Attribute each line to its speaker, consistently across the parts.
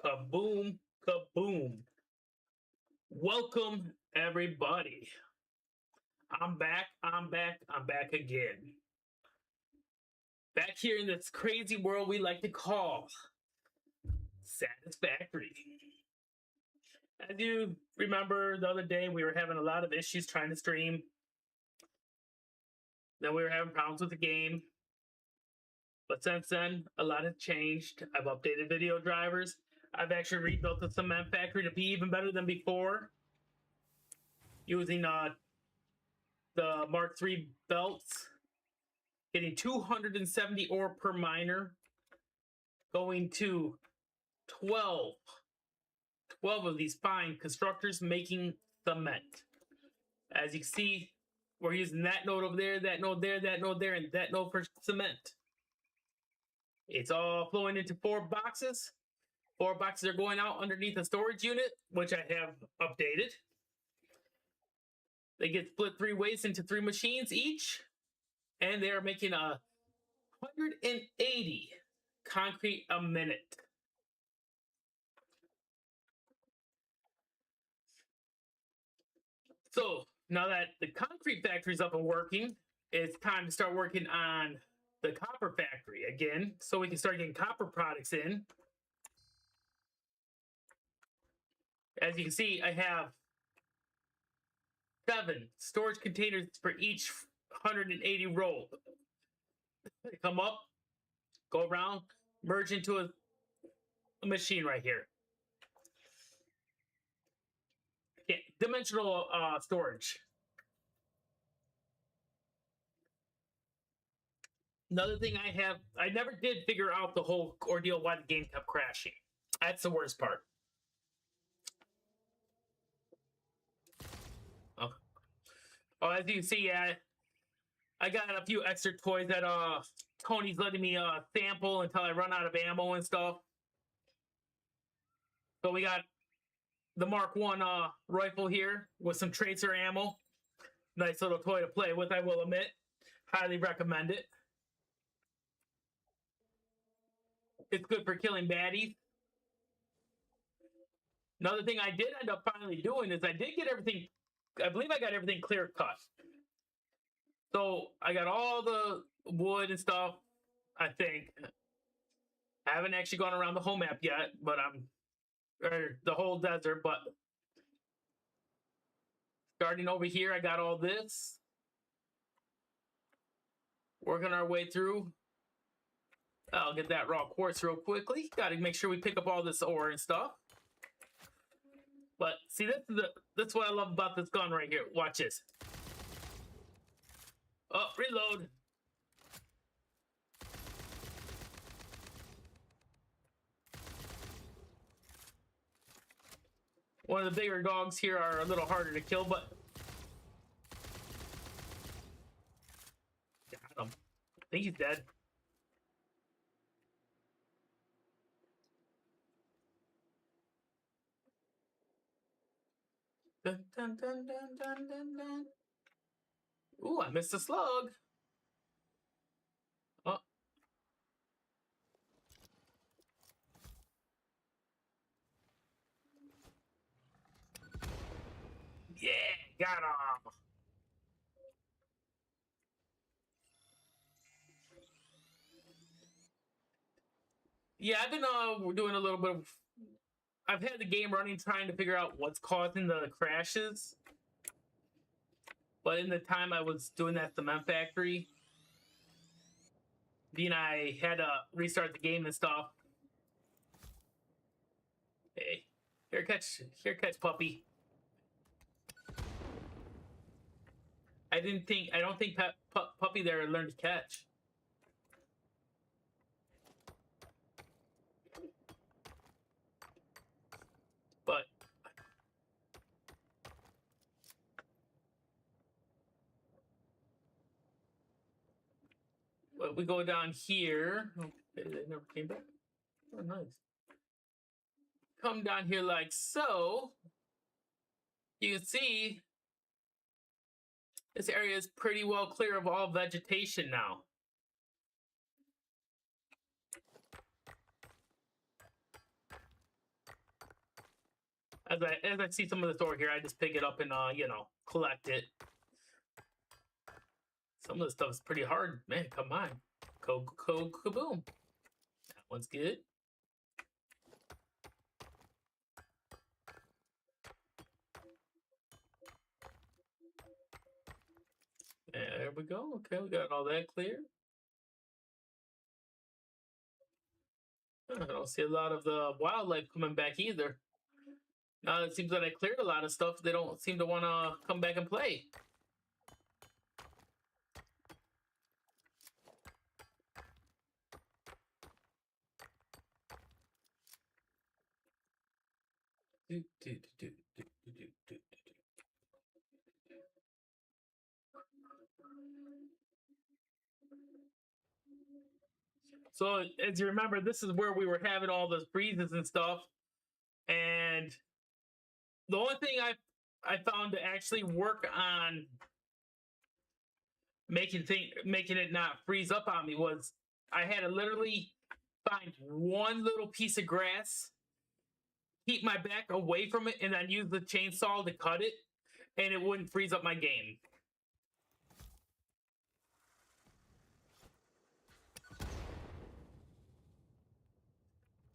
Speaker 1: Kaboom, kaboom. Welcome, everybody. I'm back, I'm back again. Back here in this crazy world we like to call Satisfactory. As you remember, the other day we were having a lot of issues trying to stream. Then we were having problems with the game. But since then, a lot has changed. I've updated video drivers. I've actually rebuilt the cement factory to be even better than before. Using the Mark III belts. Getting 270 ore per miner. Going to 12 of these fine constructors making cement. As you can see, we're using that node over there, that node there, that node there, and that node for cement. It's all flowing into 4 boxes. 4 boxes are going out underneath the storage unit, which I have updated. They get split 3 ways into 3 machines each, and they are making 180 concrete a minute. So now that the concrete factory is up and working, it's time to start working on the copper factory again, so we can start getting copper products in. As you can see, I have 7 storage containers for each 180 roll. They come up, go around, merge into a machine right here. Yeah, dimensional storage. Another thing I never did figure out the whole ordeal why the game kept crashing. That's the worst part. Oh, as you can see, I got a few extra toys that Tony's letting me sample until I run out of ammo and stuff. So we got the Mark I rifle here with some tracer ammo. Nice little toy to play with, I will admit. Highly recommend it. It's good for killing baddies. Another thing I did end up finally doing is I did get everything, I believe I got everything clear cut. So I got all the wood and stuff, I think. I haven't actually gone around the whole map yet, but or the whole desert, but starting over here, I got all this. Working our way through. I'll get that raw quartz real quickly. Got to make sure we pick up all this ore and stuff. But see, that's what I love about this gun right here. Watch this. Oh, reload. One of the bigger dogs here are a little harder to kill, but got him. I think he's dead. Dun, dun, dun, dun, dun, dun, dun. Ooh, I missed a slug. Oh. Yeah, got him. Yeah, I've been doing a little bit of. I've had the game running trying to figure out what's causing the crashes. But in the time I was doing that cement factory, I had to restart the game and stuff. Hey, here catch puppy. I don't think puppy there learned to catch. But we go down here. Okay, they never came back. Oh, nice. Come down here like so. You can see this area is pretty well clear of all vegetation now. as I see some of the store here, I just pick it up and you know, collect it. Some of the stuff is pretty hard, man. Come on, kaboom. That one's good. There we go. Okay, we got all that clear. I don't see a lot of the wildlife coming back either. Now it seems that I cleared a lot of stuff. They don't seem to want to come back and play. So as you remember, this is where we were having all those freezes and stuff. And the only thing I found to actually work on making it not freeze up on me was I had to literally find one little piece of grass, keep my back away from it, and then use the chainsaw to cut it, and it wouldn't freeze up my game.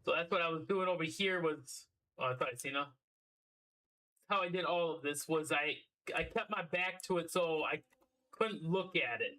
Speaker 1: So that's what I was doing over here was, oh, I thought I'd seen how I did all of this was I kept my back to it so I couldn't look at it.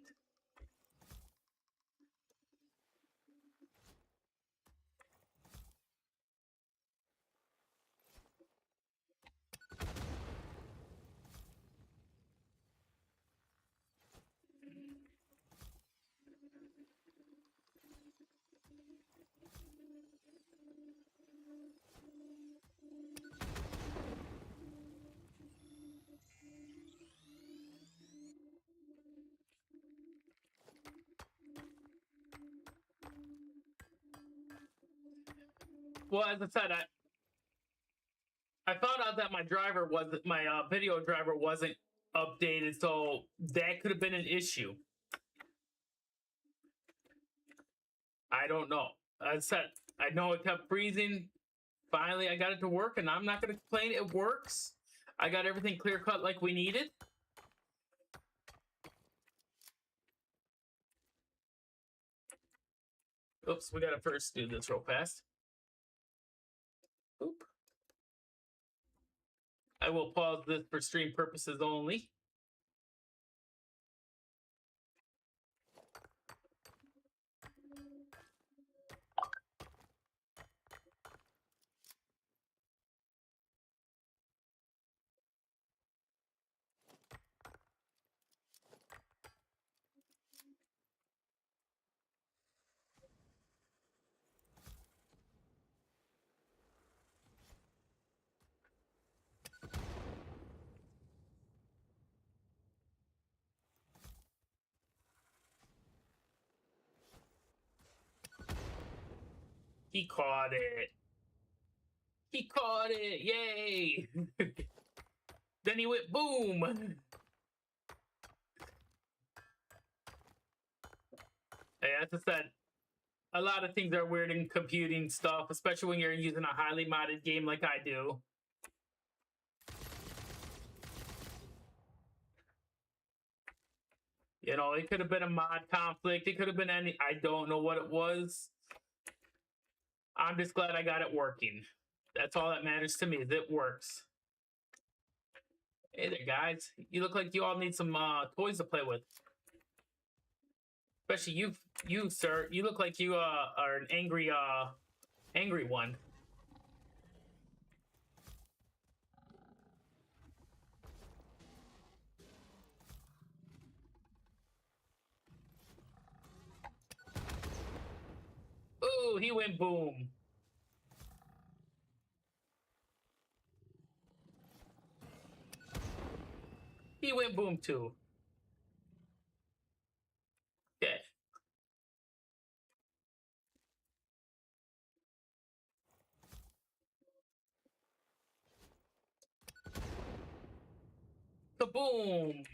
Speaker 1: Well, as I said, I found out that my video driver wasn't updated, so that could have been an issue. I don't know. As I said, I know it kept freezing. Finally, I got it to work, and I'm not going to complain. It works. I got everything clear cut like we needed. Oops, we got to first do this real fast. Oop. I will pause this for stream purposes only. He caught it. He caught it. Yay. Then he went boom. Hey, as I said, a lot of things are weird in computing stuff, especially when you're using a highly modded game like I do. You know, it could have been a mod conflict. It could have been any... I don't know what it was. I'm just glad I got it working. That's all that matters to me, is it works. Hey there, guys. You look like you all need some toys to play with. Especially you, sir. You look like you are an angry one. Ooh, he went boom. He went boom too. Okay. Kaboom!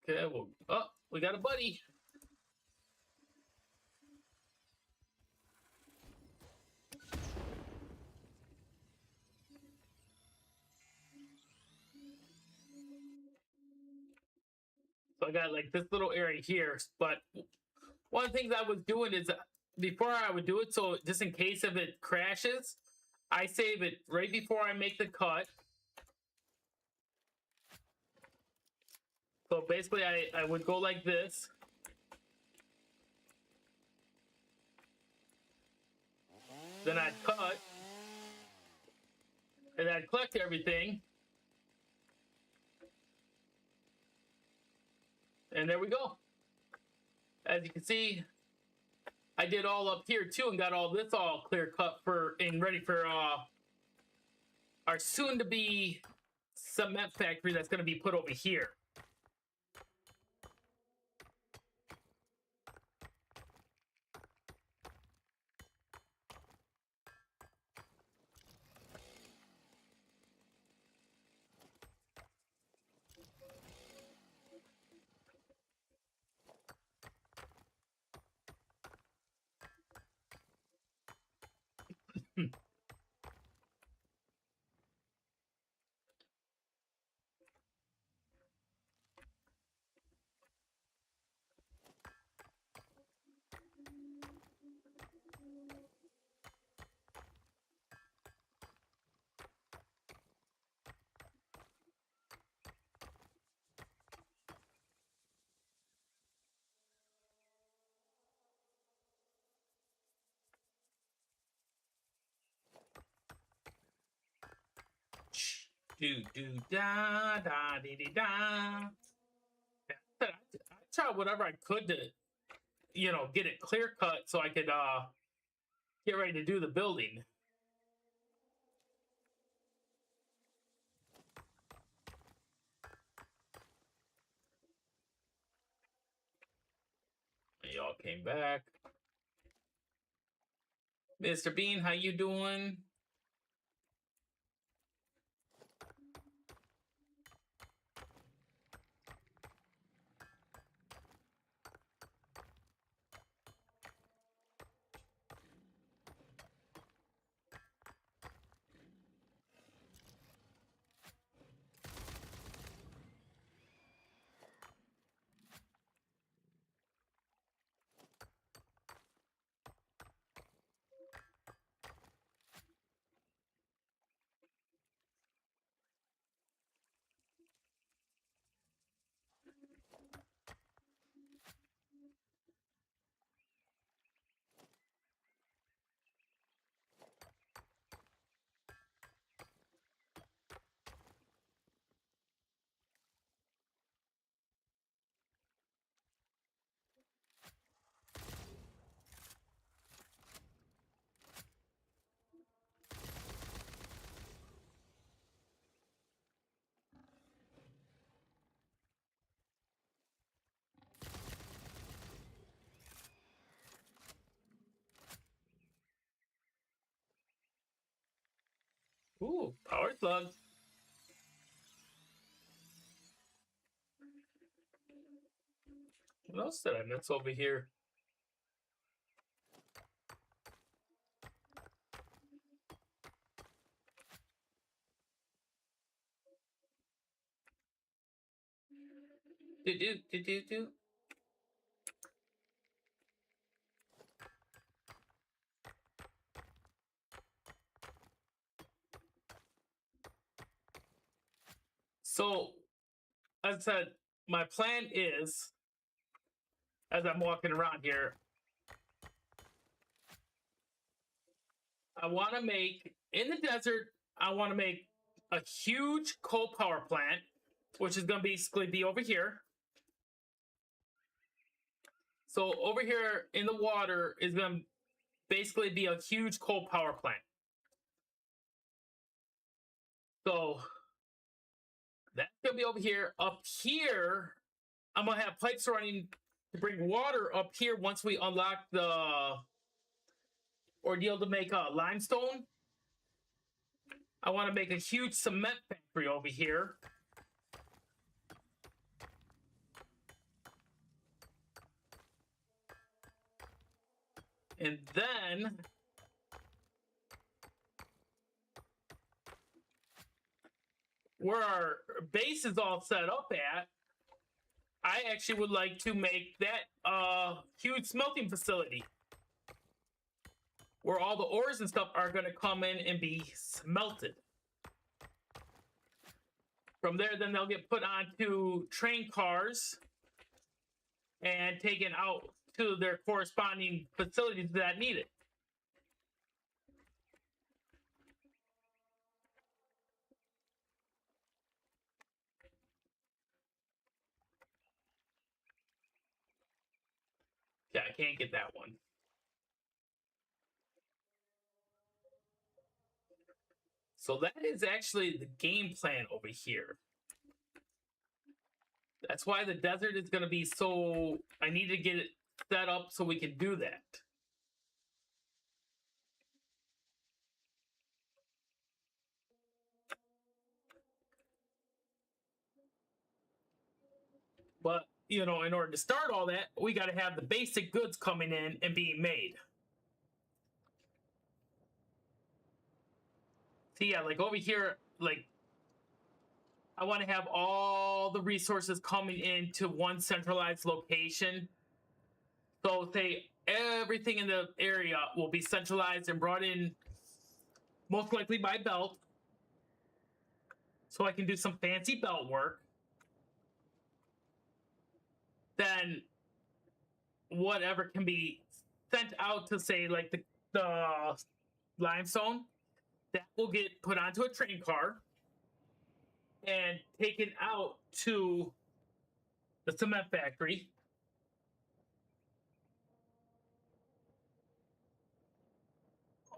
Speaker 1: Okay, well, oh, we got a buddy. So I got like this little area here. But one of the things I was doing is before I would do it, so just in case if it crashes, I save it right before I make the cut. So basically I would go like this. Then I'd cut. And I'd collect everything. And there we go. As you can see, I did all up here too and got all this all clear cut for and ready for our soon to be cement factory that's going to be put over here. Do do da da dee dee da. I tried whatever I could to, get it clear cut so I could get ready to do the building. Y'all came back. Mr. Bean, how you doing? Ooh, power slugs. What else did I miss over here? Do. So, as I said, my plan is, as I'm walking around here, I want to make, in the desert, I want to make a huge coal power plant, which is going to basically be over here. So over here in the water is going to basically be a huge coal power plant. So that's going to be over here. Up here, I'm going to have pipes running to bring water up here once we unlock the ordeal to make limestone. I want to make a huge cement factory over here. And then where our base is all set up at, I actually would like to make that huge smelting facility where all the ores and stuff are going to come in and be smelted. From there, then they'll get put onto train cars and taken out to their corresponding facilities that need it. Yeah, I can't get that one. So that is actually the game plan over here. That's why the desert is going to be so... I need to get it set up so we can do that. But, you know, in order to start all that, we got to have the basic goods coming in and being made. So yeah, like over here, like I want to have all the resources coming into one centralized location. So say everything in the area will be centralized and brought in most likely by belt. So I can do some fancy belt work. Then whatever can be sent out to say like the limestone, that will get put onto a train car and taken out to the cement factory.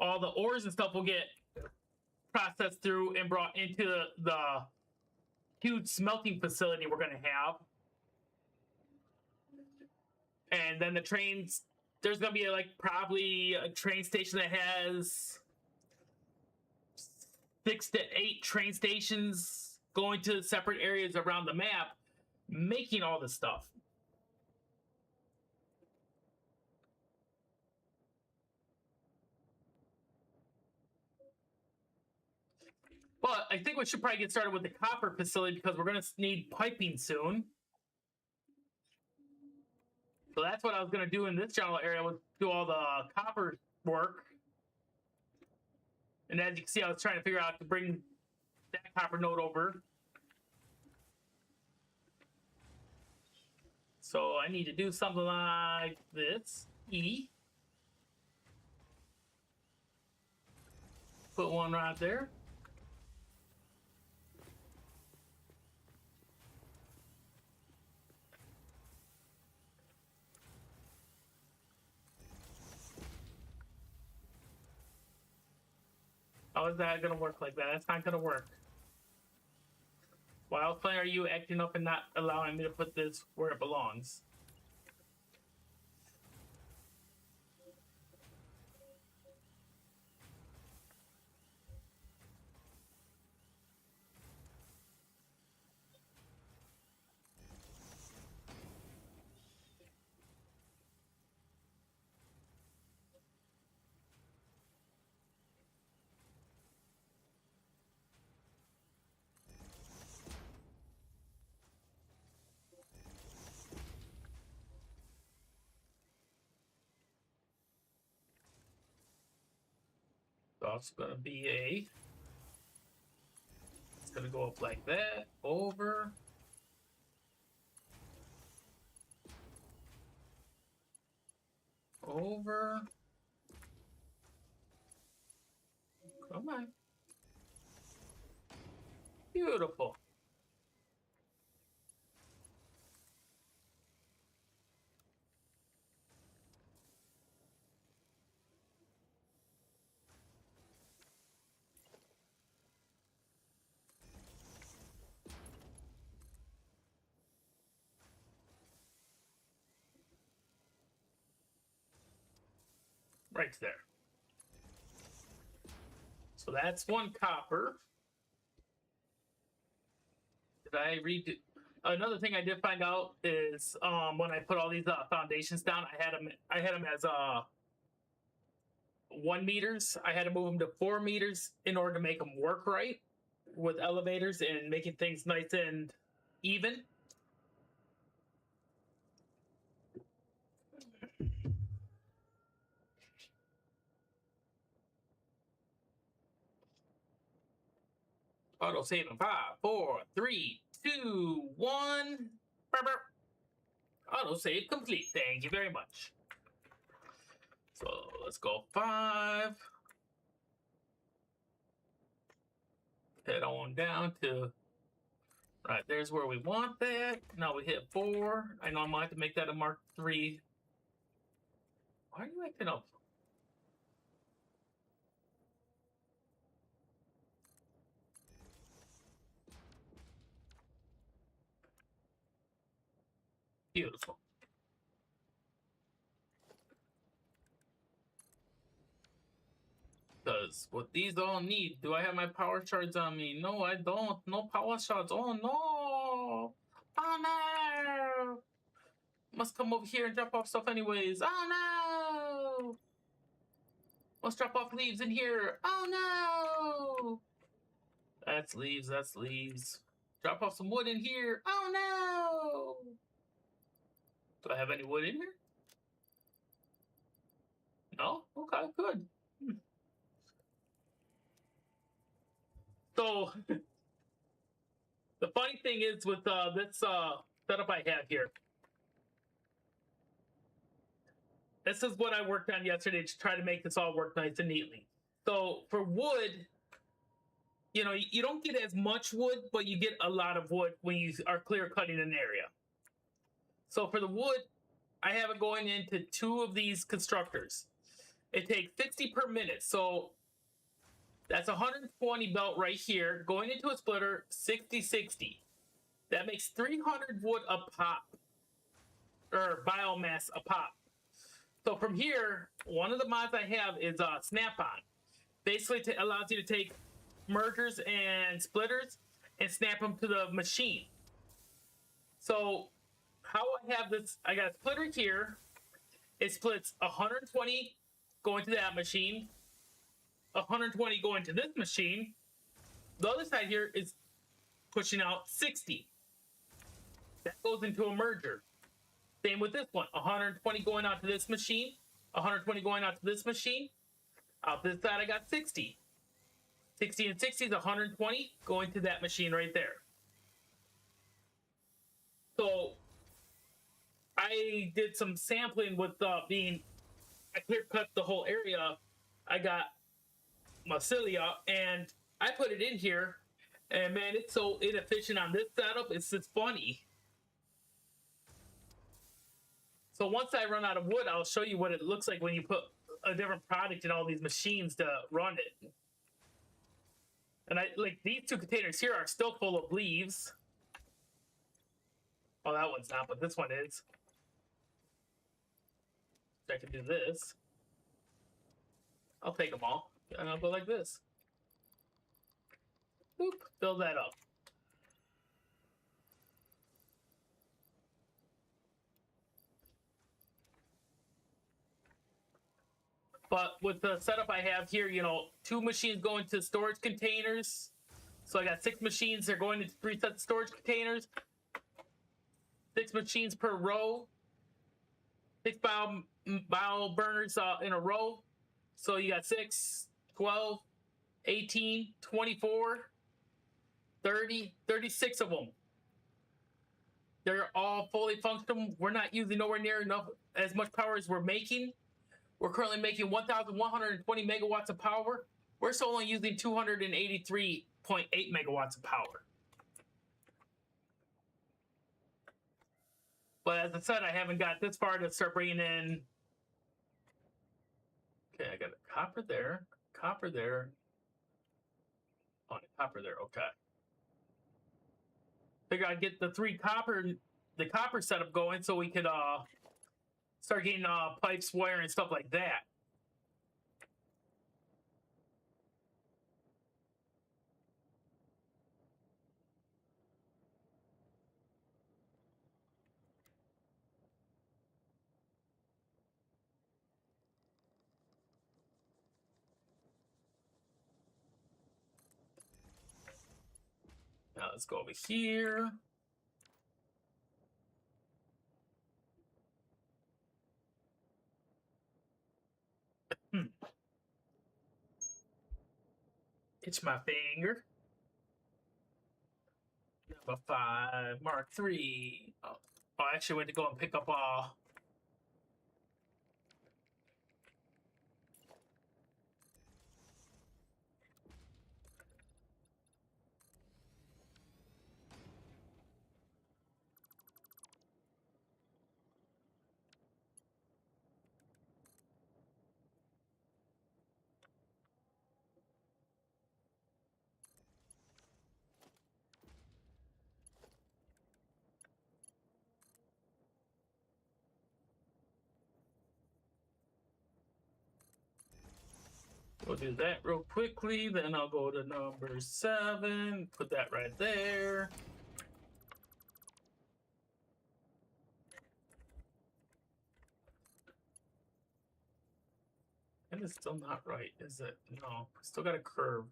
Speaker 1: All the ores and stuff will get processed through and brought into the huge smelting facility we're going to have. And then the trains, there's going to be like probably a train station that has 6 to 8 train stations going to separate areas around the map, making all this stuff. But I think we should probably get started with the copper facility because we're going to need piping soon. So that's what I was going to do in this general area, was do all the copper work. And as you can see, I was trying to figure out to bring that copper node over. So I need to do something like this. E. Put one right there. How is that going to work like that? That's not going to work. Why else are you acting up and not allowing me to put this where it belongs? So it's going to be a... It's going to go up like that, over... Over... Come on. Beautiful. Right there. So that's one copper. Did I read? Another thing I did find out is when I put all these foundations down, I had them as 1 meters. I had to move them to 4 meters in order to make them work right with elevators and making things nice and even. Auto save in 5, 4, 3, 2, 1. Burp, burp. Auto save complete. Thank you very much. So let's go 5. Head on down to right. There's where we want that. Now we hit 4. I know I might have to make that a Mark 3. Why are you acting up? Beautiful. Because what these all need, do I have my power shards on me? No, I don't. No power shards. Oh no! Oh no! Must come over here and drop off stuff anyways. Oh no! Must drop off leaves in here. Oh no! That's leaves. That's leaves. Drop off some wood in here. Oh no! Do I have any wood in here? No? Okay, good. So, the funny thing is with this setup I have here, this is what I worked on yesterday to try to make this all work nice and neatly. So, for wood, you know, you don't get as much wood, but you get a lot of wood when you are clear cutting an area. So, for the wood, I have it going into 2 of these constructors. It takes 60 per minute. So, that's 120 belt right here, going into a splitter, 60-60. That makes 300 wood a pop, or biomass a pop. So from here, one of the mods I have is Snap-on. Basically, it allows you to take mergers and splitters and snap them to the machine. So how I have this, I got a splitter here. It splits 120 going to that machine, 120 going to this machine. The other side here is pushing out 60. That goes into a merger. Same with this one. 120 going out to this machine, 120 going out to this machine. Out this side, I got 60. 60 and 60 is 120 going to that machine right there. So I did some sampling with I clear cut the whole area. I got mycelia and I put it in here, and man, it's so inefficient on this setup. It's just funny. So once I run out of wood, I'll show you what it looks like when you put a different product in all these machines to run it. And I like these 2 containers here are still full of leaves. Oh, that one's not, but this one is. I can do this. I'll take them all, and I'll go like this. Boop, fill that up. But with the setup I have here, you know, 2 machines go into storage containers. So I got 6 machines. They're going into 3 sets of storage containers. 6 machines per row. 6 bio burners in a row. So you got 6, 12, 18, 24, 30, 36 of them. They're all fully functional. We're not using nowhere near enough as much power as we're making. We're currently making 1,120 megawatts of power. We're still only using 283.8 megawatts of power. But as I said, I haven't got this far to start bringing in. Okay, I got a copper there, copper there. Oh, copper there, okay. Figure I'd get the copper setup going so we could start getting pipes, wire, and stuff like that. Now let's go over here. Itch my finger. a 5 Mark III. Oh, I actually went to go and pick up we'll do that real quickly. Then I'll go to number 7. Put that right there. And it's still not right, is it? No, still got a curve.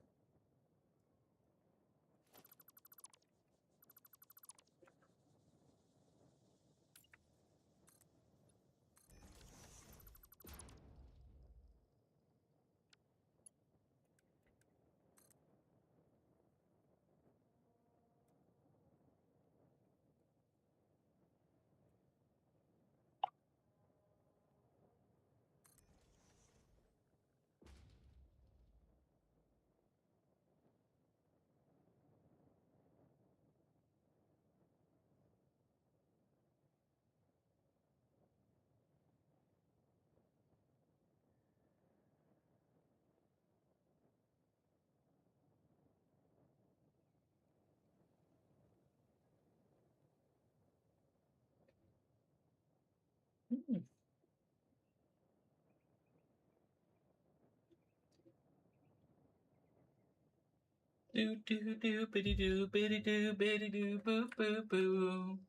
Speaker 1: Hmm. Do do do biddy do biddy do biddy do boo boo boo.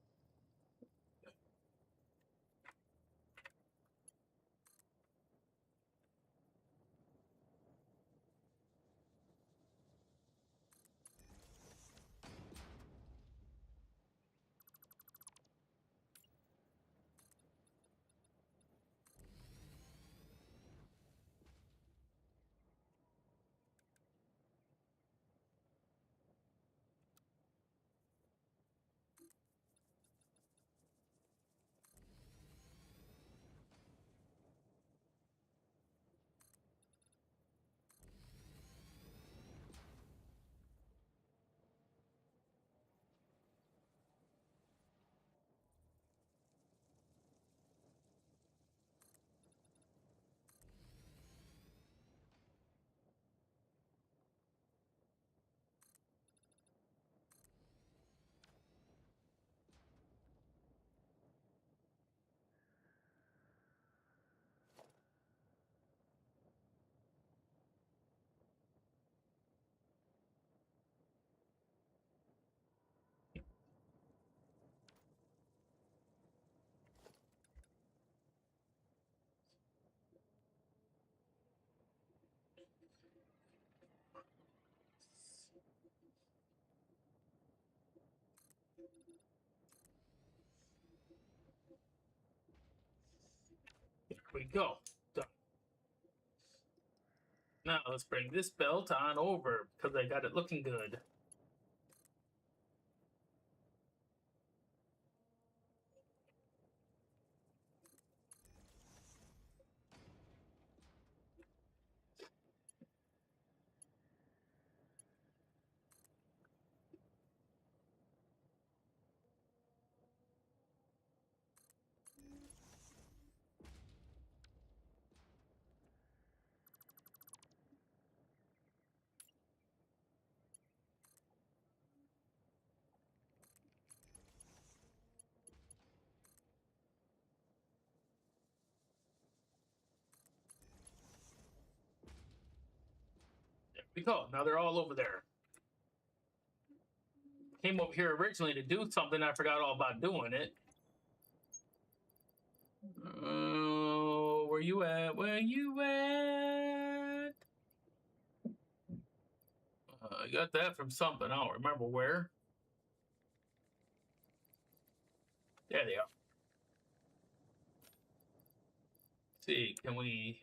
Speaker 1: There we go. Done. Now let's bring this belt on over because I got it looking good. There we go. Now they're all over there. Came over here originally to do something. I forgot all about doing it. Oh, where you at? Where you at? I got that from something. I don't remember where. There they are. Let's see, can we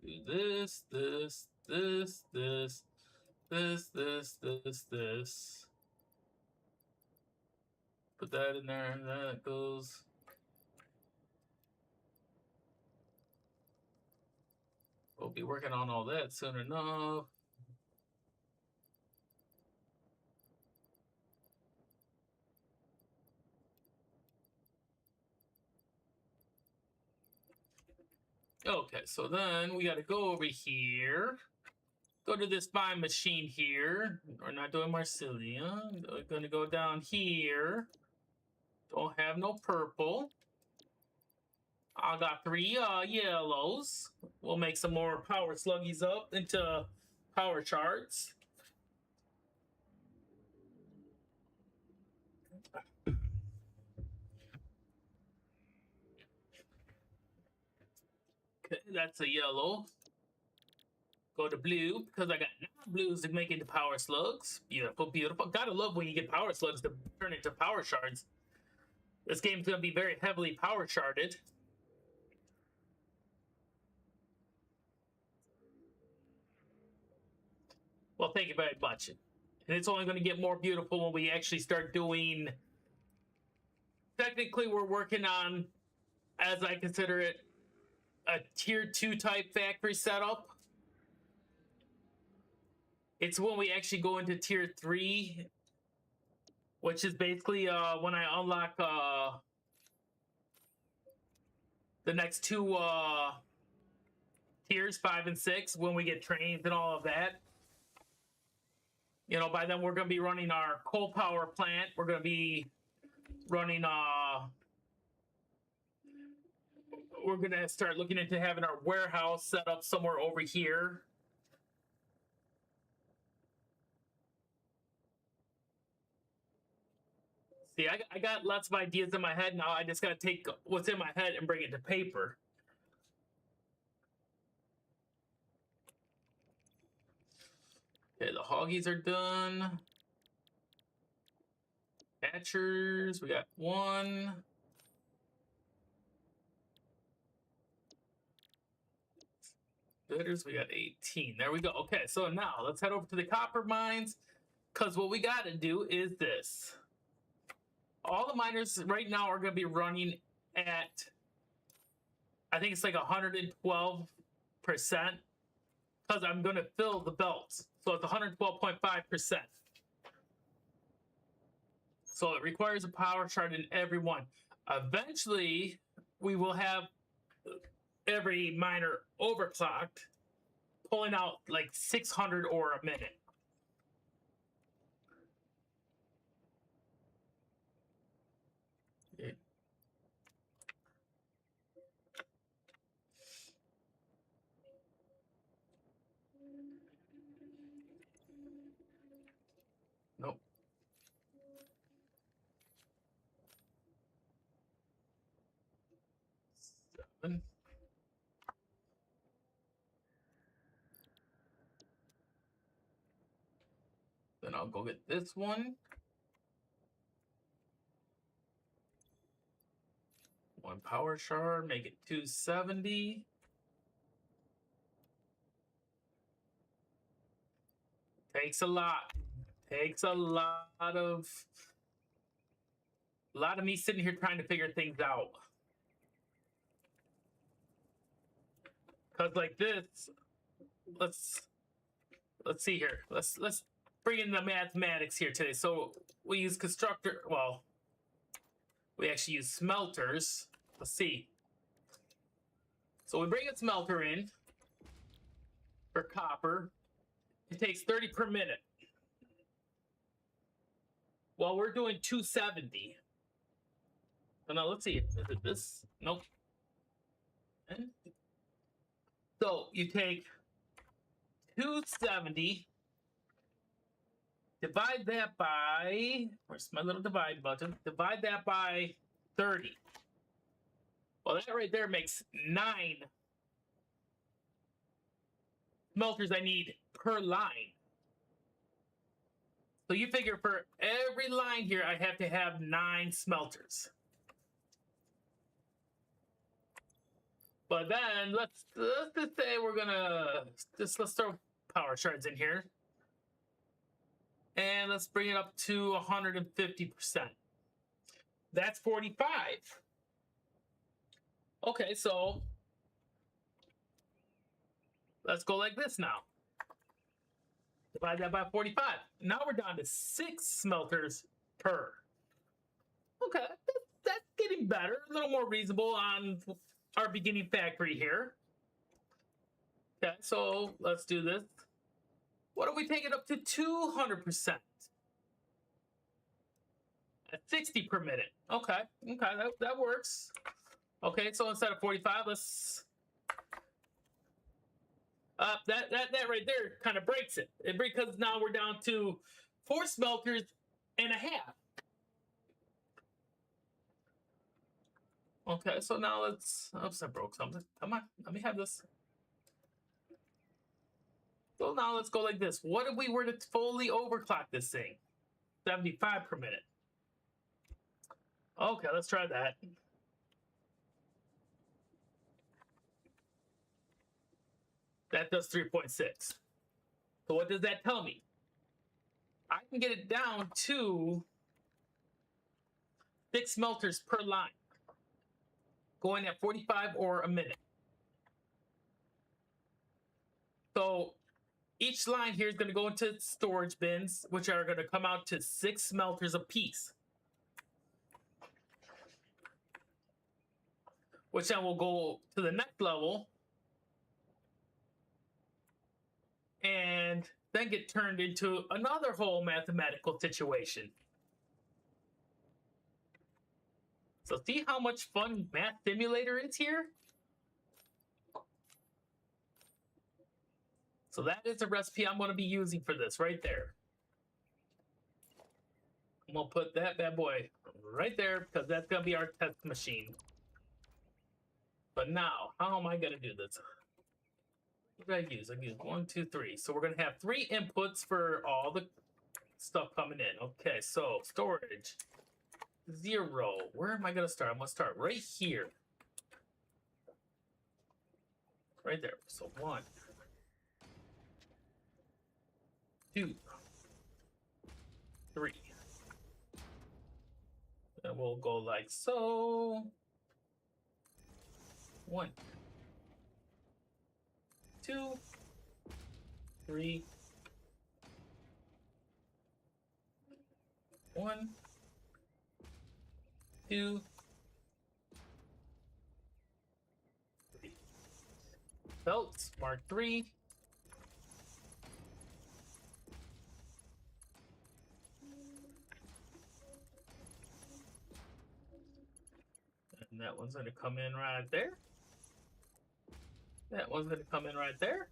Speaker 1: do this, this, this, this, this, this, this, this? put that in there, and then it goes. We'll be working on all that soon enough. Okay, so then we got to go over here. Go to this buying machine here. We're not doing Marsilia. We're going to go down here. Don't have no purple. I got 3 yellows. We'll make some more power sluggies up into power charts. Okay, that's a yellow. Go to blue, because I got 9 blues to make into power slugs. Beautiful, beautiful. Gotta love when you get power slugs to turn into power shards. This game's gonna be very heavily power sharded. Well, thank you very much. And it's only gonna get more beautiful when we actually start doing... Technically, we're working on, as I consider it, a tier 2 type factory setup. It's when we actually go into tier 3, which is basically when I unlock the next 2 tiers, 5 and 6, when we get trains and all of that. You know, by then we're going to be running our coal power plant. We're going to be running we're going to start looking into having our warehouse set up somewhere over here. See, I got lots of ideas in my head now. I just got to take what's in my head and bring it to paper. Okay, the hoggies are done. Catchers, we got 1. Bidders, we got 18. There we go. Okay, so now let's head over to the copper mines, because what we got to do is this. All the miners right now are going to be running at, I think it's like 112%, because I'm going to fill the belts. So it's 112.5%. So it requires a power shard in every one. Eventually, we will have every miner overclocked, pulling out like 600 ore a minute. Okay. Nope. Seven. Then I'll go get this one. 1 power shard, make it 270. Takes a lot. Takes a lot of me sitting here trying to figure things out. Cause like this, let's see here. Let's bring in the mathematics here today. So we use constructor. Well, we actually use smelters. Let's see. So we bring a smelter in for copper. It takes 30 per minute. Well, we're doing 270. So now let's see. Is it this? Nope. And so you take 270, divide that by, where's my little divide button? Divide that by 30. Well, that right there makes 9 smelters I need per line. So you figure for every line here, I have to have 9 smelters. But then let's just say we're gonna let's throw power shards in here, and let's bring it up to 150%. That's 45. Okay, so let's go like this now. Divide that by 45. Now we're down to 6 smelters per. Okay, that's getting better. A little more reasonable on our beginning factory here. Okay, so let's do this. What if we take it up to 200%? At 60 per minute. Okay, that works. Okay, so instead of 45, let's that right there kind of breaks it. Because now we're down to 4 smelters and a half. Okay, so now let's. Oops, I broke something. Come on, let me have this. So now let's go like this. What if we were to fully overclock this thing? 75 per minute. Okay, let's try that. That does 3.6. So what does that tell me? I can get it down to 6 smelters per line, going at 45 or a minute. So each line here is going to go into storage bins, which are going to come out to 6 smelters apiece. Which then will go to the next level and then get turned into another whole mathematical situation. So see how much fun Math Simulator is here? So that is the recipe I'm going to be using for this right there. I'm going to put that bad boy right there because that's going to be our test machine. But now, how am I going to do this? What did I use? I used 1, 2, 3. So we're going to have 3 inputs for all the stuff coming in. Okay, so storage, 0. Where am I going to start? I'm going to start right here. Right there. So 1, 2, 3. And we'll go like so. 1, 2, 3. 1, 2, 3. Belts, mark 3. And that one's going to come in right there. That one's going to come in right there.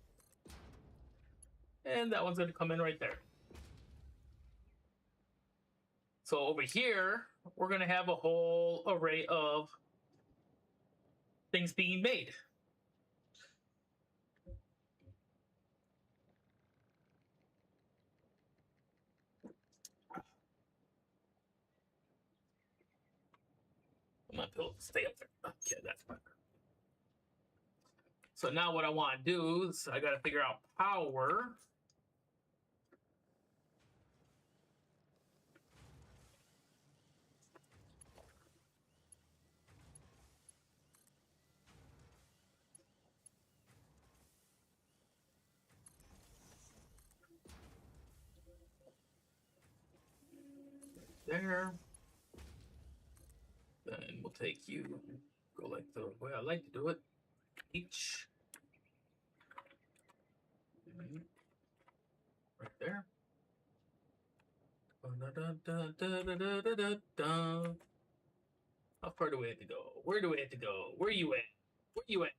Speaker 1: And that one's going to come in right there. So over here, we're going to have a whole array of things being made. I'm going to stay up there. Okay, that's better. So now what I want to do is I got to figure out power. There. Then we'll take you, go like the way I like to do it. Each. Right there. How far do we have to go? Where do we have to go? Where you at? Where you at?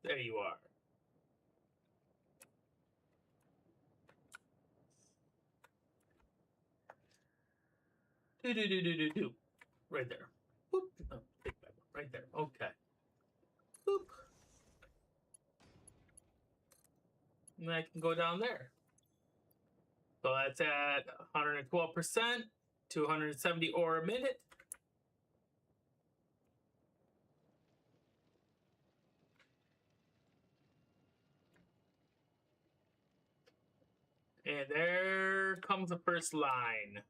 Speaker 1: There you are. Do. Right there. Boop. Oh, right there. Okay. Boop. And I can go down there. So that's at 112%, 270 ore a minute. And there comes the first line.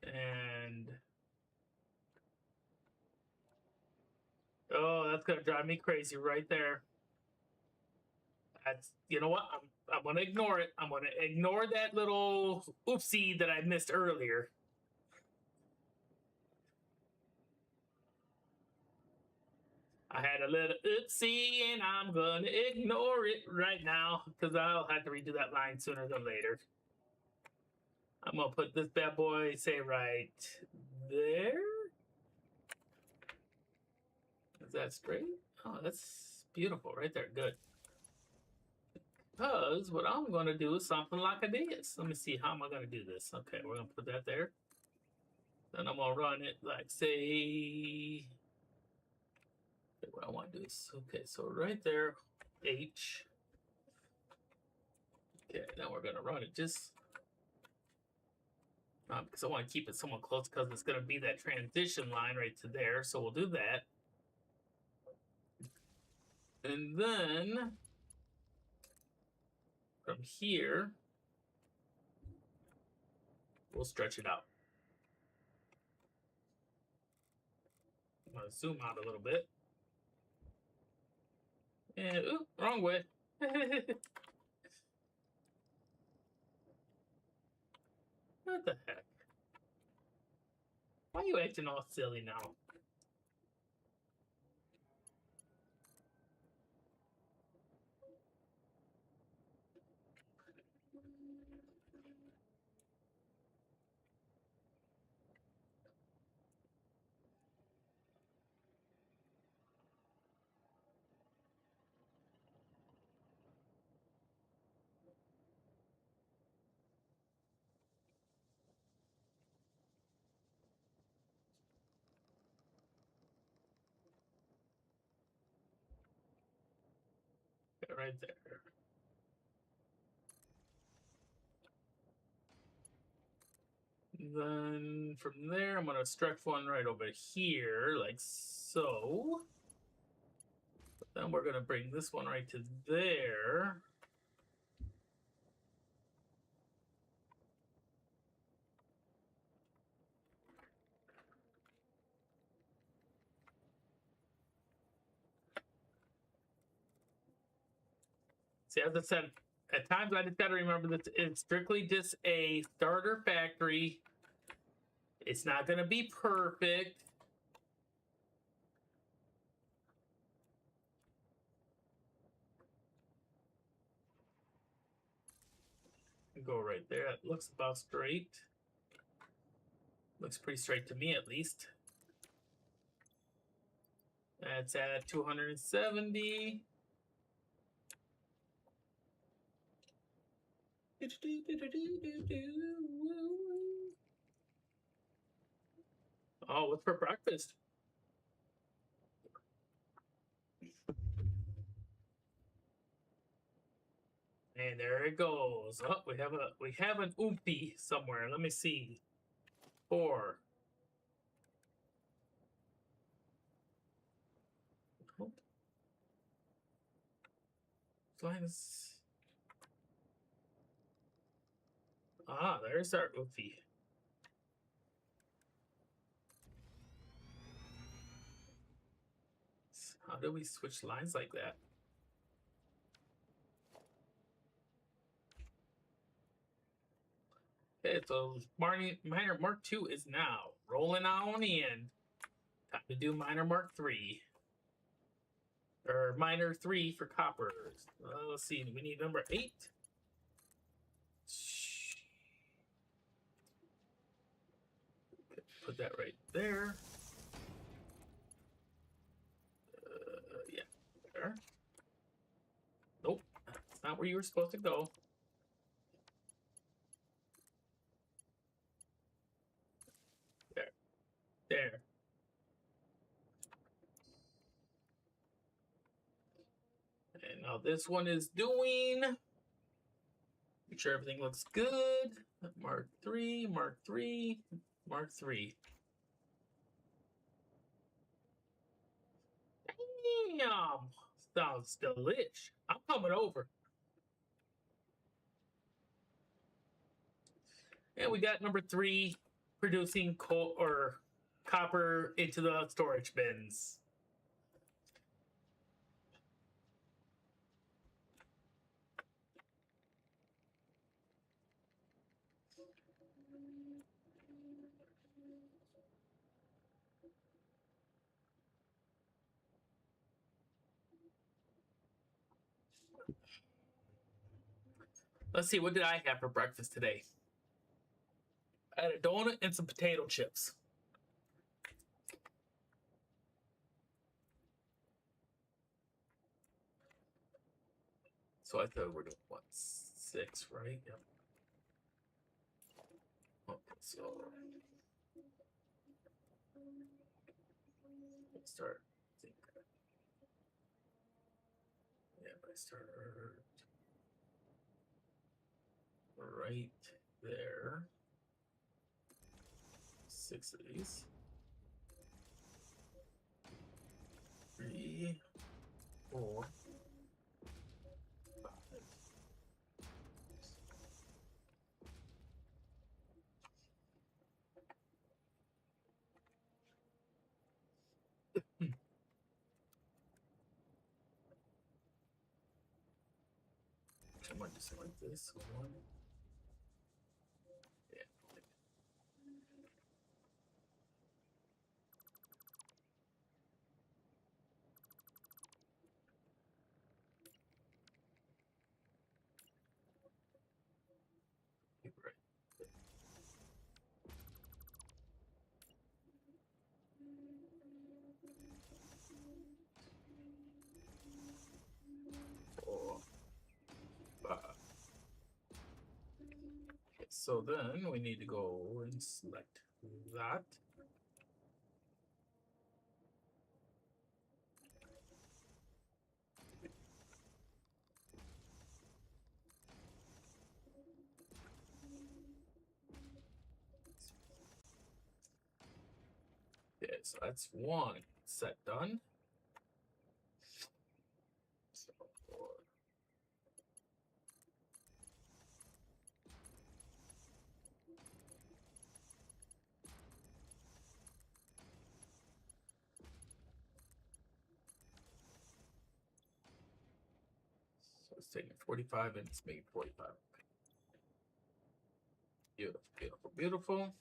Speaker 1: And Oh, that's gonna drive me crazy right there. That's, you know what? I'm gonna ignore it. I'm gonna ignore that little oopsie that I missed earlier. I had a little oopsie, and I'm gonna ignore it right now because I'll have to redo that line sooner than later. I'm gonna put this bad boy, say, right there. Is that straight? Oh, that's beautiful right there. Good. Because what I'm going to do is something like this. Let me see. How am I going to do this? Okay, we're going to put that there. Then I'm going to run it like, say, what I want to do is, okay, so right there, H. Okay, now we're going to run it just because I want to keep it somewhat close because it's going to be that transition line right to there. So we'll do that. And then from here, we'll stretch it out. I'm going to zoom out a little bit. And, ooh, wrong way. What the heck? Why are you acting all silly now? Right there. Then from there, I'm going to stretch one right over here, like so. But then we're going to bring this one right to there. See, as I said, at times I just got to remember that it's strictly just a starter factory. It's not going to be perfect. Go right there. It looks about straight. Looks pretty straight to me, at least. That's at 270. Oh, what's for breakfast? And there it goes. Oh, we have an oopie somewhere. Let me see. 4. Oh. Minus. Ah, there's our oopie. How do we switch lines like that? Okay, so minor mark 2 is now rolling on in. Time to do minor mark 3. Or minor 3 for coppers. Let's see, we need number 8. Put that right there. Yeah, there. Nope, that's not where you were supposed to go. There. And now this one is doing. Make sure everything looks good. Mark 3, Mark 3, Mark 3. Damn! Sounds delish. I'm coming over. And we got number 3 producing coal or copper into the storage bins. Let's see, what did I have for breakfast today? I had a donut and some potato chips. So I thought we're doing what, 6, right? Yep. Okay, so let's start. Yeah, I start right there. 6 of these. 3, 4, 5. I might do something like this. 1. Yeah. Right. Okay, so then we need to go and select that. Okay, so that's 1 set done. So it's taking 45 and it's making 45. Beautiful, beautiful, beautiful.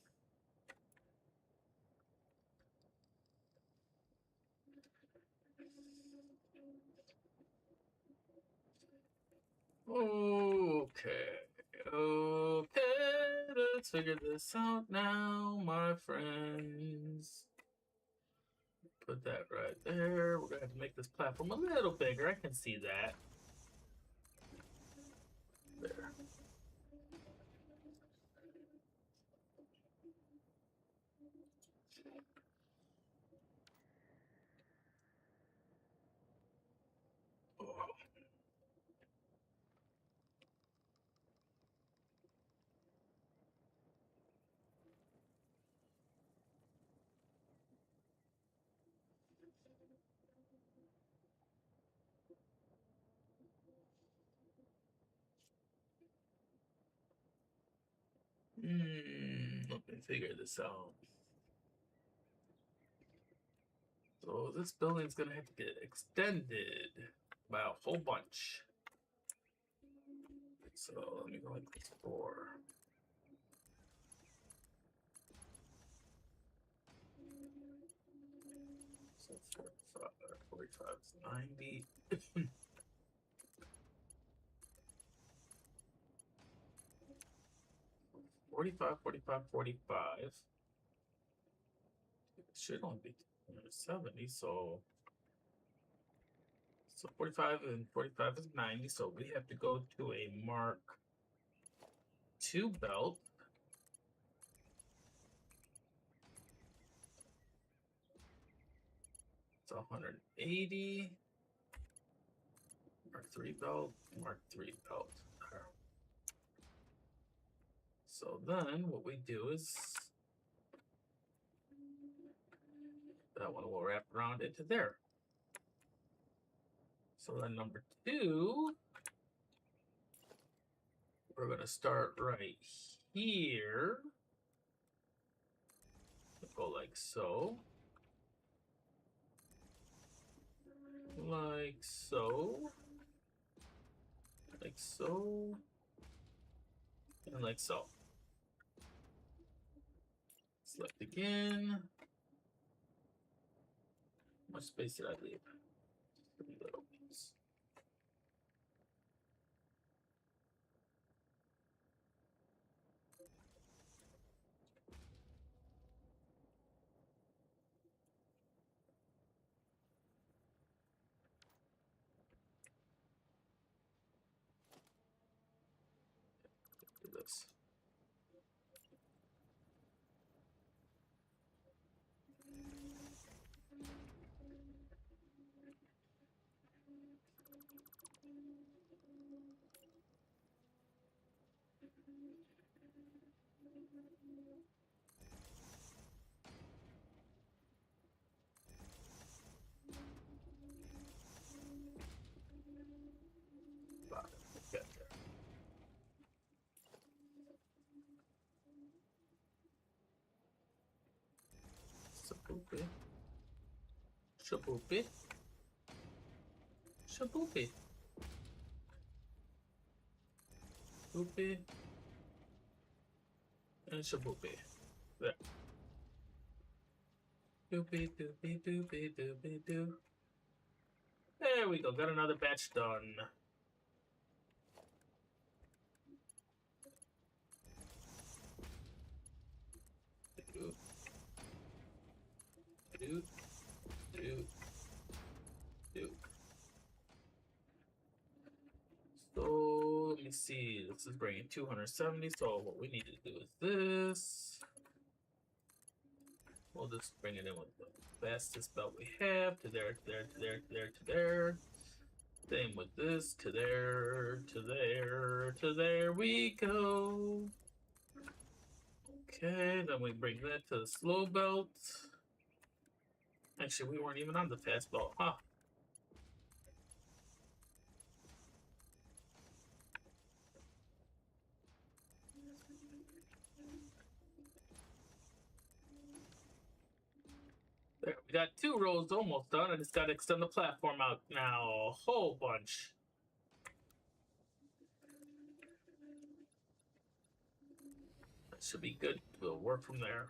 Speaker 1: Okay, let's figure this out now, my friends. Put that right there. We're gonna have to make this platform a little bigger. I can see that. There. Oh. Let me figure this out. So this building's gonna have to get extended by a whole bunch. So let me go like this 4. So 45 is 90. 45, 45, 45. It should only be 70, so 45 and 45 is 90, so we have to go to a Mark 2 belt. It's 180. Mark 3 belt, Mark 3 belt. So then what we do is that one will wrap around into there. So then number 2, we're gonna start right here. Go like so. Like so. Like so. And like so. Select again. How much space did I leave? 3 little piece. noise. Get there. Shaboopy. Shaboopy. Shaboopy. Boopy. And shaboopy. There. Doopy doopy doopy doopy doo. There we go. Got another batch done. Doop. Doop. Doop. Doop. So let me see. This is bringing 270. So what we need to do is this. We'll just bring it in with the fastest belt we have to there, to there, to there, to there, to there. Same with this, to there, to there, to there we go. Okay, then we bring that to the slow belt. Actually, we weren't even on the fast belt, huh? There, we got 2 rows almost done. I just got to extend the platform out now a whole bunch. That should be good. We'll work from there.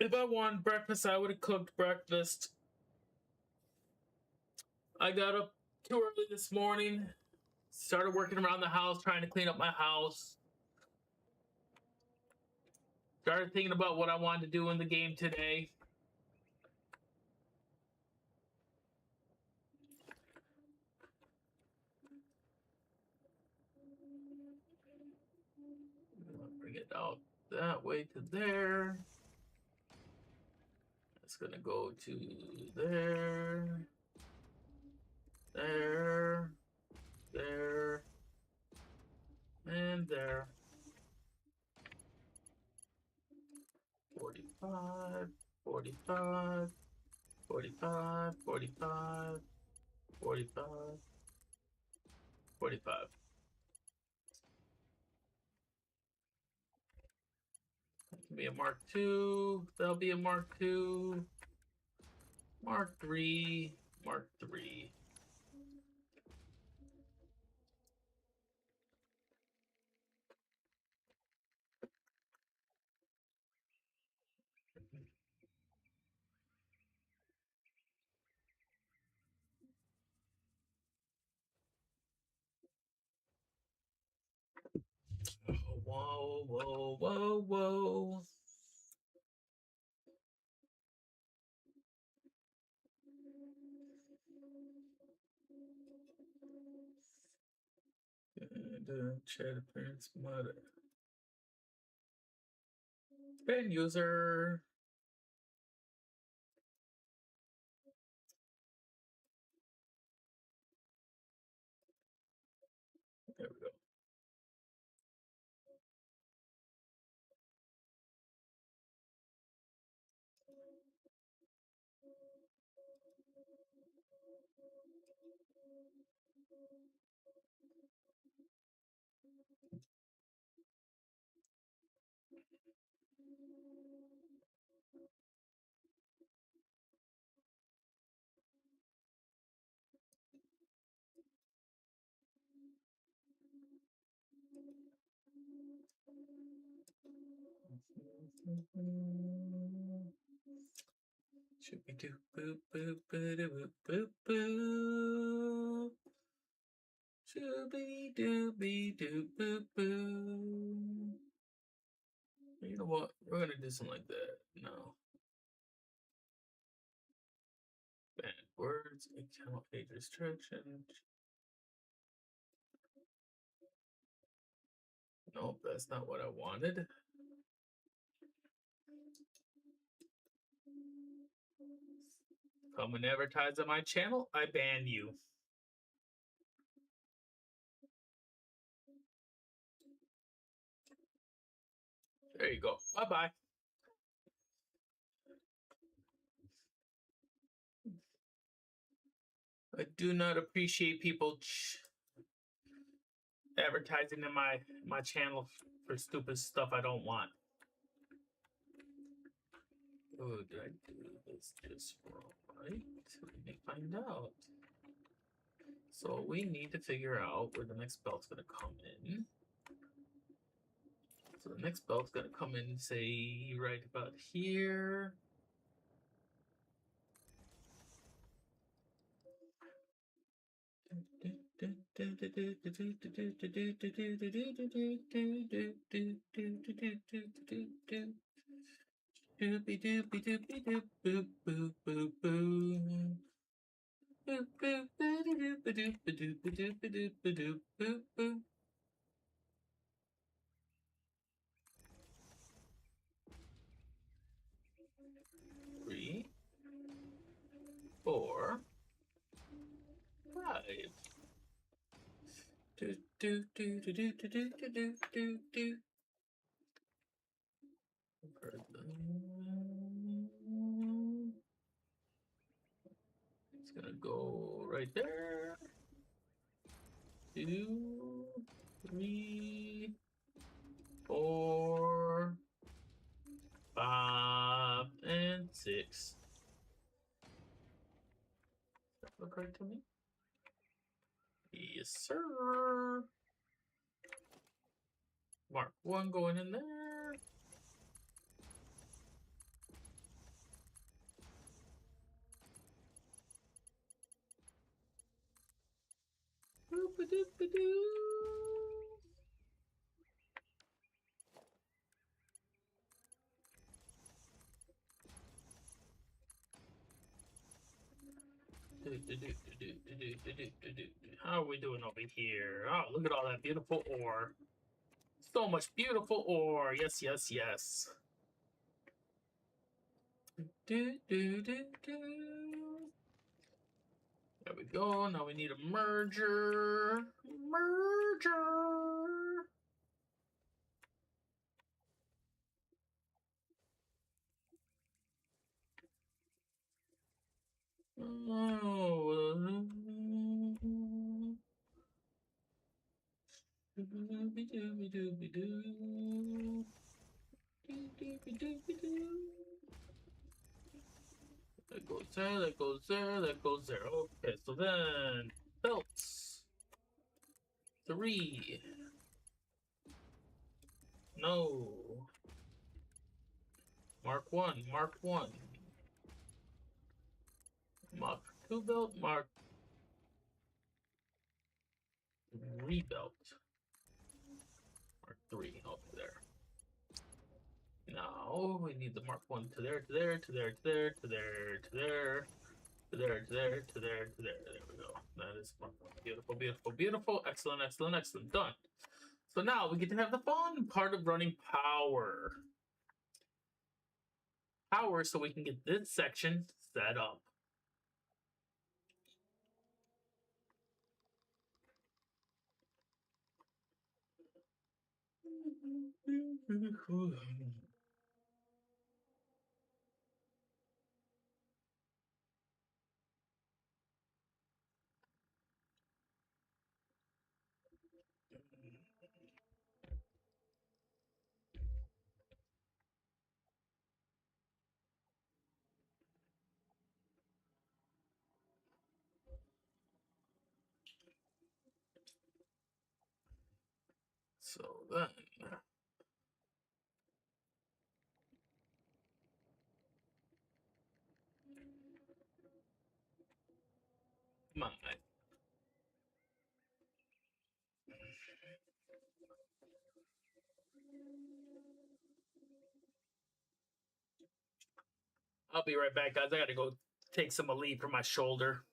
Speaker 1: If I wanted breakfast, I would have cooked breakfast. I got up too early this morning. Started working around the house, trying to clean up my house. Started thinking about what I wanted to do in the game today. Bring it out that way to there. It's gonna go to there, there, there, and there. 45, 45, 45, 45, 45, 45. That can be a Mark II. That'll be a Mark II. Mark III. Mark III. Whoa, whoa, whoa, whoa. Chat appearance mother. Fan user. There we go. Shooby doo boo boo boo doo boo boo. Shooby dooby doo boo boo. You know what? We're gonna do something like that. No. Bad words, account age restriction. Nope, that's not what I wanted. Come and advertise on my channel, I ban you. There you go. Bye-bye. I do not appreciate people advertising in my channel for stupid stuff I don't want. Oh, did I do this just wrong? Right? Let me find out. So we need to figure out where the next belt's gonna come in. So the next belt's gonna come in, say, right about here. Doopy doopy doopy doop boop boop boop boop. Boop boop doop doop doop doop doop doop boop boop. 3, 4, 5. Do do do do do do do do do do. It's gonna go right there. 2, 3, 4, 5, and 6. Does that look right to me? Yes, sir. Mark 1 going in there. How are we doing over here? Oh, look at all that beautiful ore. So much beautiful ore. Yes, yes, yes. There we go. Now we need a merger. Merger. Oh. That goes there, that goes there, that goes there. Okay, so then belts. 3. No. Mark 1, Mark 1. Mark 2 belt, Mark 3 belt. Mark 3 over there. Now we need the Mark 1 to there, to there, to there, to there, to there, to there, to there, to there, to there, to there. There we go. That is Mark 1. Beautiful, beautiful, beautiful. Excellent, excellent, excellent. Done. So now we get to have the fun part of running power. Power so we can get this section set up. So then, come on. I'll be right back, guys. I gotta go take some Aleve for my shoulder.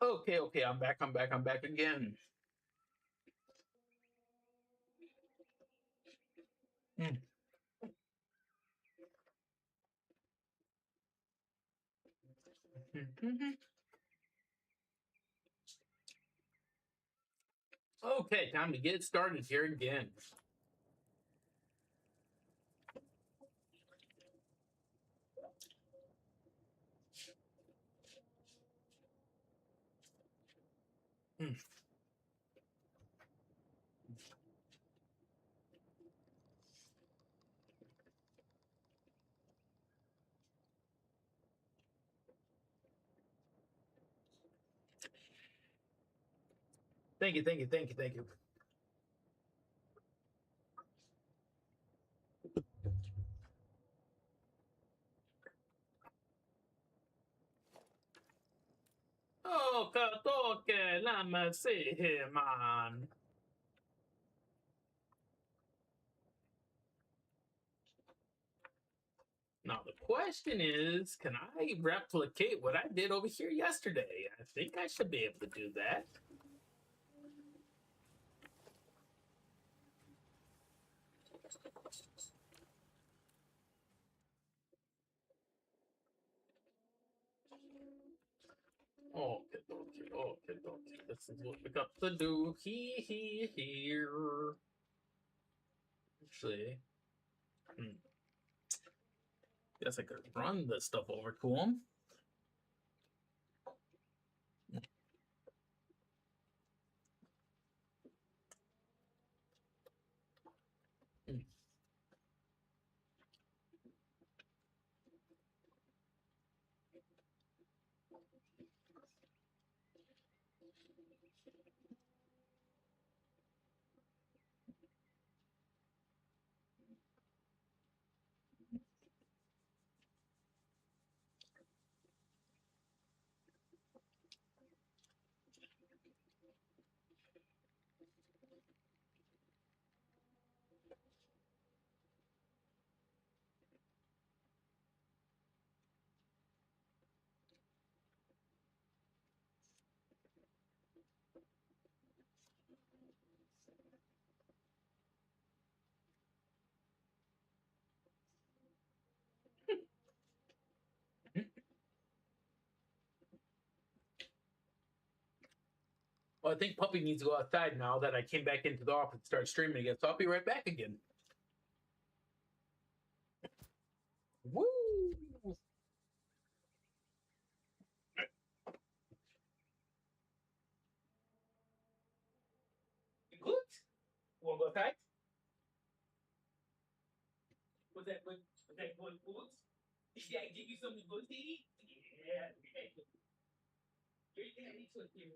Speaker 1: Okay, okay, I'm back, I'm back again. Mm. Okay, time to get started here again. Mm. Thank you, thank you, thank you, thank you. Oh, toque, let me see here, man. Now the question is, can I replicate what I did over here yesterday? I think I should be able to do that. Okay, okay, okay, okay. This is what we got to do here. Actually, guess I could run this stuff over to him. Well, I think Puppy needs to go outside now that I came back into the office and started streaming again. So I'll be right back again. Woo! You good? You want to go outside? Was that good? Was that good food? Did I give you something good to eat? Yeah. Your daddy took you.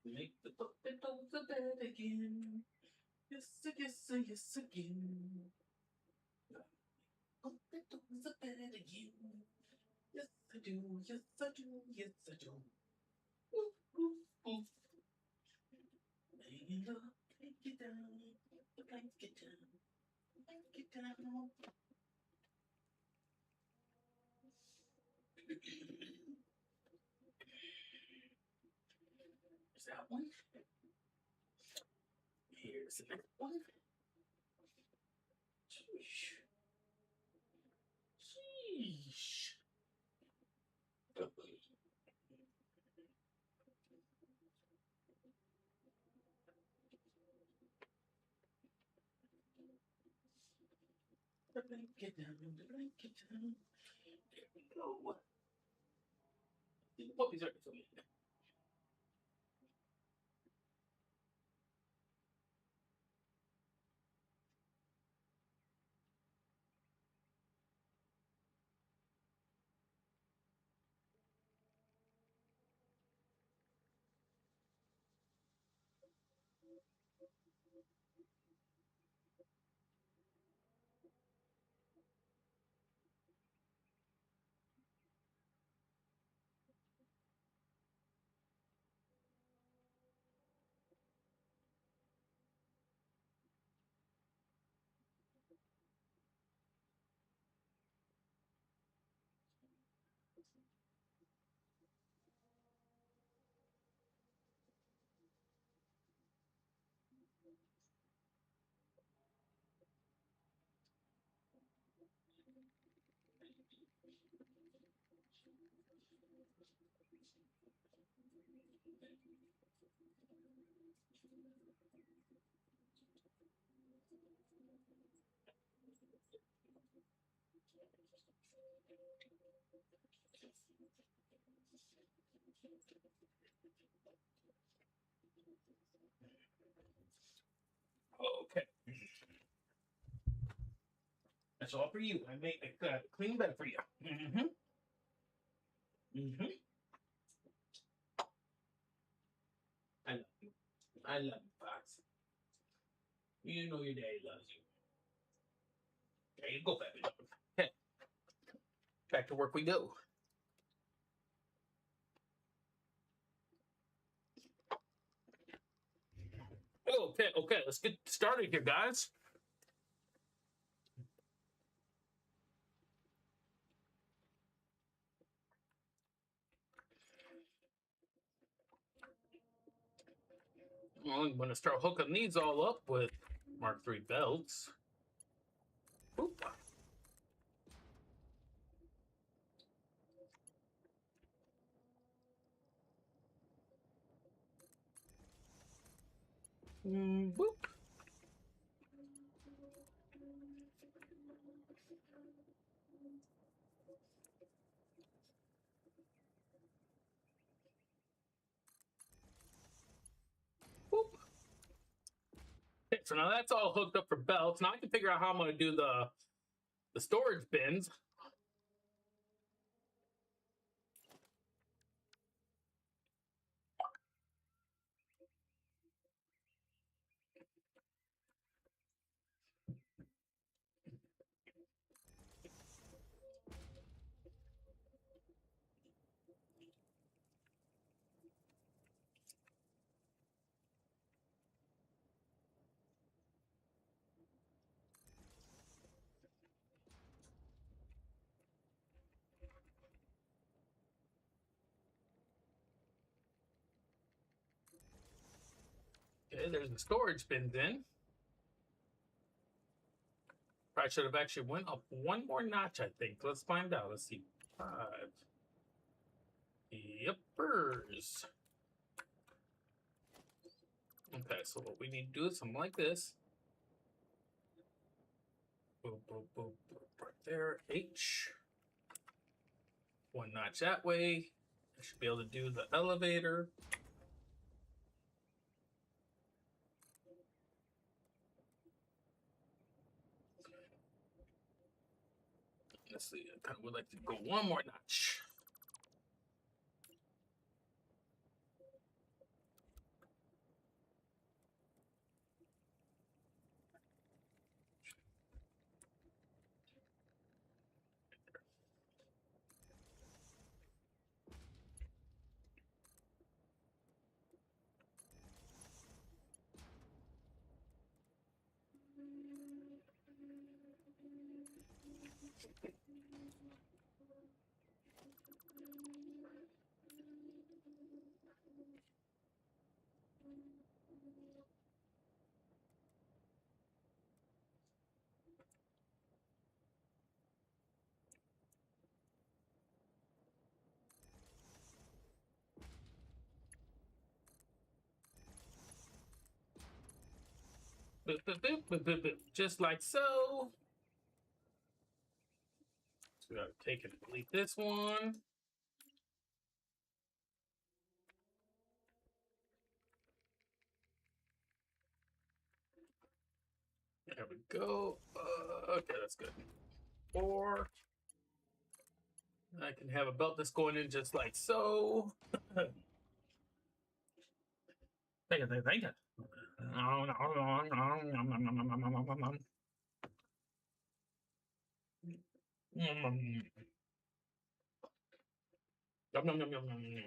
Speaker 1: Make the puppet of the bed again. Yes, yes, yes, again. Puppet of the bed again. Yes, I do. Yes, I do. Yes, I do. Oof, oof, oof. Lay it up, take it down, blanket down, blanket down. Is that one? Here's the next one. Sheesh. Sheesh. The blanket down, the blanket down. There we go. The puppies are for me. Okay. That's all for you. I made a clean bed for you. Mm-hmm. Mm-hmm. I love you. I love you, Fox. You know your daddy loves you. There you go, baby dog. Okay. Back to work we go. Okay. Let's get started here, guys. Well, I'm gonna start hooking these all up with Mark III belts. Oop. Boop. Boop. Okay, so now that's all hooked up for belts. Now I can figure out how I'm gonna do the storage bins. Okay, there's the storage bins in. I should have actually went up one more notch, I think. Let's find out. Let's see. 5. Yippers. Okay, so what we need to do is something like this. Boop, boop, boop, boop, right there. H. One notch that way. I should be able to do the elevator. honestly, I kind of would like to go one more notch. Boop, boop, boop, boop, boop, boop. Just like so. So we gotta take and delete this one. There we go. Okay, that's good. 4. I can have a belt that's going in just like so. Thank you, thank you. Yum, yum, yum, yum, yum, yum.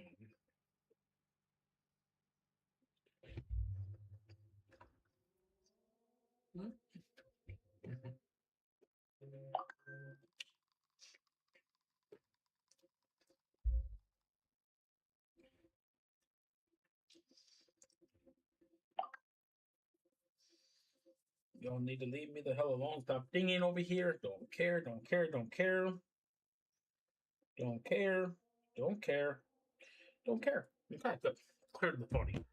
Speaker 1: Y'all need to leave me the hell alone. Stop dinging over here. Don't care, don't care, don't care. Don't care, don't care, don't care. Okay, good. Cleared the 40.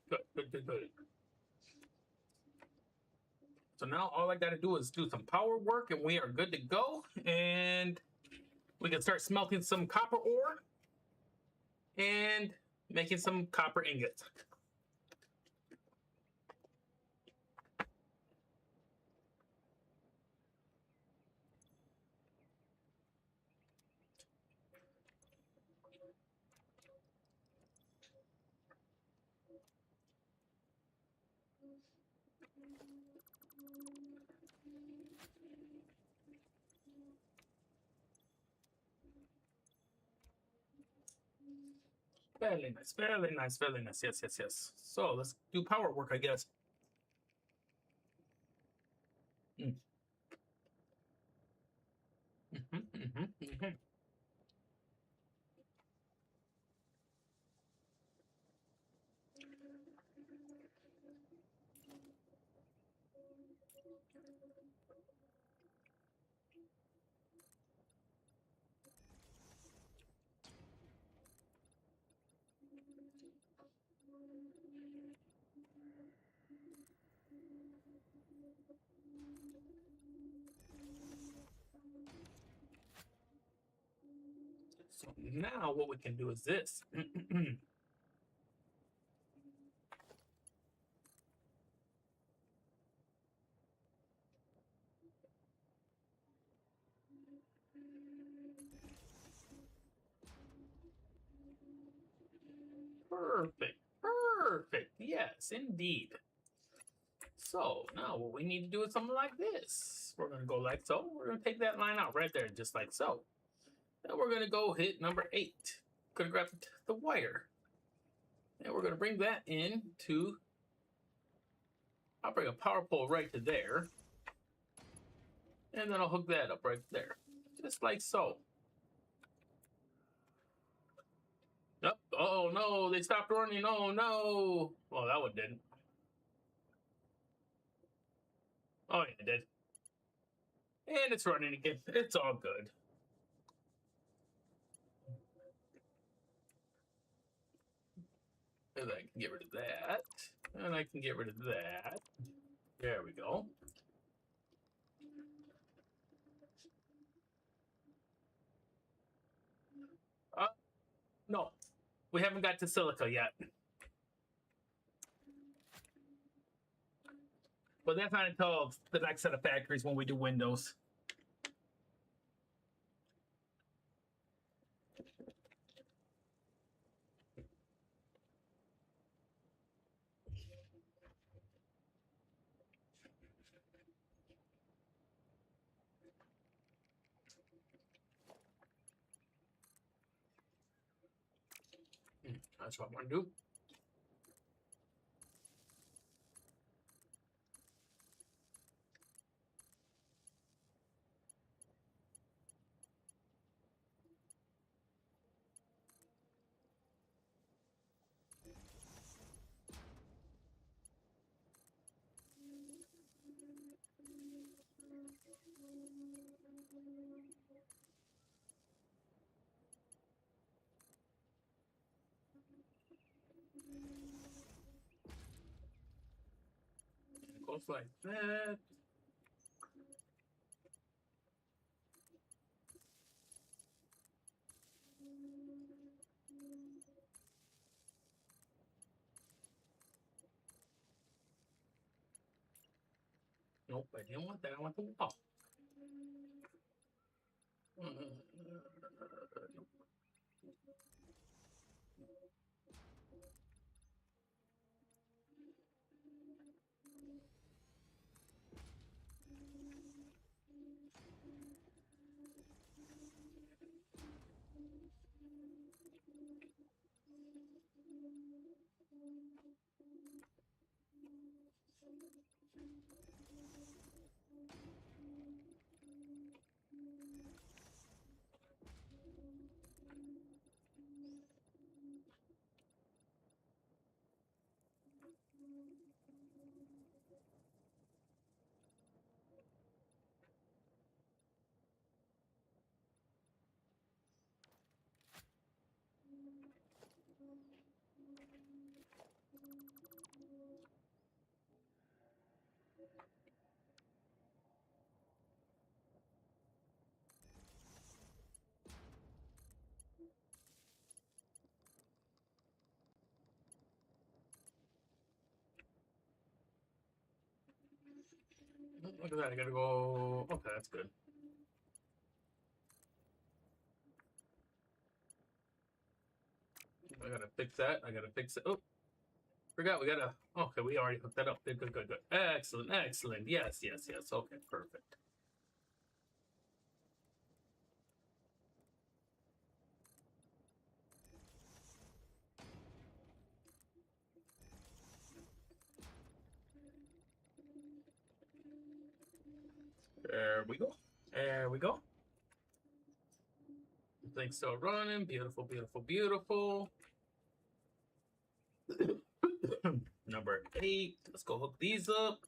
Speaker 1: Good, good, good, good. So now all I got to do is do some power work and we are good to go. And we can start smelting some copper ore and making some copper ingots. Fairly nice, fairly nice, fairly nice. Yes, yes, yes. So let's do power work, I guess. Mm. So now what we can do is this. Perfect, perfect. Yes, indeed. So now what we need to do is something like this. We're gonna go like so. We're gonna take that line out right there, just like so. Then we're gonna go hit number 8. Gonna grab the wire. And we're gonna bring that in to, I'll bring a power pole right to there. And then I'll hook that up right there. Just like so. Oh no, they stopped running. Oh no. Well, that one didn't. Oh yeah, it did. And it's running again. It's all good. And I can get rid of that. And I can get rid of that. There we go. No, we haven't got to silica yet. But that's not until the next set of factories when we do windows. That's what I want to do. It goes like that. Nope, I didn't want that. I want the wall. Look at that. I gotta go. Okay, that's good. I gotta fix that. I gotta fix it. Oh, forgot we gotta. Okay, we already hooked that up. Good, good, good, good. Excellent, excellent. Yes, yes, yes. Okay, perfect. There we go. There we go. Thing's still running. Beautiful, beautiful, beautiful. Number 8. Let's go hook these up.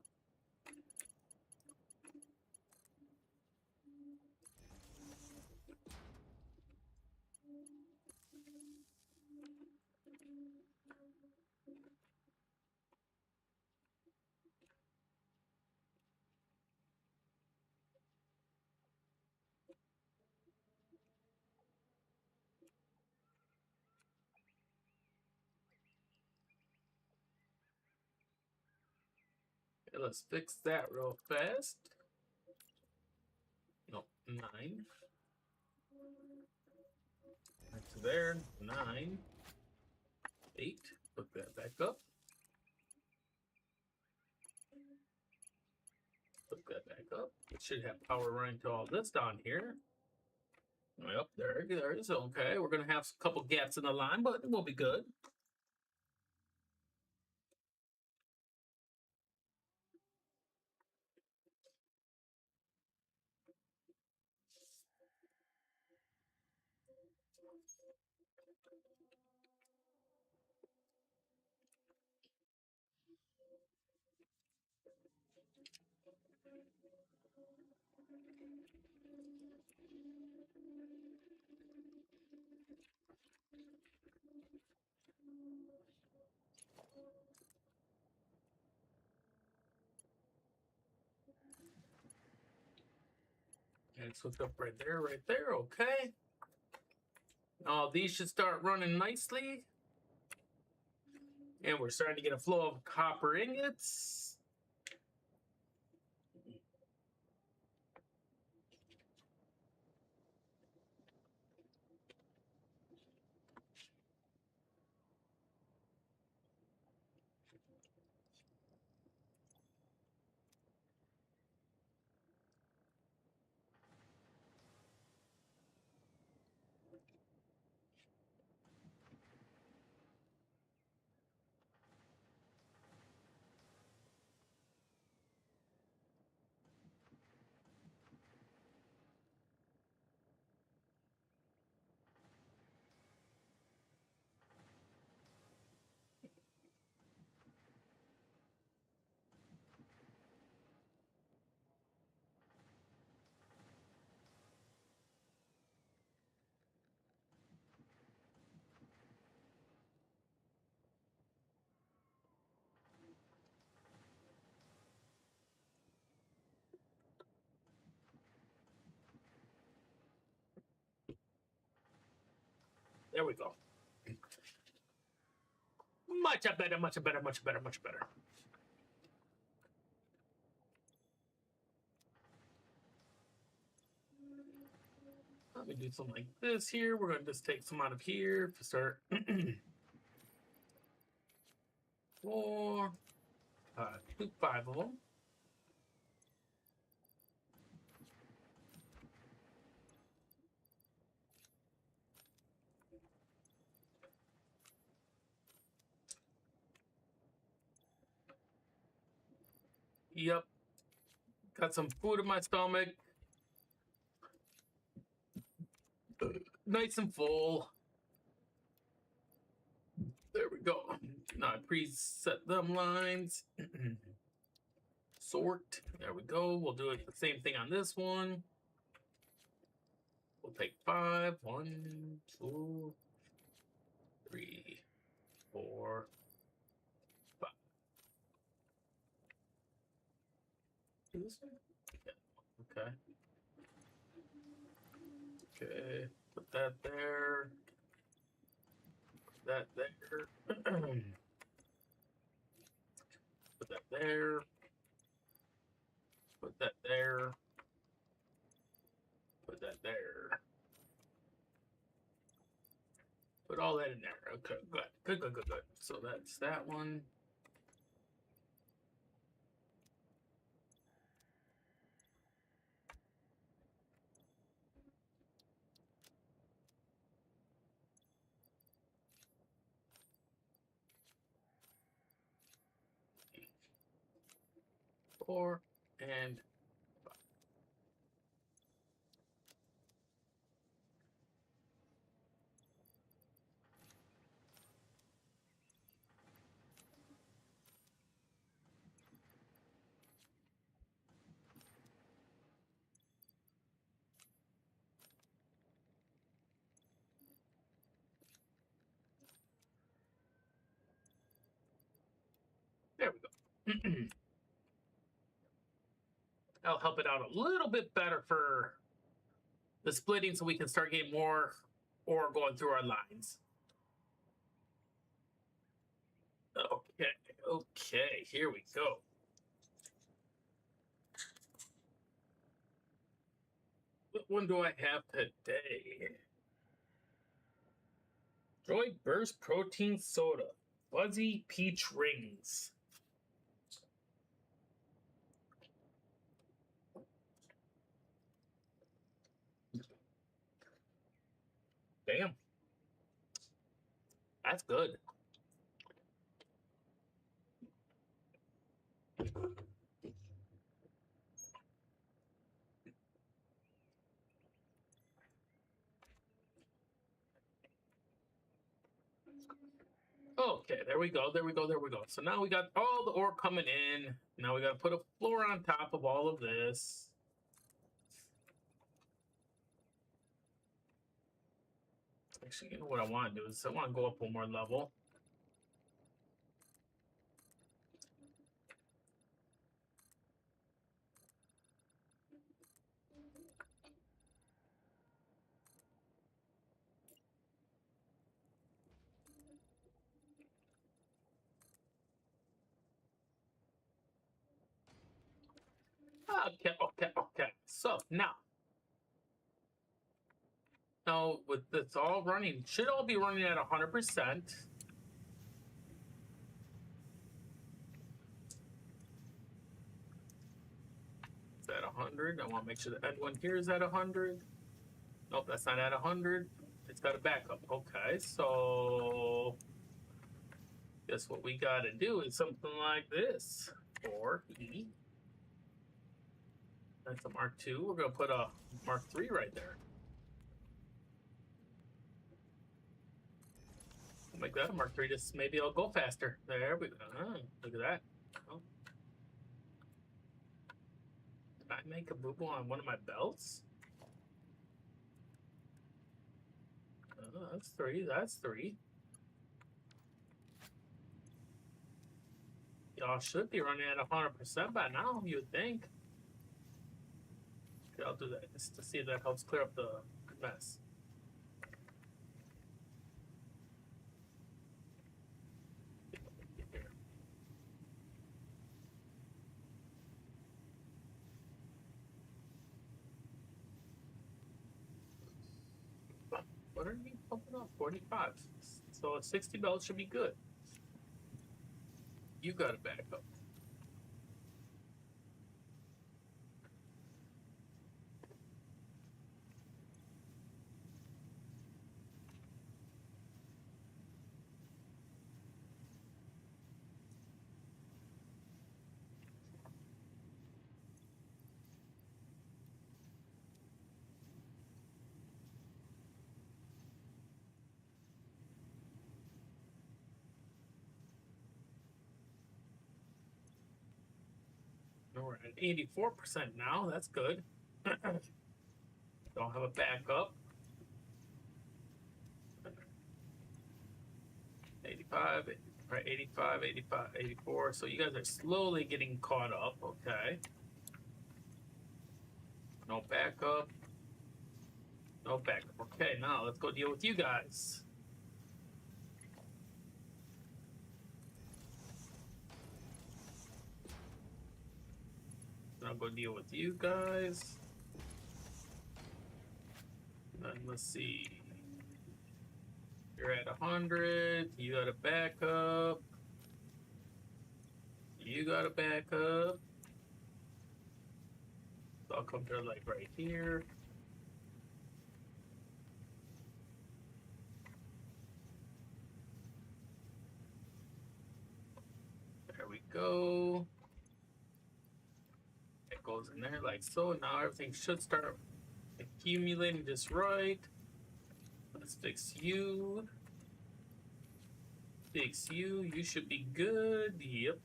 Speaker 1: Okay, let's fix that real fast. No, 9. Back to there. 9. 8. Hook that back up. Hook that back up. It should have power running to all this down here. Yep, there it is. Okay, we're gonna have a couple gaps in the line, but we'll be good. And it's hooked up right there, okay. All these should start running nicely. And we're starting to get a flow of copper ingots. There we go. Much better, much better, much better, much better. Let me do something like this here. We're going to just take some out of here to start. 4, 5 of them. Yep. Got some food in my stomach. Nice and full. There we go. Now I preset them lines. Sort. There we go. We'll do it the same thing on this one. We'll take 5. 1, 2, 3, 4, 5. Do this one? Yeah. Okay. Okay. Put that there. Put that there. Put that there. Put that there. Put that there. Put all that in there. Okay, good. Good, good, good, good. So that's that one. Four and 5. There we go. That'll help it out a little bit better for the splitting so we can start getting more ore going through our lines. Okay, okay, here we go. What one do I have today? Joy Burst Protein Soda. Fuzzy Peach Rings. Damn. That's good. Okay, there we go, there we go, there we go. So now we got all the ore coming in. Now we got to put a floor on top of all of this. Actually, you know what I want to do is I want to go up one more level. Okay. So now with this all running, should all be running at 100%. It's at 100. I want to make sure the end one here is at 100. Nope, that's not at 100. It's got a backup. Okay, so guess what we got to do is something like this. 4E. That's a Mark II. We're going to put a Mark III right there. We'll make that a Mark III. Just maybe it'll go faster. There we go. Look at that. Oh. Did I make a boo-boo on one of my belts? That's 3. That's 3. Y'all should be running at 100% by now, you would think. Okay, I'll do that just to see if that helps clear up the mess. What are you pumping up? 45. So a 60 belt should be good. You got to back up. We're at 84% now. That's good. Don't have a backup. 85, right? 85, 85, 84. So you guys are slowly getting caught up. Okay. No backup. No backup. Okay, now let's go deal with you guys. I'll go deal with you guys. And let's see. You're at 100. You got a backup. You got a backup. So I'll come to like right here. There we go. It goes in there like so. Now everything should start accumulating just right. Let's fix you. Fix you. You should be good. Yep.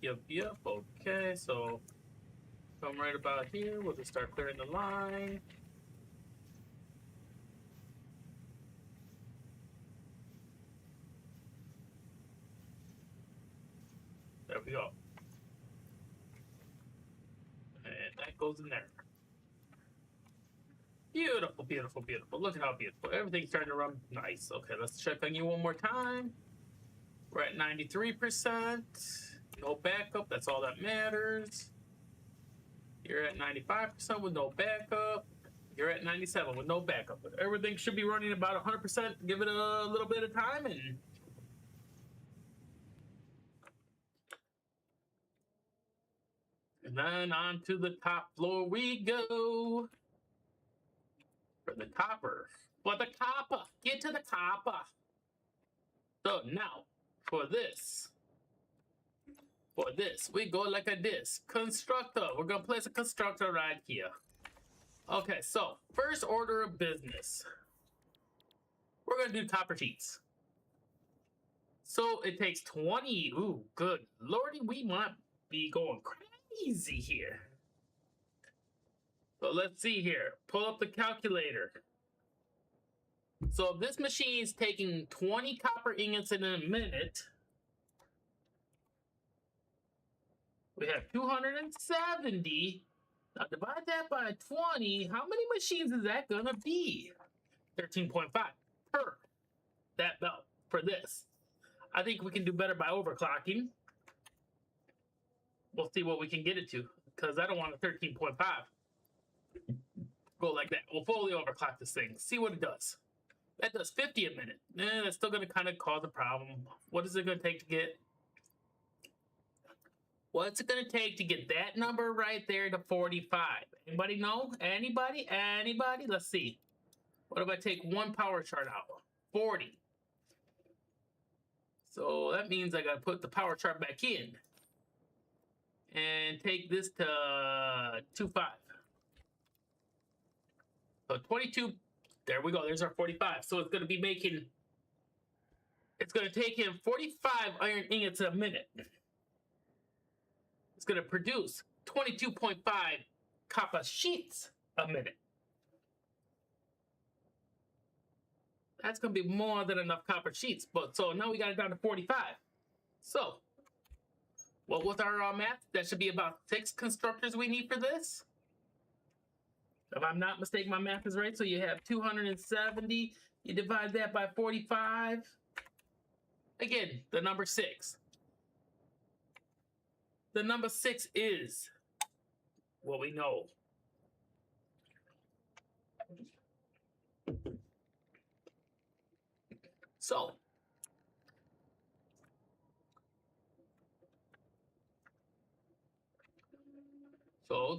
Speaker 1: Okay, so come right about here. We'll just start clearing the line. There we go. And that goes in there. Beautiful, beautiful, beautiful. Look at how beautiful. Everything's starting to run nice. Okay, let's check on you one more time. We're at 93%. No backup. That's all that matters. You're at 95% with no backup. You're at 97 with no backup. Everything should be running about 100%. Give it a little bit of time and then on to the top floor we go. For the copper. For the copper. Get to the copper. So now, for this, we go like a this. Constructor. We're going to place a constructor right here. Okay, so first order of business. We're going to do copper sheets. So it takes 20. Ooh, good. Lordy, we might be going crazy here. So let's see here. Pull up the calculator. So this machine's taking 20 copper ingots in a minute. We have 270. Now divide that by 20. How many machines is that gonna be? 13.5 per that belt for this. I think we can do better by overclocking. We'll see what we can get it to. because I don't want a 13.5. Go like that. We'll fully overclock this thing. See what it does. That does 50 a minute. That's still going to kind of cause a problem. What is it going to take to get? What's it going to take to get that number right there to 45? Anybody know? Anybody? Anybody? Let's see. What if I take one power chart out? 40. So that means I got to put the power chart back in. And take this to 2.5. So 22. There we go. There's our 45. So it's going to be making. It's going to take him 45 iron ingots a minute. It's going to produce 22.5 copper sheets a minute. That's going to be more than enough copper sheets. But so now we got it down to 45. So, what was our math? That should be about 6 constructors we need for this. If I'm not mistaken, my math is right. So you have 270. You divide that by 45. Again, the number 6. The number 6 is what we know. So,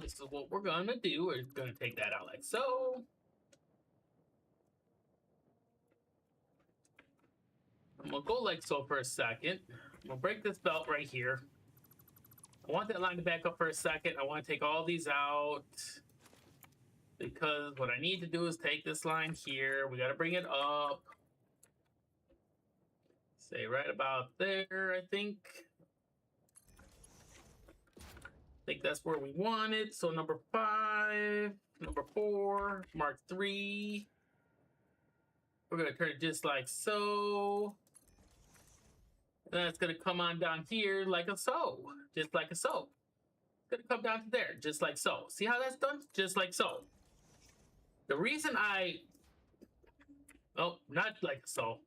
Speaker 1: this is what we're going to do. We're going to take that out like so. I'm going to go like so for a second. I'm going to break this belt right here. I want that line to back up for a second. I want to take all these out because what I need to do is take this line here. We got to bring it up. Say right about there, I think. I think that's where we want it. So number 5, number 4, mark 3. We're going to turn it just like so. Then it's going to come on down here like a so. Just like a so. It's going to come down to there, just like so. See how that's done? Just like so. The reason oh, not like so.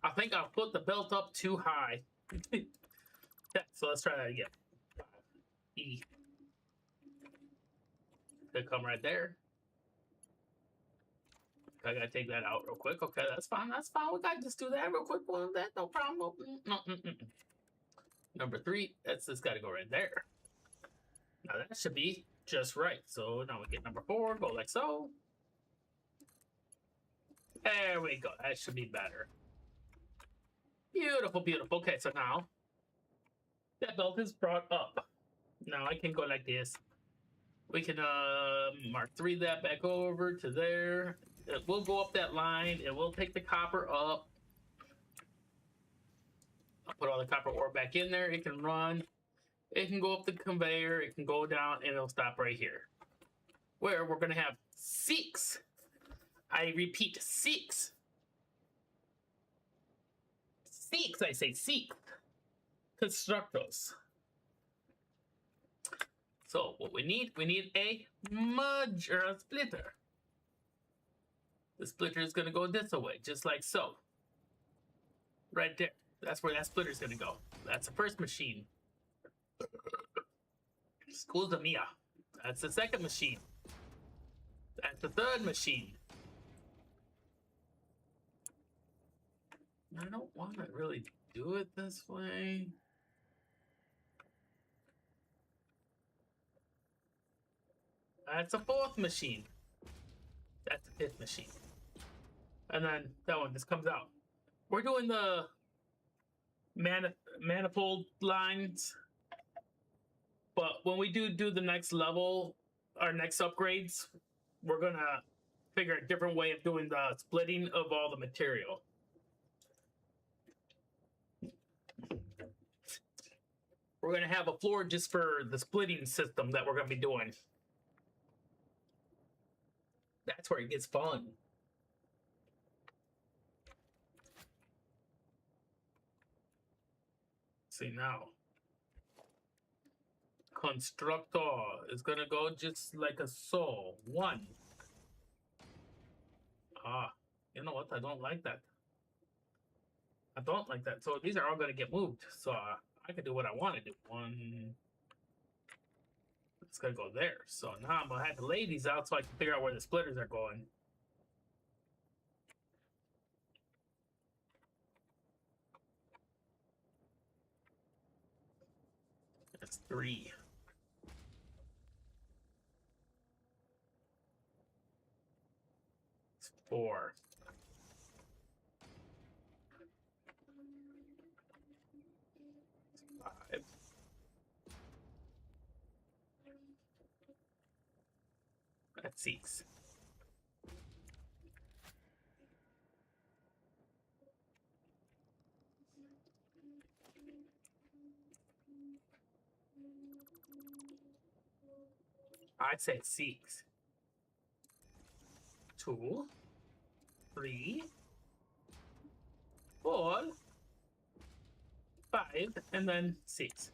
Speaker 1: I think I'll put the belt up too high. Yeah, so let's try that again. E. They come right there. I gotta take that out real quick. Okay, that's fine. That's fine. We gotta just do that real quick. Well, that no problem. No. Number 3. That's just gotta go right there. Now that should be just right. So now we get number 4. Go like so. There we go. That should be better. Beautiful, beautiful. Okay, so now that belt is brought up. Now I can go like this. We can mark 3 that back over to there. It will go up that line. It will take the copper up. I'll put all the copper ore back in there. It can run. It can go up the conveyor. It can go down, and it'll stop right here. Where we're going to have 6. I repeat, 6. 6, I say 6. Constructors. So what we need a merge or a splitter. The splitter is going to go this way, just like so. Right there. That's where that splitter is going to go. That's the first machine. Scusa mia. That's the second machine. That's the third machine. I don't want to really do it this way. That's a 4th machine. That's the 5th machine. And then that one just comes out. We're doing the manifold lines. But when we do the next level, our next upgrades, we're going to figure a different way of doing the splitting of all the material. We're going to have a floor just for the splitting system that we're going to be doing. That's where it gets fun. See now. Constructor is going to go just like a so. 1. You know what? I don't like that. I don't like that. So these are all going to get moved. So I can do what I want to do. 1. it's gonna go there. So now I'm gonna have to lay these out so I can figure out where the splitters are going. That's 3. 4. 5. That's 6. I'd say 6. 2, 3, 4, 5, and then 6.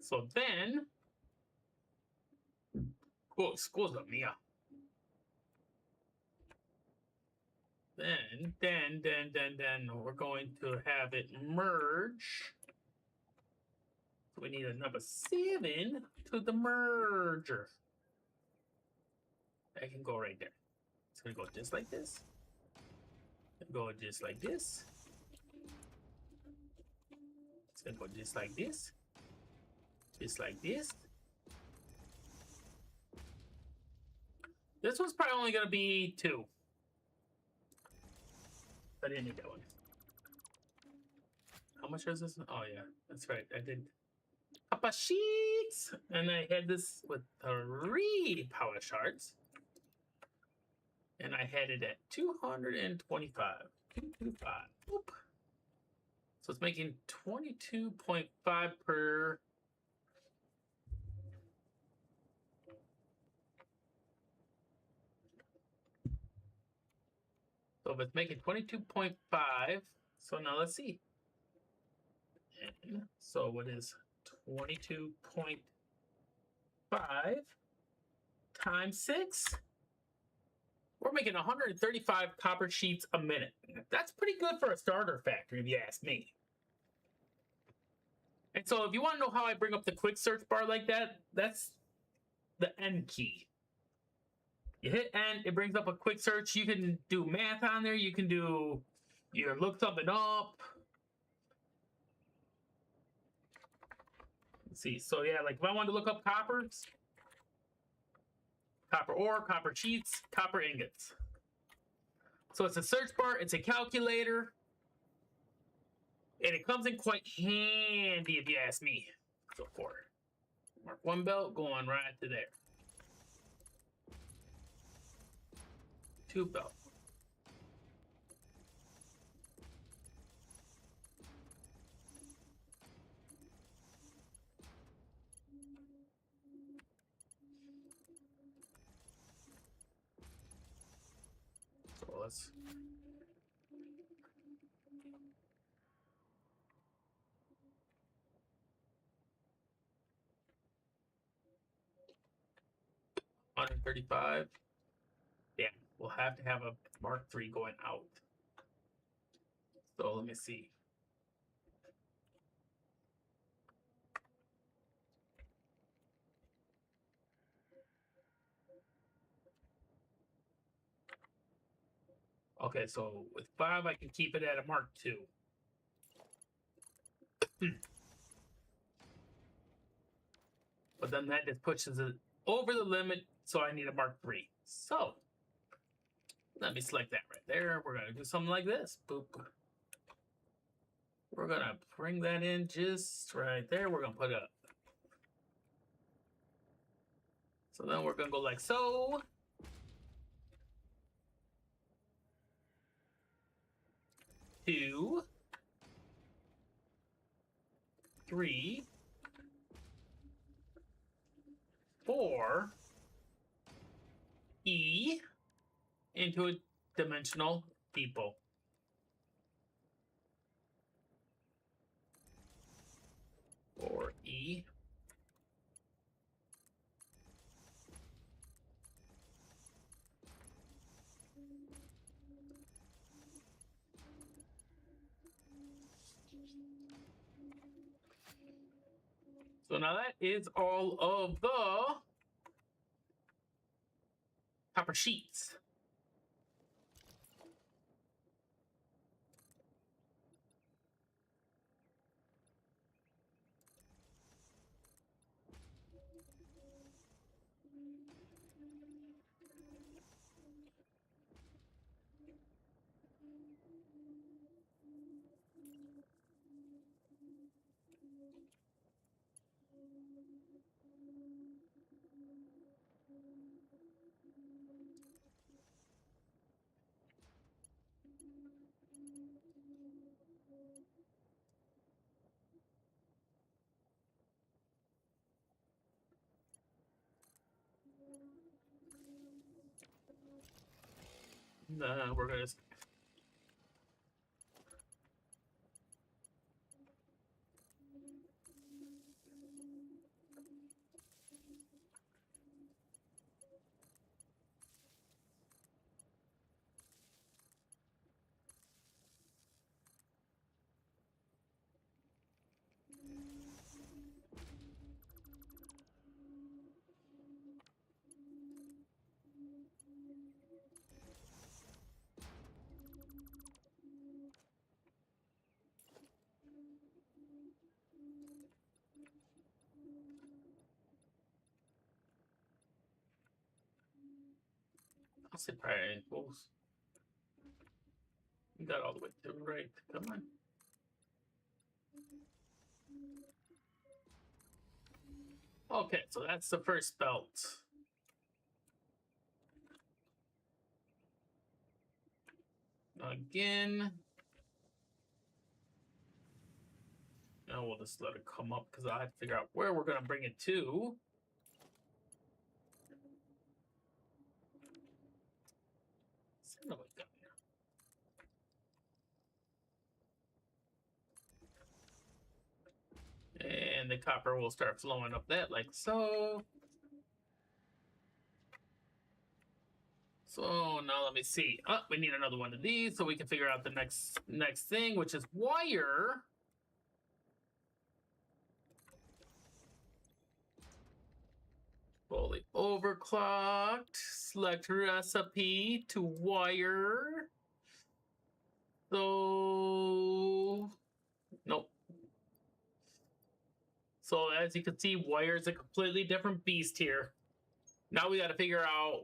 Speaker 1: So then, oh, scusa mia. Then we're going to have it merge. So we need a number 7 to the merger. I can go right there. It's gonna go just like this. Go just like this. It's gonna go just like this. Just like this. This one's probably only gonna be 2. I didn't need that one. How much is this? Oh yeah, that's right. I did Papa Sheets, and I had this with 3 power shards, and I had it at 225. 225. Oop. So it's making 22.5 per. So if it's making 22.5, so now let's see. And so what is 22.5 times 6? We're making 135 copper sheets a minute. That's pretty good for a starter factory, if you ask me. And so if you want to know how I bring up the quick search bar like that, that's the N key. You hit N, it brings up a quick search. You can do math on there. You can look something up. Let's see. So yeah, like if I wanted to look up copper ore, copper sheets, copper ingots. So it's a search bar, it's a calculator, and it comes in quite handy if you ask me. So 4. Mark 1 belt going right to there. 2 belt. So let's. $135. Damn, we'll have to have a Mark III going out. So let me see. Okay, so with 5, I can keep it at a Mark II. But then that just pushes it over the limit, so I need a Mark III. So let me select that right there. We're gonna do something like this. Boop. We're gonna bring that in just right there. We're gonna put it up. So then we're gonna go like so. 2, 3, 4 E into a dimensional depot. Or E. So now that is all of the copper sheets. We're gonna. I'll say probably close. You got all the way to the right. Come on. Okay, so that's the first belt. Again. Now we'll just let it come up because I have to figure out where we're going to bring it to. And the copper will start flowing up that like so. So now let me see. Oh, we need another one of these so we can figure out the next thing, which is wire. Fully overclocked. Select recipe to wire. So nope. So as you can see, wire is a completely different beast here. Now we got to figure out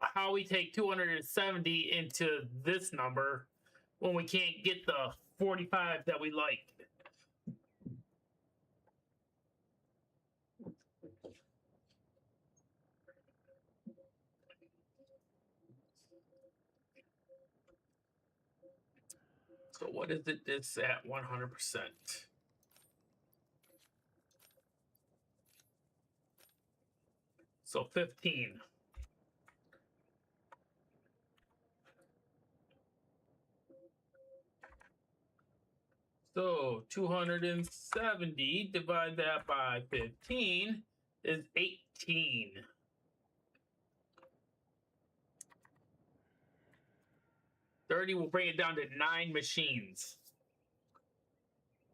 Speaker 1: how we take 270 into this number when we can't get the 45 that we like. So what is it that's at 100%? So 15. So 270, divide that by 15 is 18. $30 will bring it down to 9 machines.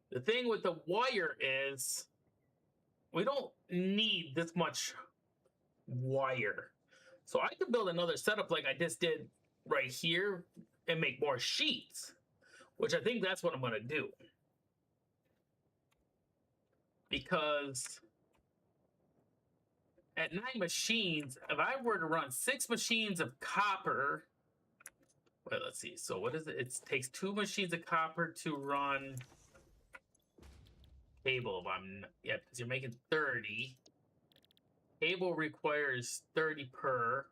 Speaker 1: The thing with the wire is we don't need this much wire. So I could build another setup like I just did right here and make more sheets, which I think that's what I'm going to do. Because at 9 machines, if I were to run 6 machines of copper, wait, let's see. So what is it? It takes 2 machines of copper to run cable. Yeah, because you're making 30. Cable requires 30 per.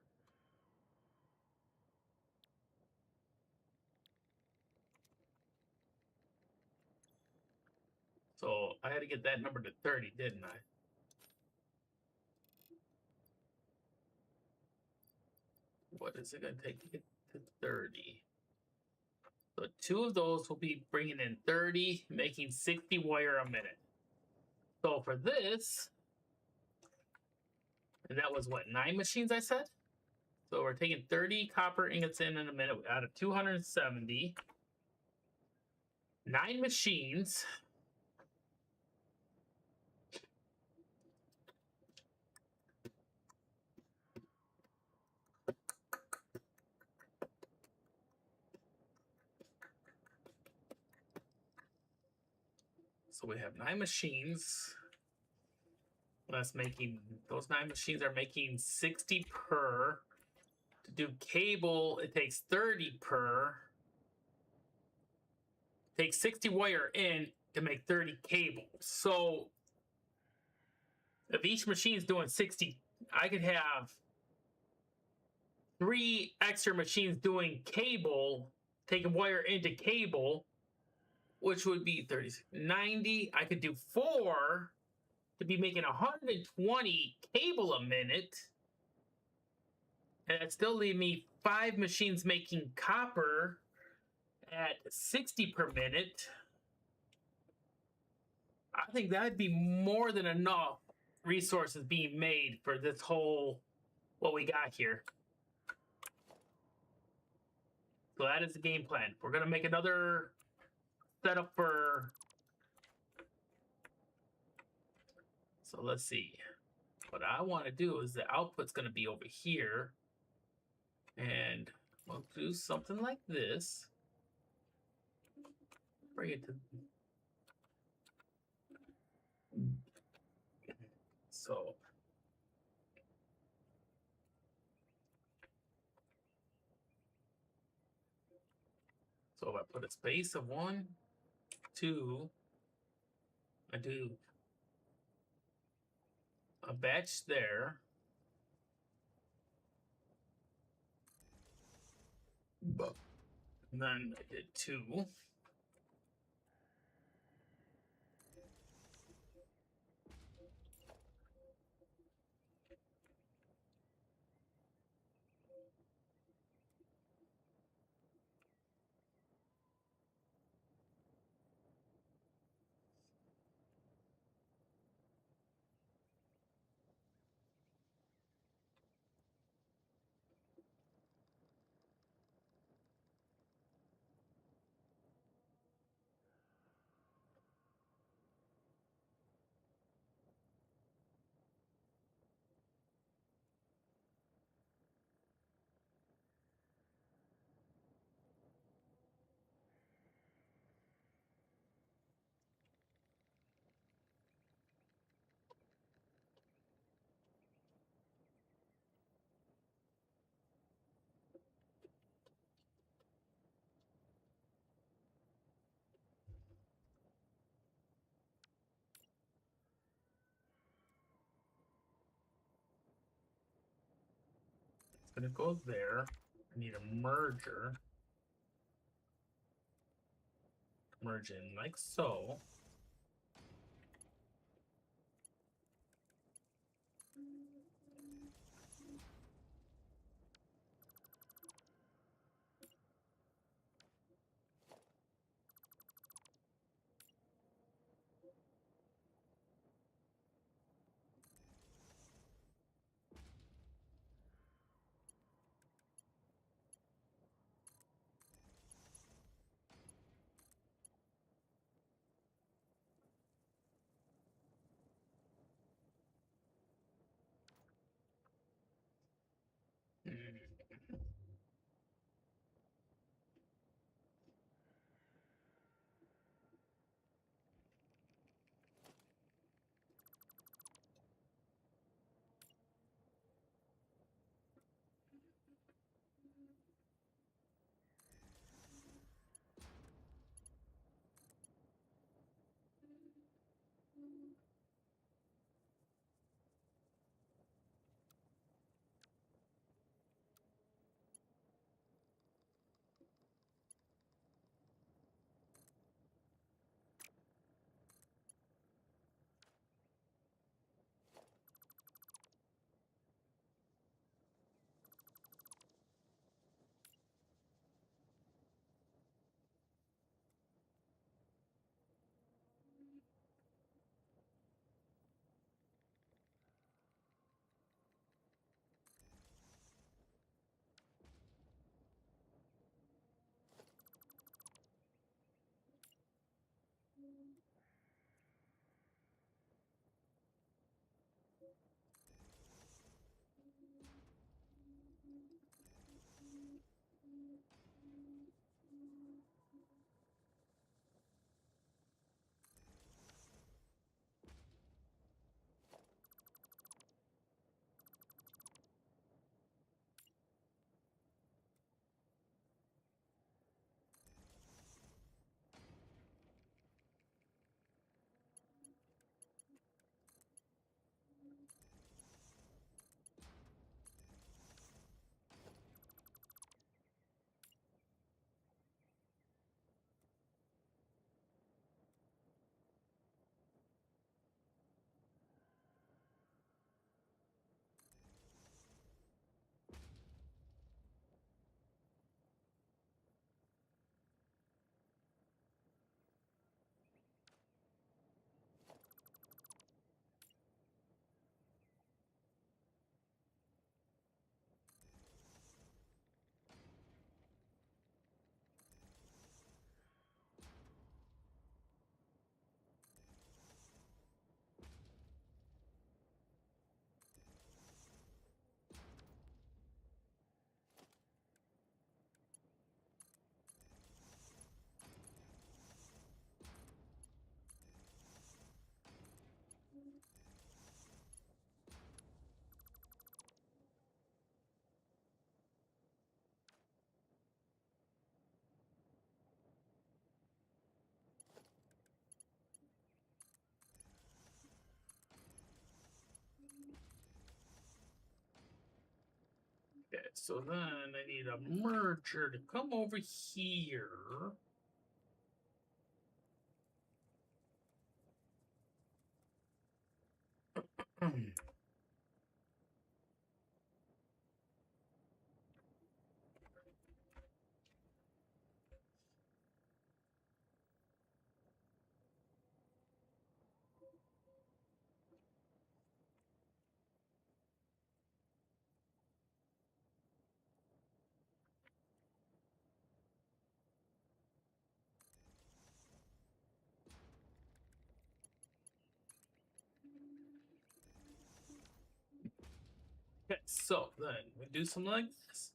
Speaker 1: So I had to get that number to 30, didn't I? What is it going to take to get to 30? So 2 of those will be bringing in 30, making 60 wire a minute. So for this, and that was what, 9 machines I said? So we're taking 30 copper ingots in a minute out of 270. 9 machines. So we have 9 machines. That's making, those 9 machines are making 60 per. To do cable, it takes 30 per. Takes 60 wire in to make 30 cable. So if each machine is doing 60, I could have 3 extra machines doing cable, taking wire into cable, which would be 30, 90. I could do 4 to be making 120 cable a minute. And that still leave me 5 machines making copper at 60 per minute. I think that'd be more than enough resources being made for this whole, what we got here. So that is the game plan. We're going to make another setup for... So let's see. What I want to do is the output's going to be over here. And we'll do something like this. Bring it to... So... So if I put a space of 1, 2, I do a batch there. And then I did 2. It's going to go there. I need a merger. Merge in like so. Okay, so then I need a merger to come over here. Okay, so then we do something like this.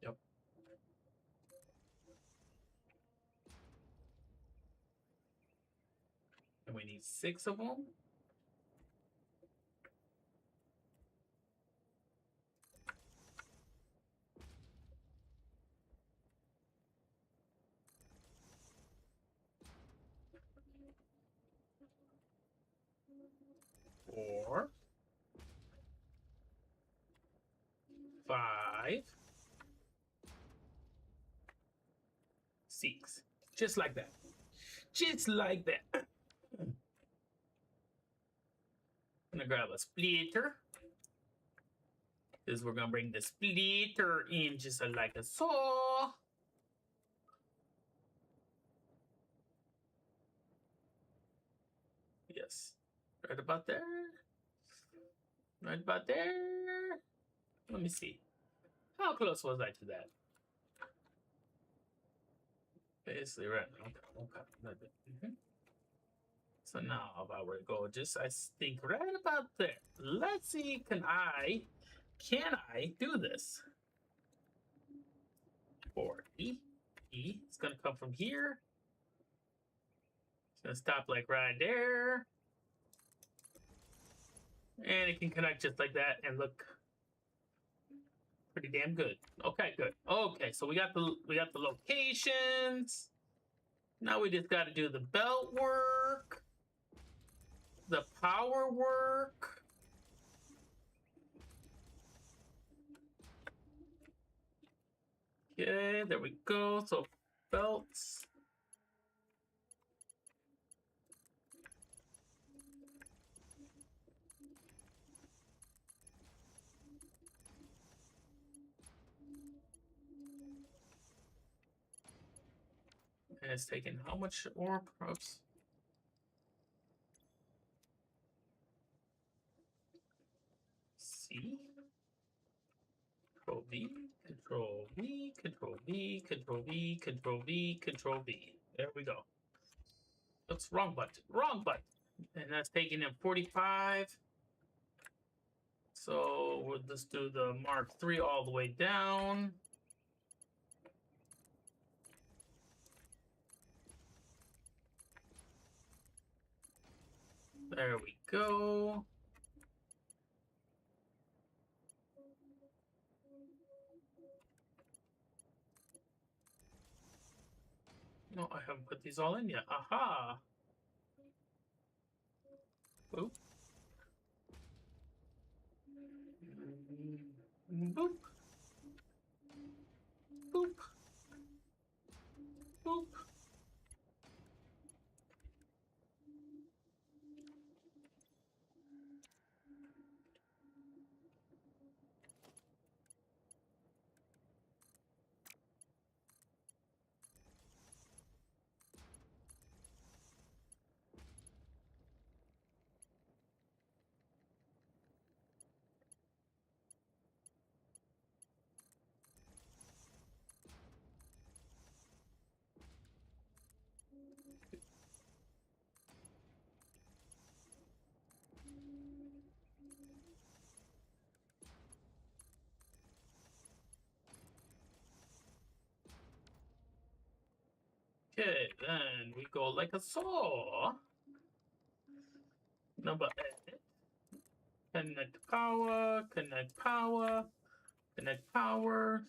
Speaker 1: Yep. And we need 6 of them. Four, 5, 6. Just like that. Just like that. I'm gonna grab a splitter. Because we're gonna bring the splitter in just like a saw. Yes. Right about there. Right about there. Let me see. How close was I to that? Basically, right. Okay. So now, if I were to go just, I think right about there. Let's see, can I do this? 4 E. It's gonna come from here. It's gonna stop like right there. And it can connect just like that and look pretty damn good. Okay, good. Okay, so we got the locations. Now we just got to do the belt work, the power work. Okay, there we go. So belts. And it's taking how much ore? Oops. C. Control V, Control V, Control V, Control V, Control V, Control V. There we go. Oops, wrong button. Wrong button. And that's taking in 45. So we'll just do the Mark III all the way down. There we go. No, I haven't put these all in yet. Aha. Boop. Boop. Boop. Boop. Okay, then we go like a saw. Number 8. Connect power, connect power. Connect power.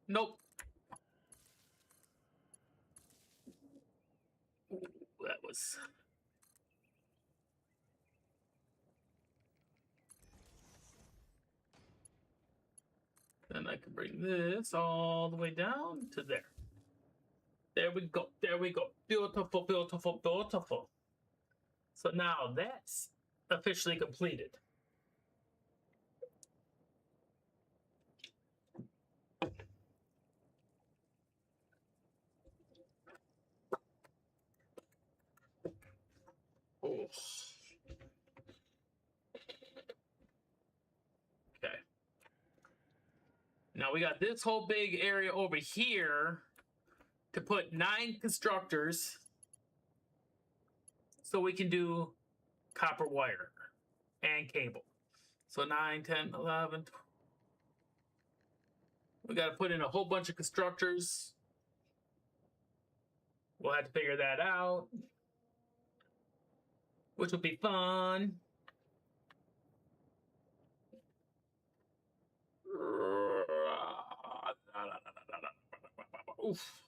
Speaker 1: Nope. Ooh, that was... Then I can bring this all the way down to there. There we go. There we go. Beautiful, beautiful, beautiful. So now that's officially completed. Oh. Okay. Now we got this whole big area over here to put 9 constructors so we can do copper wire and cable. So 9, 10, 11, 12. We got to put in a whole bunch of constructors. We'll have to figure that out, which will be fun. Oof.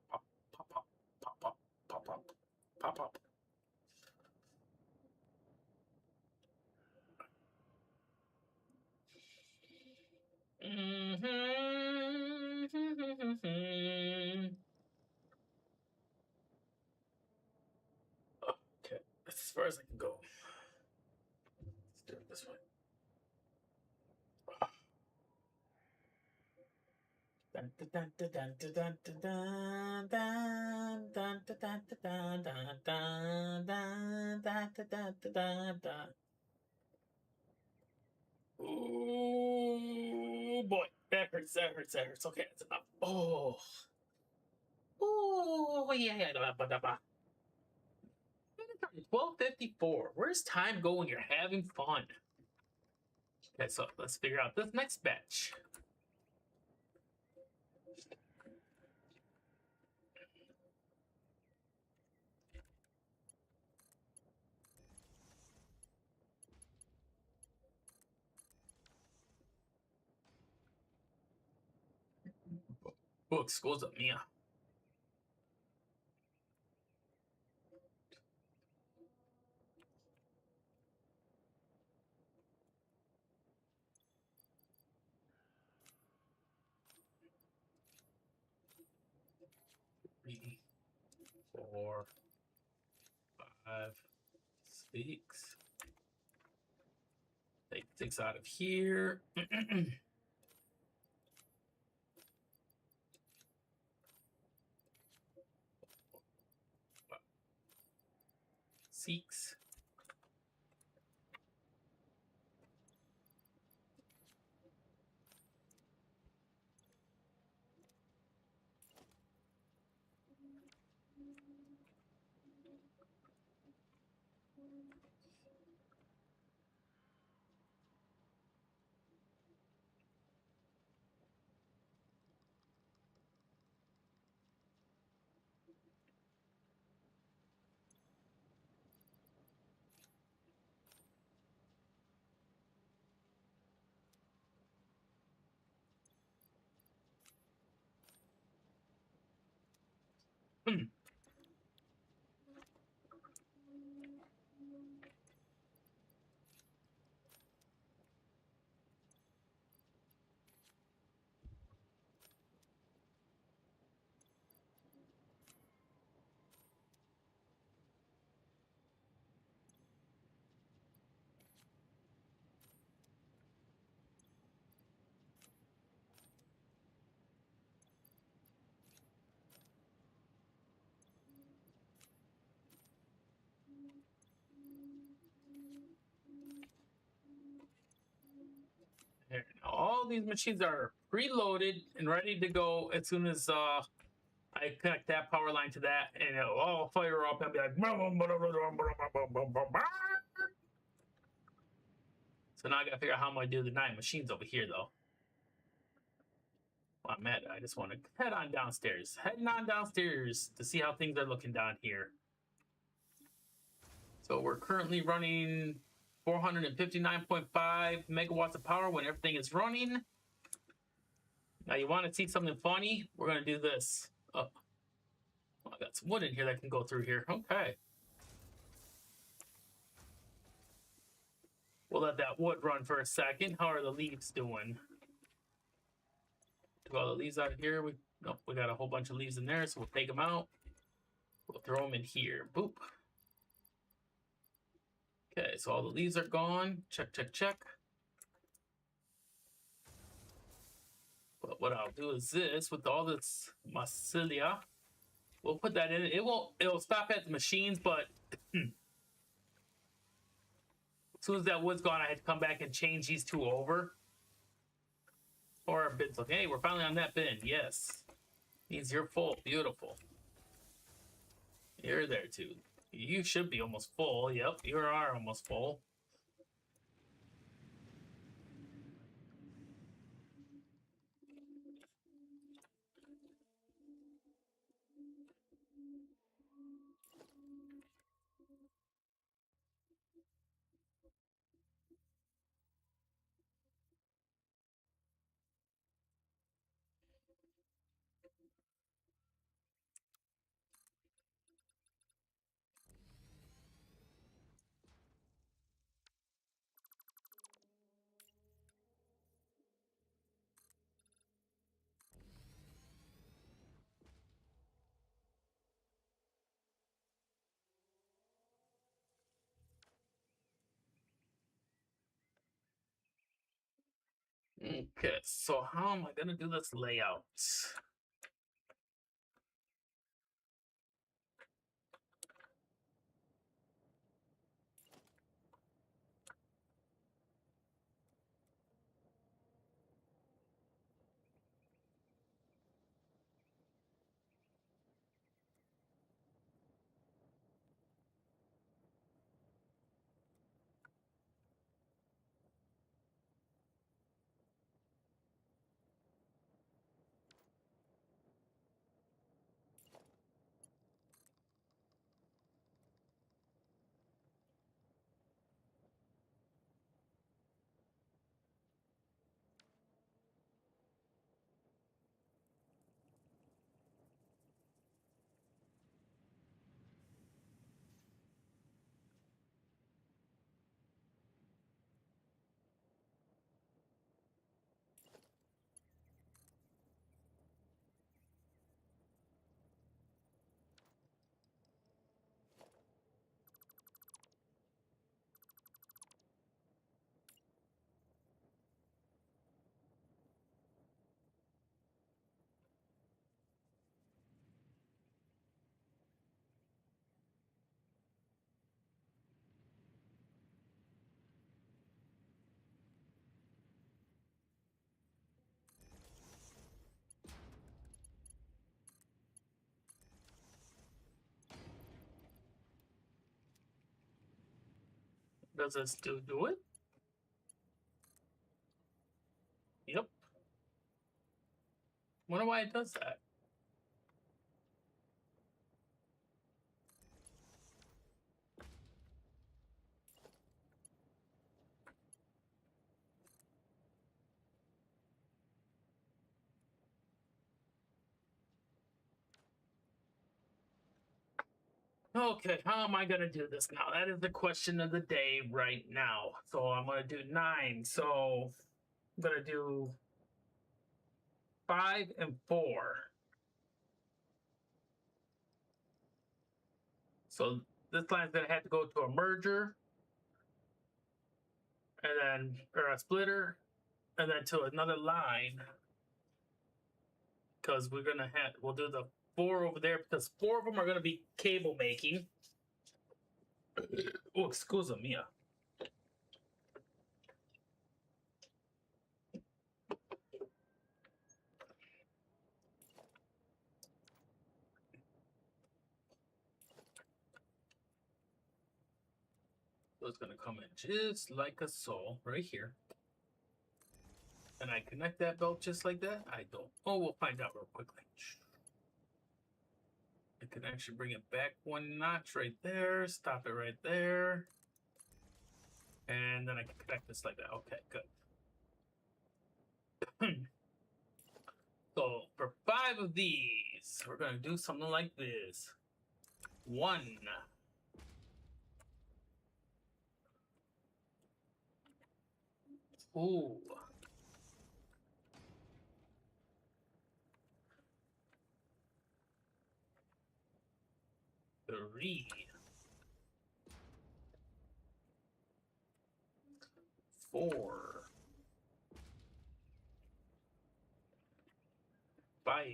Speaker 1: Pop, pop, pop, pop, pop, pop, pop, pop, pop. Okay, that's as far as I can go. Let's do it this way. Oh boy, that hurts, that hurts, that hurts. Okay, that's enough. Oh. Oh, yeah. 12:54. Where's time go when you're having fun? Okay, so let's figure out this next batch. Oh, scusa mia. Three, 4, 5, 6. Take 6 out of here. 6. Here, all these machines are preloaded and ready to go as soon as I connect that power line to that, and it'll all fire up and be like. So now I gotta figure out how I'm gonna do the 9 machines over here, though. Well, I'm at it. I just want to head on downstairs. Heading on downstairs to see how things are looking down here. So we're currently running 459.5 megawatts of power when everything is running. Now you want to see something funny? We're going to do this. Oh, I got some wood in here that can go through here. Okay. We'll let that wood run for a second. How are the leaves doing? Took all the leaves out of here. Nope, we got a whole bunch of leaves in there, so we'll take them out. We'll throw them in here. Boop. Okay, so all the leaves are gone. Check, check, check. But what I'll do is this, with all this mycelia, we'll put that in. It'll stop at the machines, but as soon as that wood's gone, I had to come back and change these two over. Or our bin's like, hey, we're finally on that bin. Yes. Means you're full. Beautiful. You're there too. You should be almost full. Yep, you are almost full. Okay, so how am I gonna do this layout? Does it still do it? Yep. Wonder why it does that. Okay, how am I gonna do this now? That is the question of the day right now. So I'm gonna do 9. So I'm gonna do 5 and 4. So this line's gonna have to go to a merger, and then or a splitter, and then to another line. Because we'll do the 4 over there because 4 of them are gonna be cable making. Oh, excuse me. So it's gonna come in just like a so right here. And I connect that belt just like that? I don't. Oh, we'll find out real quickly. I can actually bring it back 1 notch right there. Stop it right there. And then I can connect this like that. Okay, good. So for 5 of these, we're gonna do something like this. 1. Ooh. 3. 4. 5.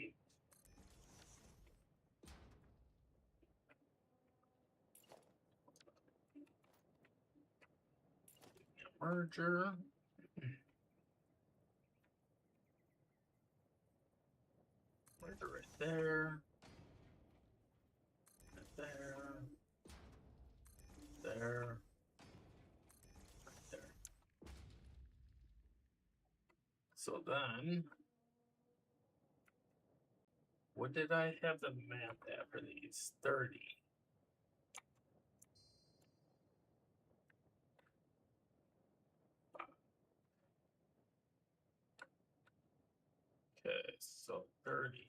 Speaker 1: Merger. Merger right there. There. There. There. So then, what did I have the map at for these? 30. Okay, so 30.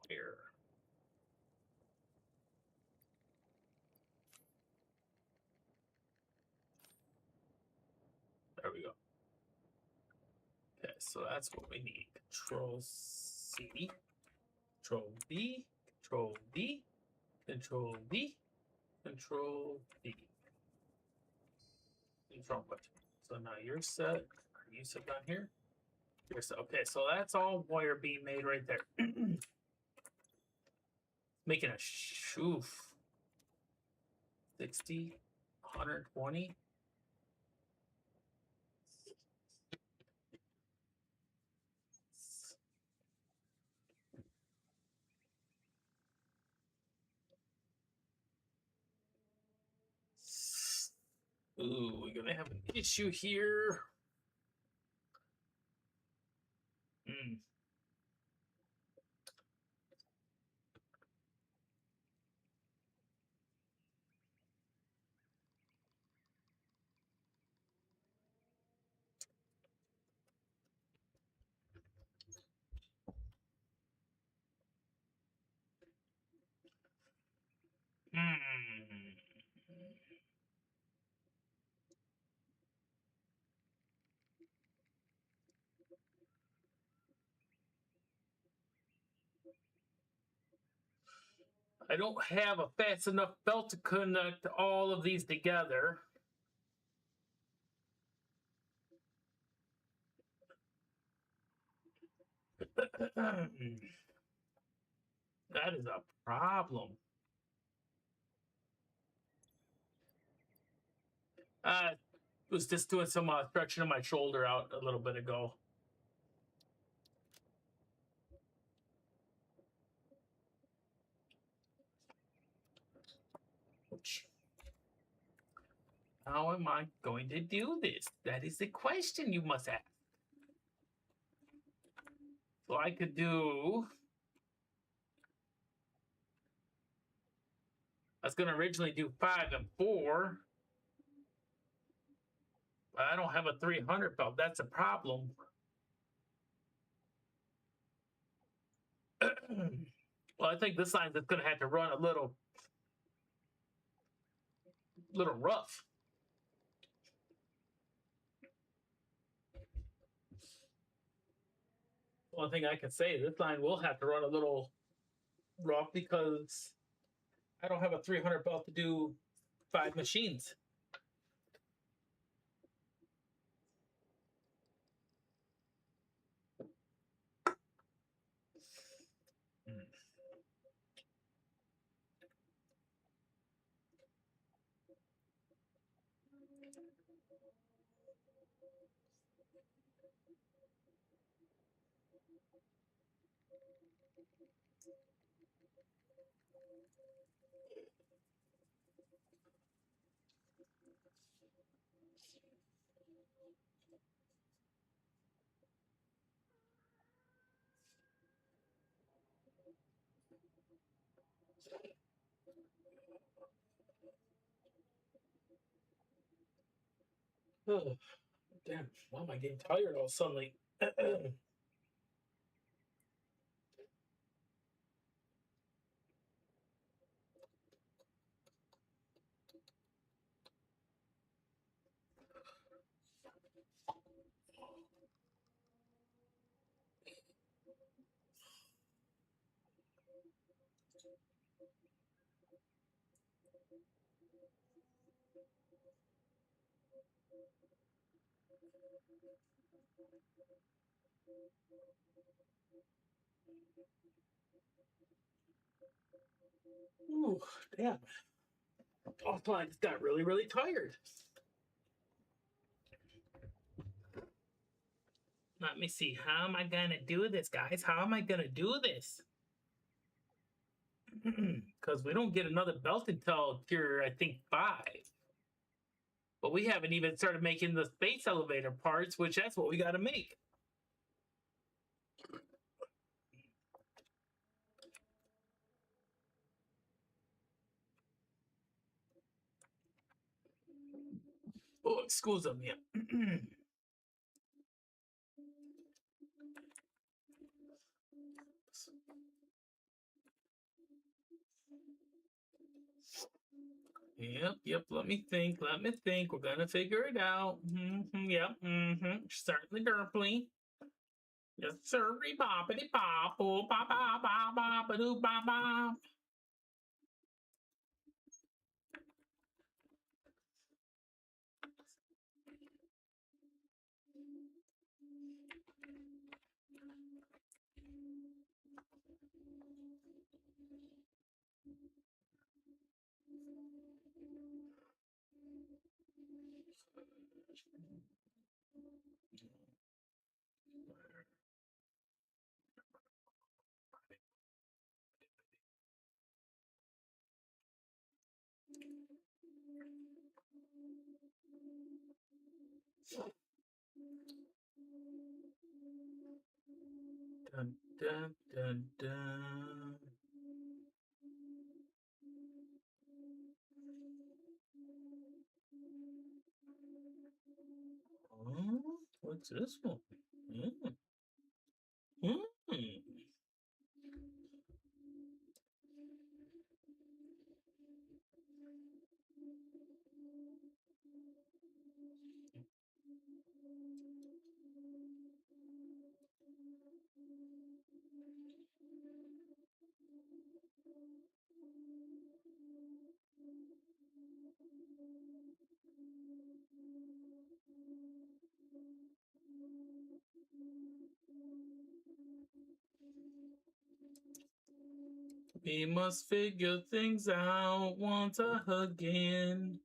Speaker 1: Here. There we go. Okay, so that's what we need. Control C, Control V, Control V, Control V, Control V. Control button. So now you're set. Are you set down here? You're set. Okay, so that's all wire being made right there. Making a shoof. 60, 120. Ooh, we're gonna have an issue here. Mm. Mm. I don't have a fast enough belt to connect all of these together. That is a problem. I was just doing some stretching of my shoulder out a little bit ago. How am I going to do this? That is the question you must ask. So I could do. I was going to originally do 5 and 4. But I don't have a 300 belt. That's a problem. Well, I think this line is going to have to run a little rough. One thing I can say, this line will have to run a little rough because I don't have a 300 belt to do 5 machines. Oh, damn. Why am I getting tired all suddenly? Ooh, damn. Also, I just got really, really tired. Let me see. How am I going to do this, guys? How am I going to do this? Because we don't get another belt until tier, I think, 5. But we haven't even started making the space elevator parts, which that's what we got to make. Oh, excuse me. Yep. Let me think. We're gonna figure it out. Yep. Certainly, derply. Yes, sir. Boppity bop. Oh, ba ba ba ba ba doo ba ba. Dun dun dun dun. Oh, what's this one? Mm. We must figure things out once again.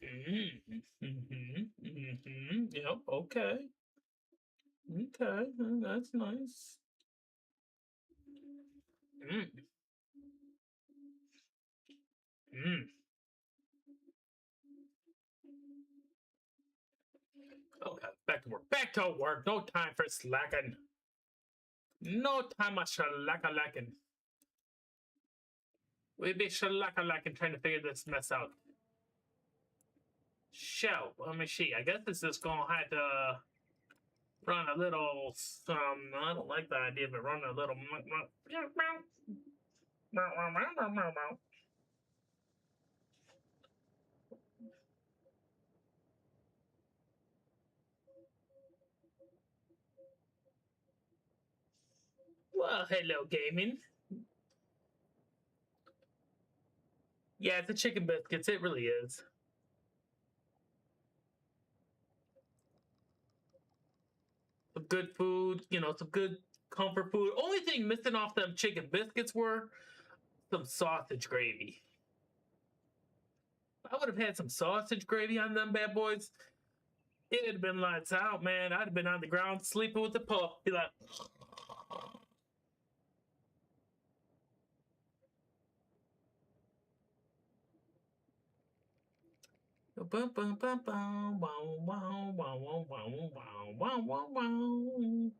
Speaker 1: Yep. Okay. Okay. That's nice. Mm, mm. Okay. Back to work. Back to work. No time for slacking. No time for lacking. We be lacking trying to figure this mess out. So, let me see. I guess this is gonna have to run a little some. I don't like the idea of it running a little. Well, hello, gaming. Yeah, it's a chicken biscuits. It really is. Some good food, some good comfort food. Only thing missing off them chicken biscuits were some sausage gravy. I would have had some sausage gravy on them bad boys. It'd have been lights out, man. I'd have been on the ground sleeping with the pup. Be like, bum, bum, bum, bum, wow, wow, wow, wow, wow, wow, wow, wow, wow.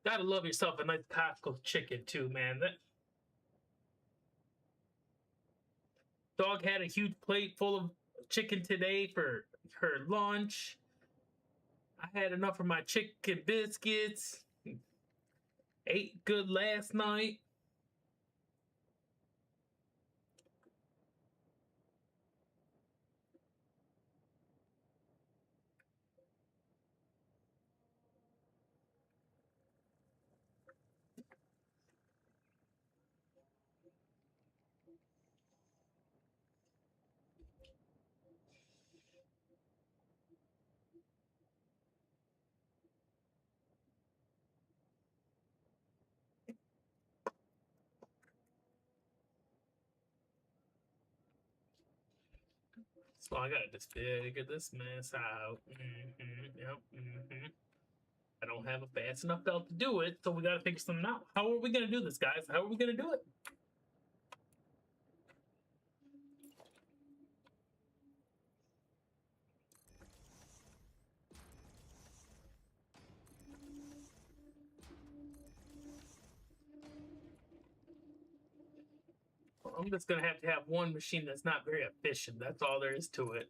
Speaker 1: Gotta love yourself a nice Costco chicken too, man. That dog had a huge plate full of chicken today for her lunch. I had enough of my chicken biscuits. Ate good last night. So I gotta just figure this mess out. Yep. I don't have a fast enough belt to do it, so we gotta figure something out. How are we gonna do this, guys? How are we gonna do it? I'm just gonna have to have one machine that's not very efficient. That's all there is to it.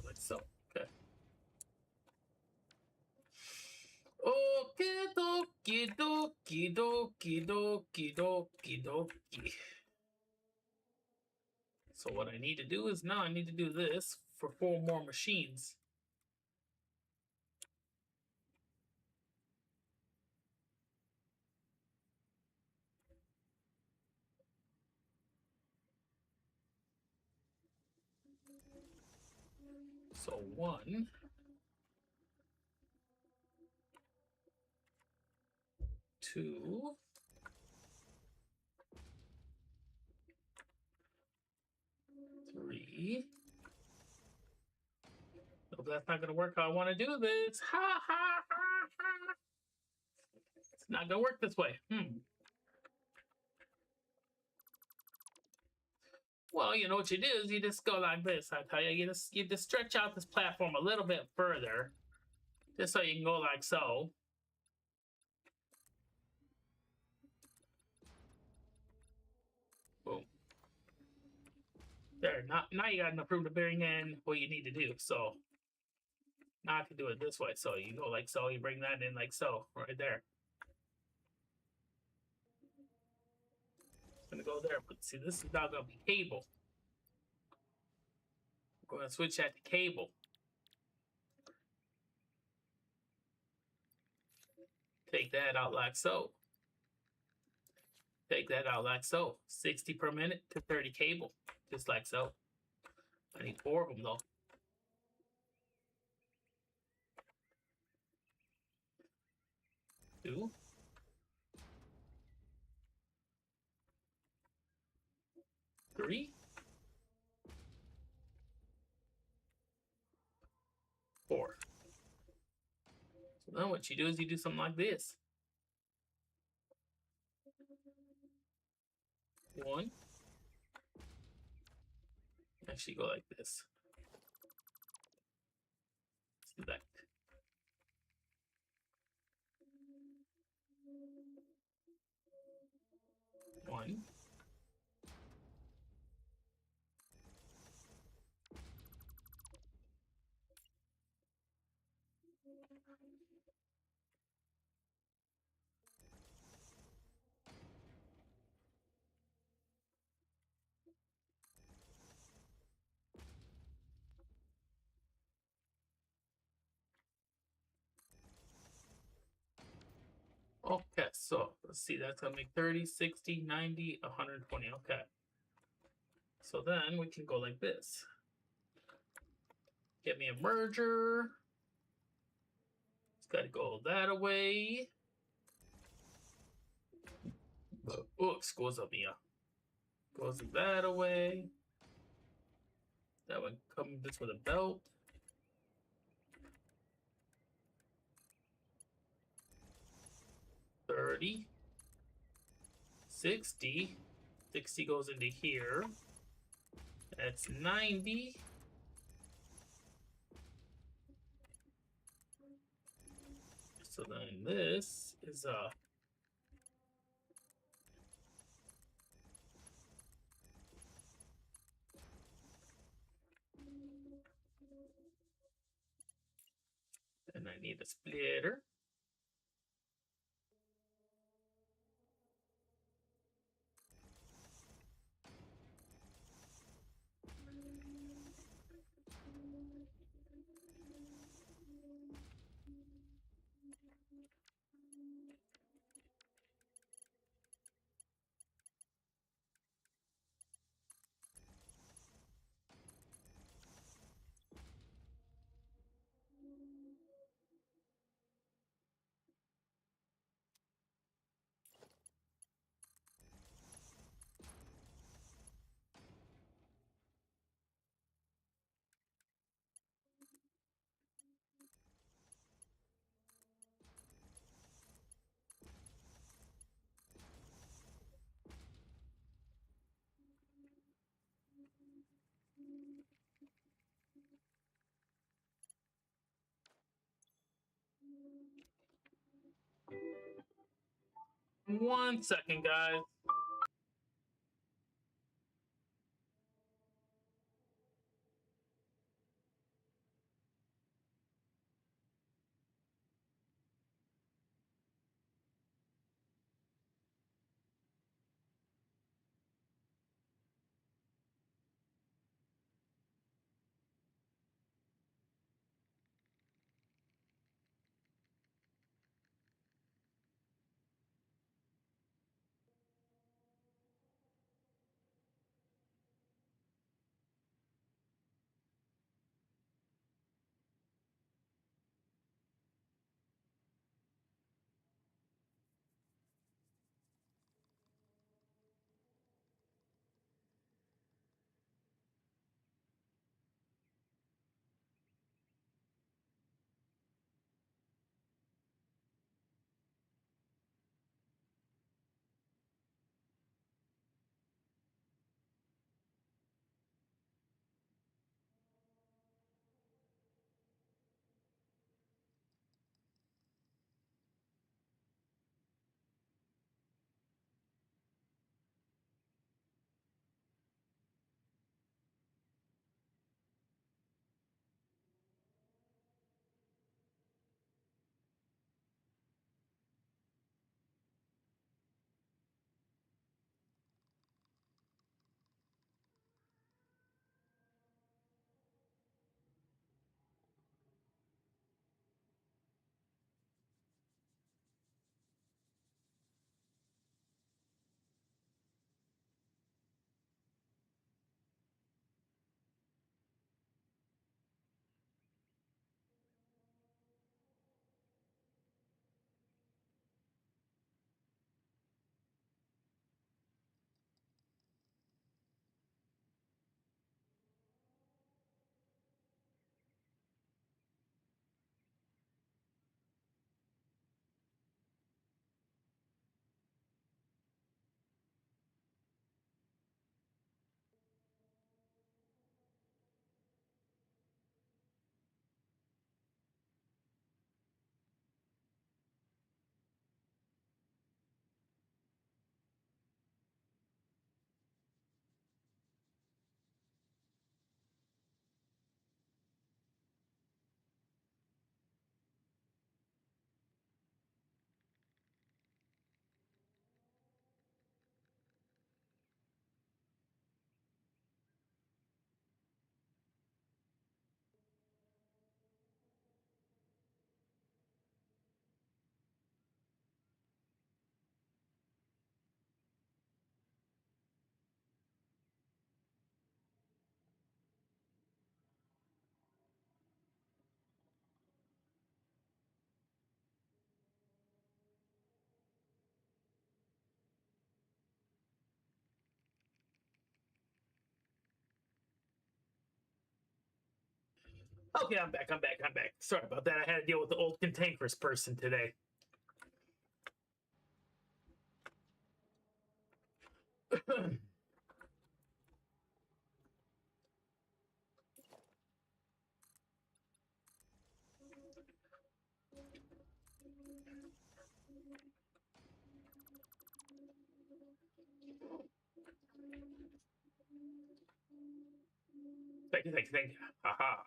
Speaker 1: Like so. Okay. Okie dokie dokie dokie dokie dokie dokie. So what I need to do is now I need to do this for 4 more machines. So 1, 2, 3. Nope, that's not gonna work how I want to do this. Ha ha ha ha. It's not gonna work this way. Well, you know what you do is you just go like this. I tell you, you just stretch out this platform a little bit further, just so you can go like so. Boom. There. Now you got enough room to bring in what you need to do. So now I can do it this way. So you go like so. You bring that in like so, right there. It's gonna go there. But see, this is now gonna be cable. We're gonna switch that to cable. Take that out like so. Take that out like so. 60 per minute to 30 cable. Just like so. I need 4 of them though. Two. 3. 4. So then what you do is you do something like this. 1. Actually go like this. Select. 1. Okay, so let's see, that's gonna make 30, 60, 90, 120. Okay. So then we can go like this. Get me a merger. It's gotta go that away. Oh, scusa mia. Goes that away. That one comes this with a belt. 30. 60. 60 goes into here. That's 90. So then this is and I need a splitter. 1 second, guys. Okay, I'm back. Sorry about that. I had to deal with the old cantankerous person today. Thank you. Haha.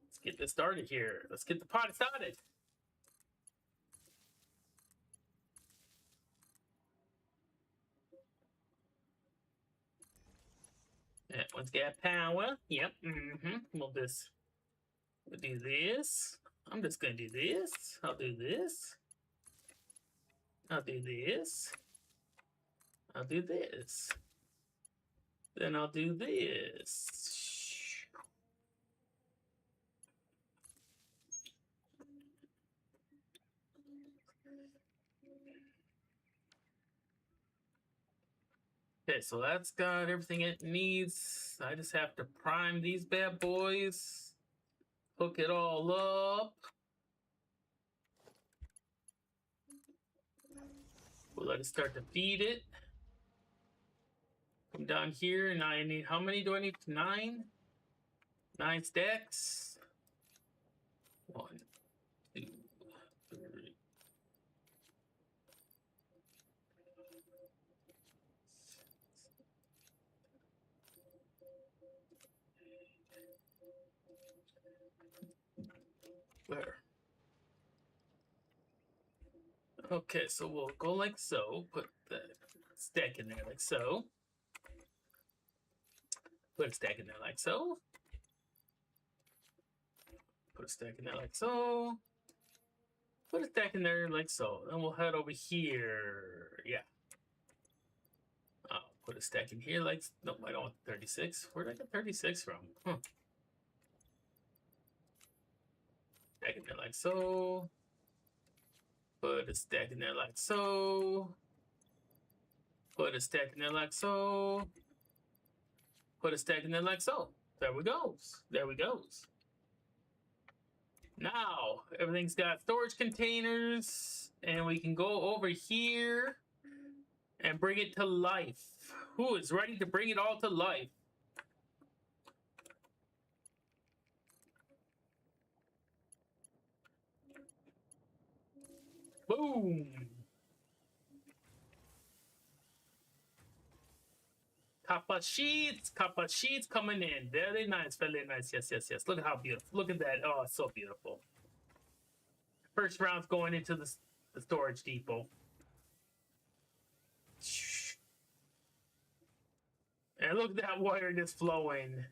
Speaker 1: Let's get this started here. Let's get the party started. That one's got power. Yep. We'll do this. I'm just gonna do this. I'll do this. I'll do this. I'll do this. Then I'll do this. Okay, so that's got everything it needs. I just have to prime these bad boys. Hook it all up. We'll let it start to feed it. I'm down here, and I need, how many do I need? 9? 9 stacks. 1, 2, 3. Where? Okay, so we'll go like so. Put the stack in there like so. Put a stack in there like so. Put a stack in there like so. Put a stack in there like so. Then we'll head over here. Yeah. Put a stack in here like... No, I don't want 36. Where did I get 36 from? Huh. Stack in there like so. Put a stack in there like so. Put a stack in there like so. Put a stack in there like so. There we goes. There we goes. Now, everything's got storage containers, and we can go over here and bring it to life. Who is ready to bring it all to life? Boom! Copper sheets coming in. Very nice, very nice. Yes, yes, yes. Look at how beautiful. Look at that. Oh, it's so beautiful. First round's going into the storage depot. And look at that wire just flowing.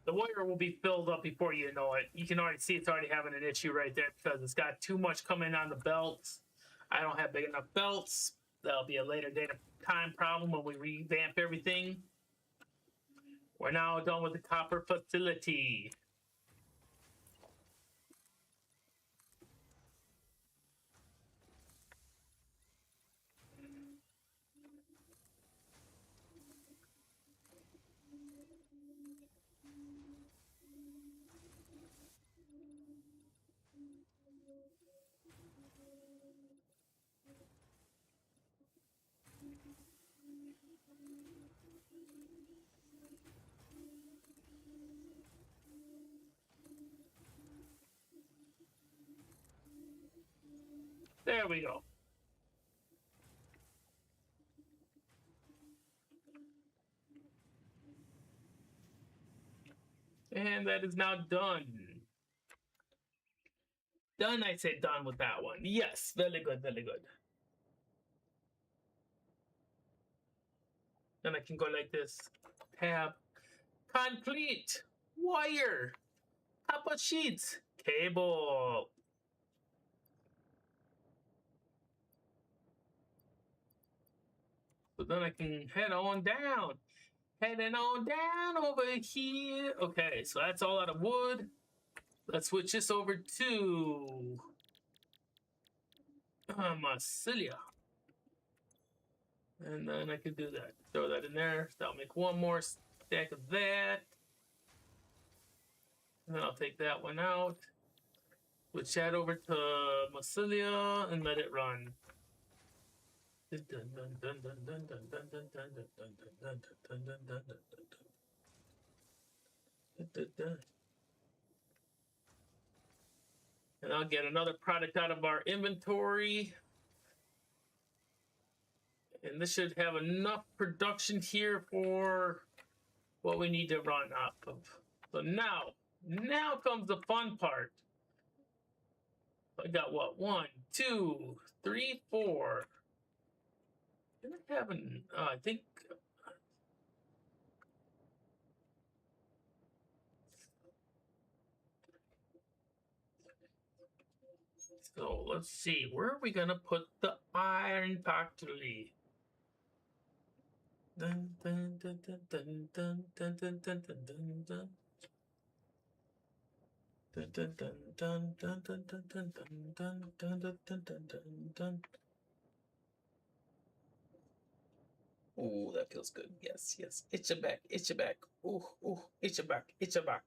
Speaker 1: The wire will be filled up before you know it. You can already see it's already having an issue right there because it's got too much coming on the belts. I don't have big enough belts. That'll be a later date of time problem when we revamp everything. We're now done with the copper facility. There we go. And that is now done. Done, I say done with that one. Yes, very good, very good. Then I can go like this. Tab. Complete. Wire. Copper sheets. Cable. So then I can head on down. Heading on down over here. Okay, so that's all out of wood. Let's switch this over to Marsilia. And then I can do that. Throw that in there. So I'll make one more stack of that. And then I'll take that one out. Switch that over to Marsilia and let it run. And I'll get another product out of our inventory. And this should have enough production here for what we need to run off of. So now comes the fun part. I got what? 1, 2, 3, 4. Did I have an, I think. So let's see, where are we gonna put the iron factory? Dun, dun, dun, dun, dun, dun, dun, dun, dun, dun, dun, dun. Dun, dun, dun, dun, dun, dun, dun, dun, dun, dun, dun, dun, dun, dun, dun. Oh, that feels good. Yes, yes. Itch your back, itch your back. Ooh, ooh, itch your back, itch your back.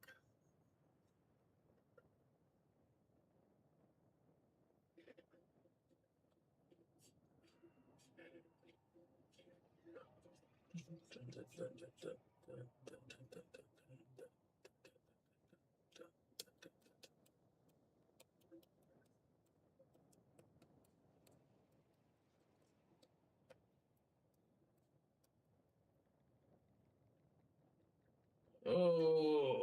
Speaker 1: Oh.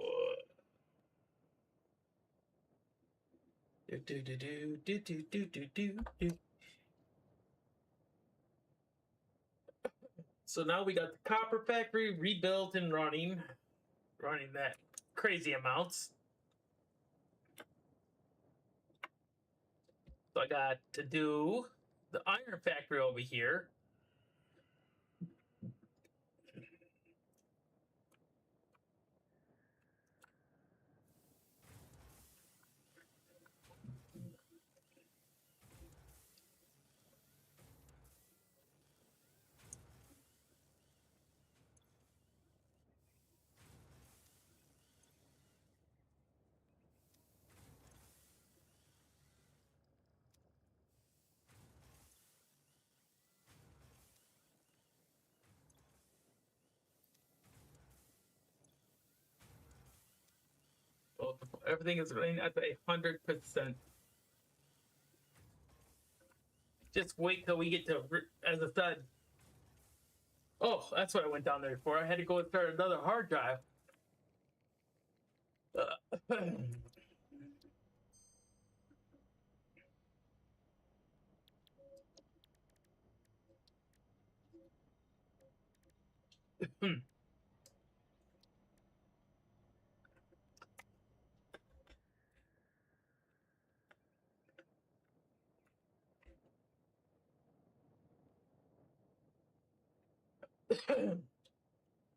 Speaker 1: So now we got the copper factory rebuilt and running that crazy amounts. So I got to do the iron factory over here. Well, everything is running at 100%. Just wait till we get to, as I said. Oh, that's what I went down there for. I had to go and start another hard drive.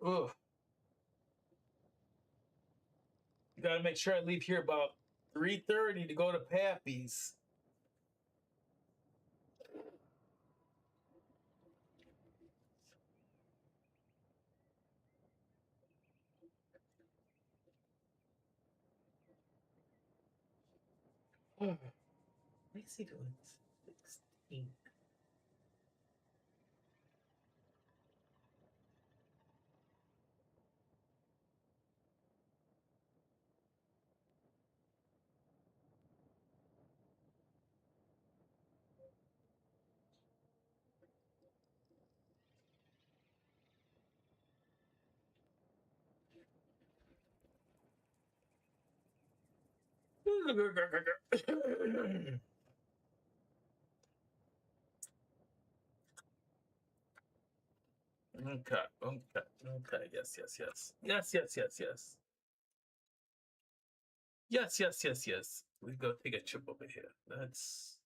Speaker 1: Ugh. Gotta make sure I leave here about 3:30 to go to Pappy's. Let me see doing 16. Okay, yes, yes, yes. Yes, yes, yes, yes. Yes, yes, yes, yes. We go take a trip over here. That's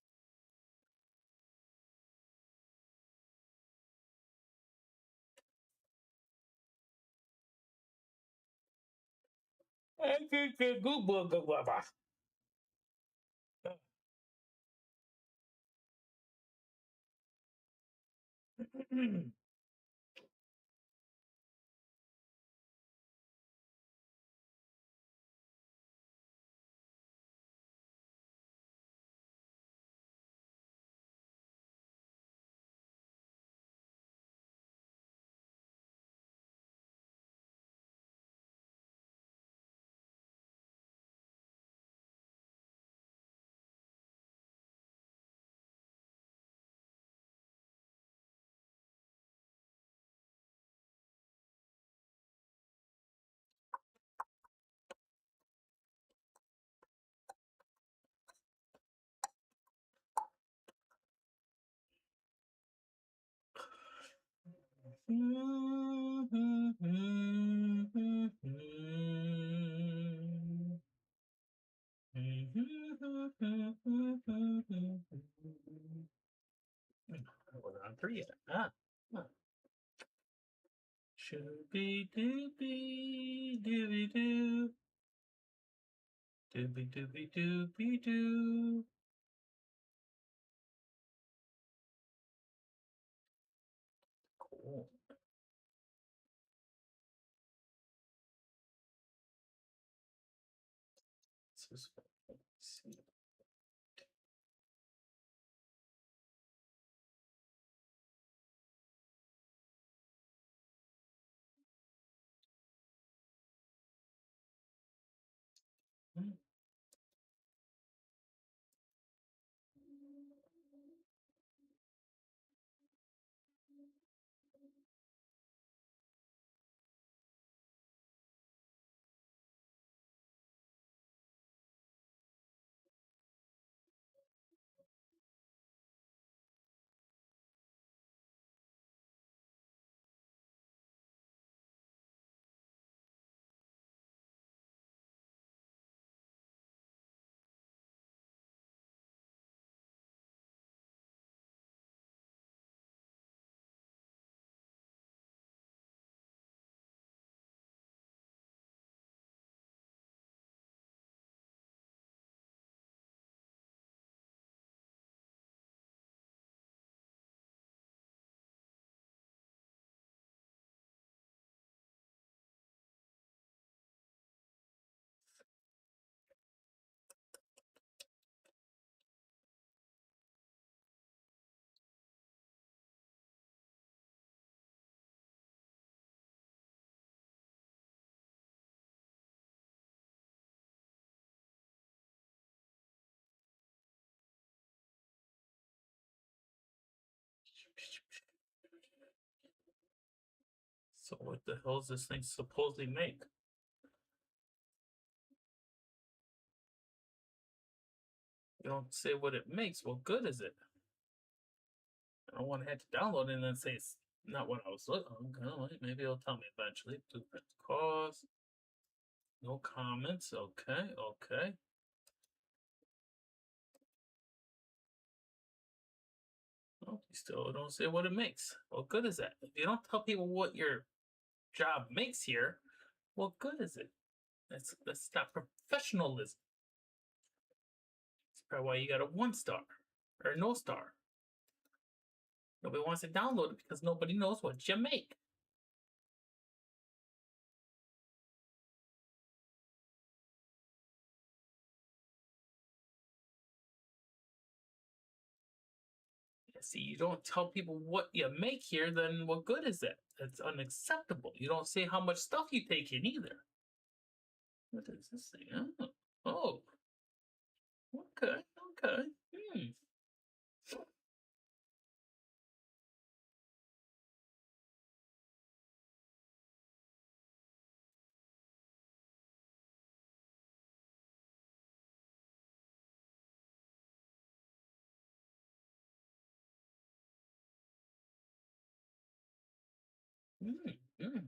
Speaker 1: We're on three yet. Shooby dooby dooby doo. Dooby dooby dooby doo. Cool. Let's see. So what the hell is this thing supposedly make? You don't say what it makes. What good is it? I don't want to have to download it and then say it's not what I was looking. Okay, maybe it'll tell me eventually. Blueprint cost. No comments. Okay, okay. Well, you still don't say what it makes. What good is that? If you don't tell people what your job makes here, what good is it? That's not professionalism. That's probably why you got a 1 star or no star. Nobody wants to download it because nobody knows what you make. See, you don't tell people what you make here, then what good is it? It's unacceptable. You don't say how much stuff you take in either. What is this thing? Oh. Okay, okay.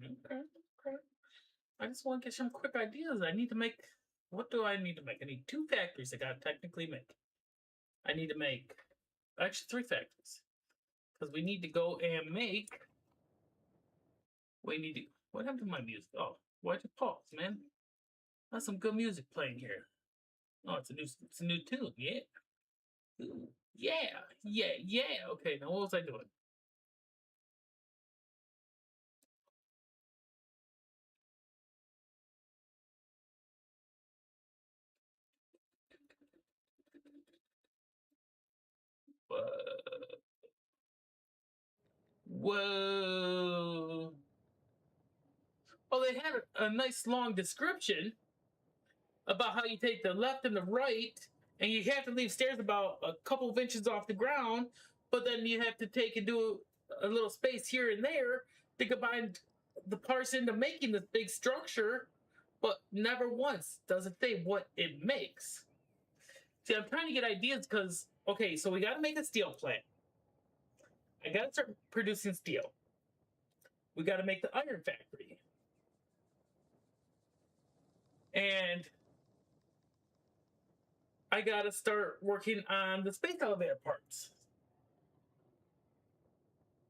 Speaker 1: Okay, okay. I just want to get some quick ideas. I need to make. What do I need to make? I need 2 factories I gotta technically make. I need to make. Actually, 3 factories. Because we need to go and make. We need to. What happened to my music? Oh, why'd you pause, man? That's some good music playing here. Oh, it's a new tune. Yeah. Ooh, yeah. Yeah. Yeah. Okay. Now what was I doing? Whoa. Well, they had a nice long description about how you take the left and the right, and you have to leave stairs about a couple of inches off the ground, but then you have to take and do a little space here and there to combine the parts into making this big structure, but never once does it say what it makes. See, I'm trying to get ideas because, okay, so we got to make a steel plant. I got to start producing steel. We got to make the iron factory. And I got to start working on the space elevator parts,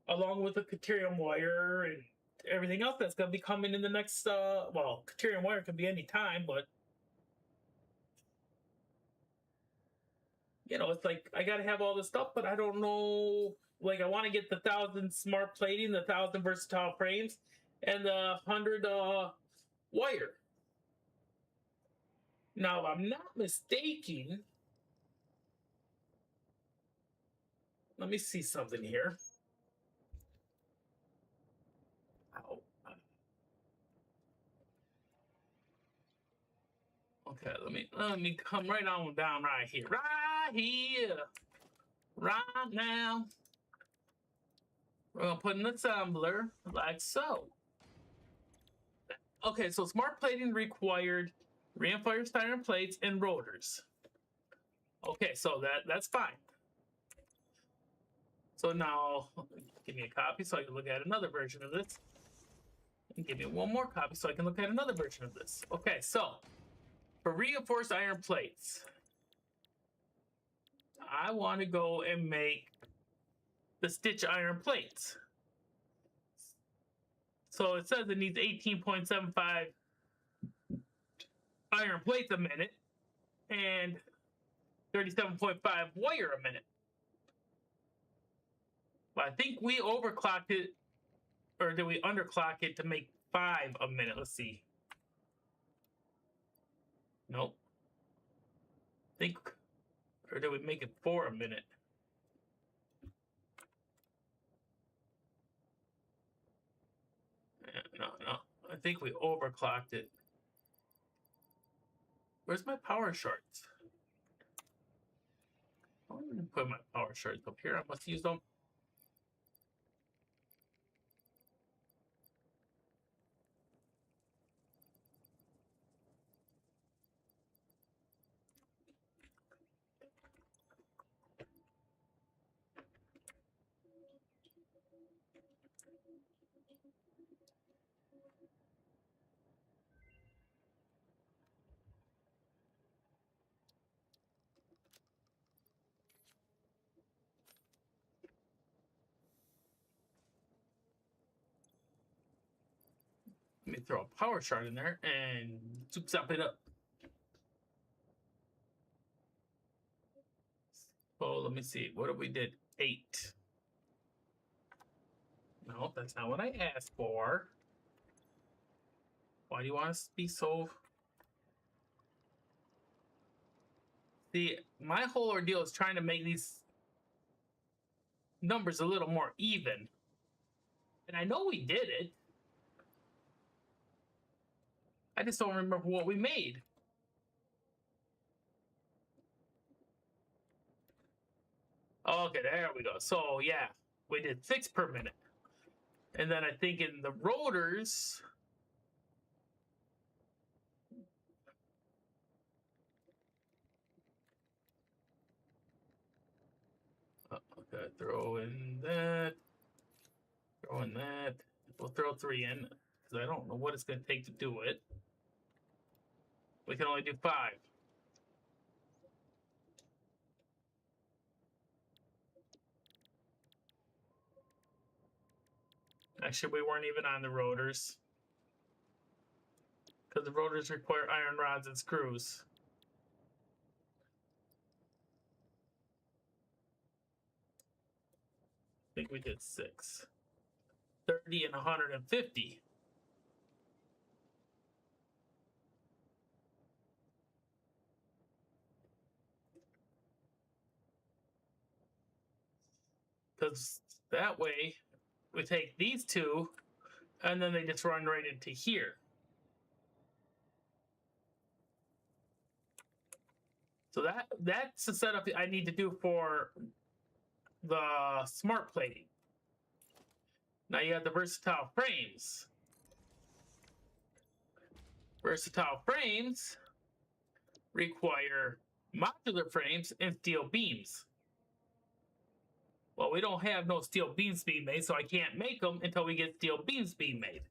Speaker 1: along with the Caterium wire and everything else that's going to be coming in the next, well, Caterium wire could be any time, but, you know, it's like I got to have all this stuff, but I don't know. Like, I want to get the 1,000 smart plating, the 1,000 versatile frames, and the 100 wire. Now, if I'm not mistaken, let me see something here. Ow. Okay, let me come right on down right here. Right here. Right now. We're gonna put an assembler like so. Okay, so smart plating required reinforced iron plates and rotors. Okay, so that's fine. So now give me a copy so I can look at another version of this. And give me one more copy so I can look at another version of this. Okay, so for reinforced iron plates, I want to go and make the stitch iron plates. So it says it needs 18.75 iron plates a minute and 37.5 wire a minute. But I think we overclocked it, or did we underclock it to make 5 a minute? Let's see. Nope. Think, or did we make it 4 a minute? No. I think we overclocked it. Where's my power shorts? I didn't put my power shorts up here. I must use them. Let me throw a power shard in there and soups up it up. Oh, let me see. What if we did 8? No, that's not what I asked for. Why do you want us to be so... See, my whole ordeal is trying to make these numbers a little more even. And I know we did it. I just don't remember what we made. Okay, there we go. So, yeah, we did 6 per minute. And then I think in the rotors... Okay, throw in that. Throw in that. We'll throw 3 in, because I don't know what it's going to take to do it. We can only do 5. Actually, we weren't even on the rotors, because the rotors require iron rods and screws. I think we did 6. 30 and 150. Because that way, we take these 2, and then they just run right into here. So that's the setup I need to do for the smart plating. Now you have the versatile frames. Versatile frames require modular frames and steel beams. Well, we don't have no steel beams being made, so I can't make them until we get steel beams being made.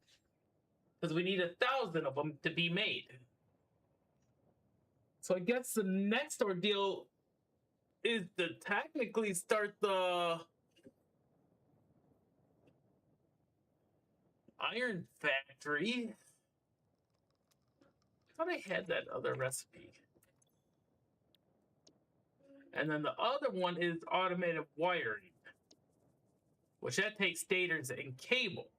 Speaker 1: Because we need 1,000 of them to be made. So I guess the next ordeal is to technically start the iron factory. I thought I had that other recipe. And then the other one is automated wiring, which that takes stators and cable.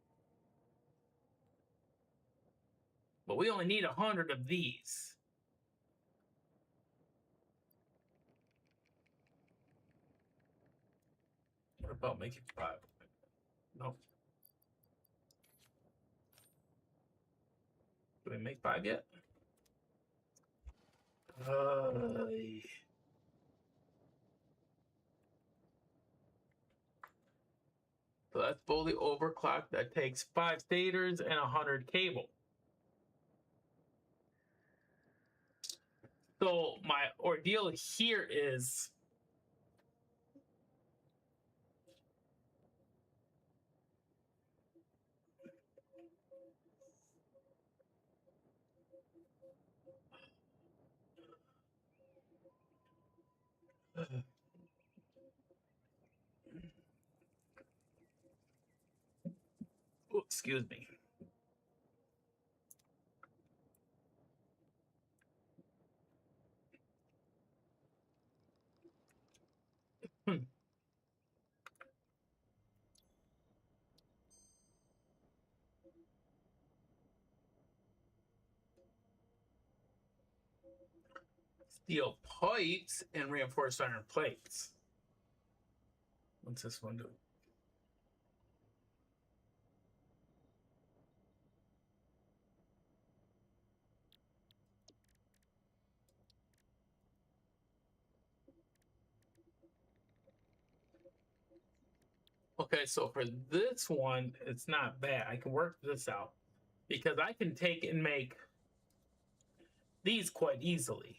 Speaker 1: But we only need 100 of these. What about making 5? No. Do we make 5 yet? So that's fully overclocked. That takes 5 stators and 100 cable. So my ordeal here is oh, excuse me. Steel pipes and reinforced iron plates. What's this one do? Okay, so for this one, it's not bad. I can work this out because I can take and make these quite easily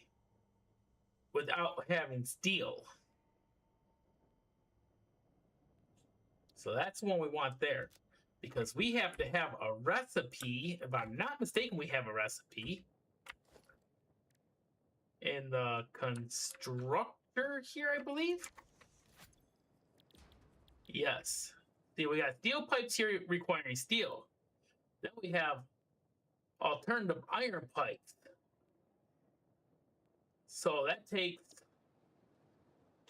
Speaker 1: without having steel. So that's one we want there. because we have to have a recipe. If I'm not mistaken, we have a recipe in the constructor here, I believe. Yes. See, we got steel pipes here requiring steel. Then we have alternative iron pipes. So that takes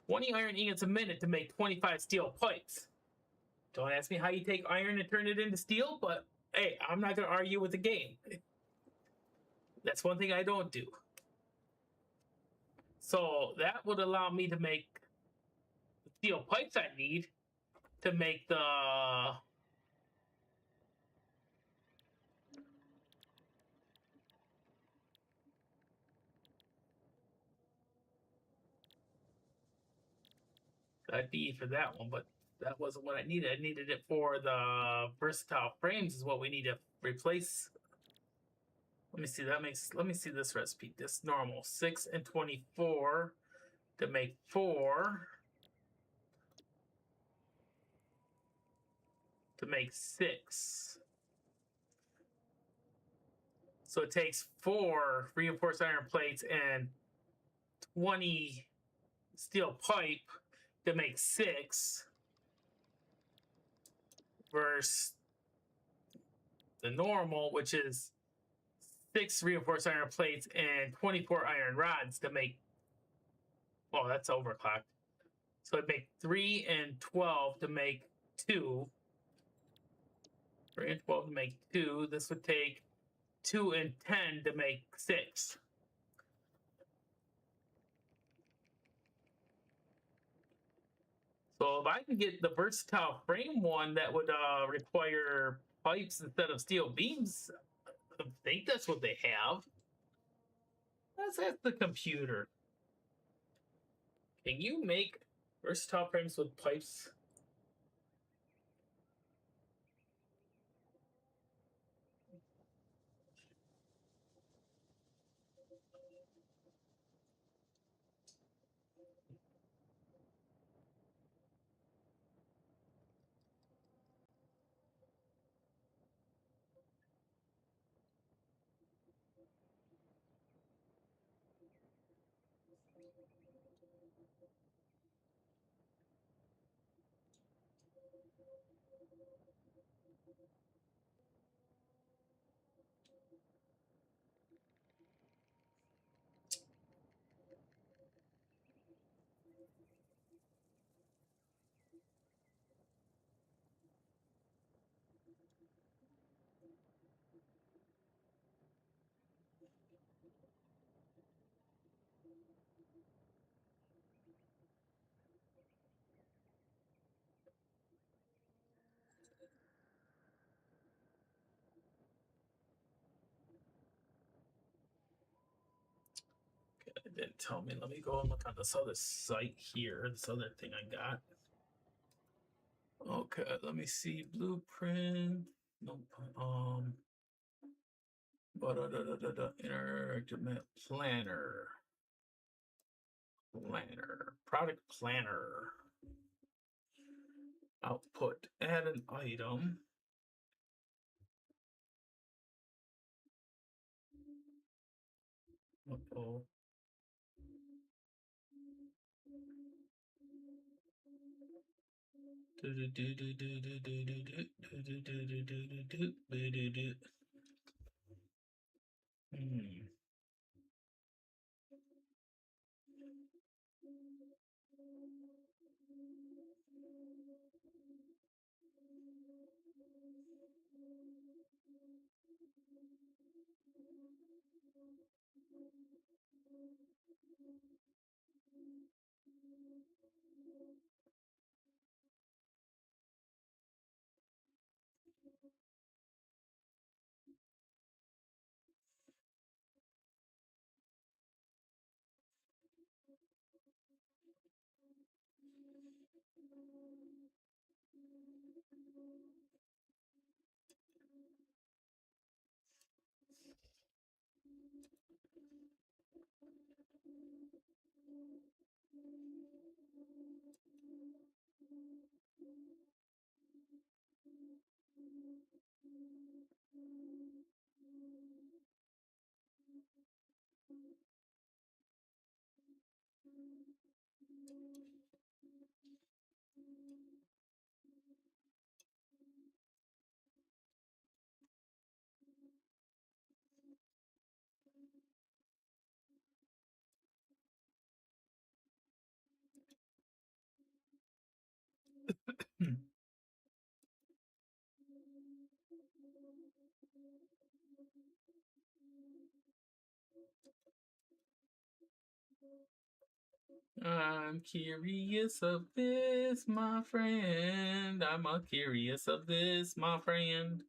Speaker 1: 20 iron ingots a minute to make 25 steel pipes. Don't ask me how you take iron and turn it into steel, but hey, I'm not going to argue with the game. That's one thing I don't do. So that would allow me to make the steel pipes I need to make the D for that one, but that wasn't what I needed. I needed it for the versatile frames is what we need to replace. Let me see, let me see this recipe. This normal 6 and 24 to make 4 to make 6. So it takes 4 reinforced iron plates and 20 steel pipe to make 6 versus the normal, which is 6 reinforced iron plates and 24 iron rods to make. Well, that's overclocked. So it'd make 3 and 12 to make 2. 3 and 12 to make 2. This would take 2 and 10 to make 6. So if I can get the versatile frame one that would require pipes instead of steel beams, I think that's what they have. Let's ask the computer. Can you make versatile frames with pipes? It didn't tell me. Let me go and look on this other site here. This other thing I got. Okay, let me see. Blueprint. Nope. Interactive planner. Product planner. Output. Add an item. Uh-oh. Hmm. I'm curious of this, my friend. I'm curious of this, my friend.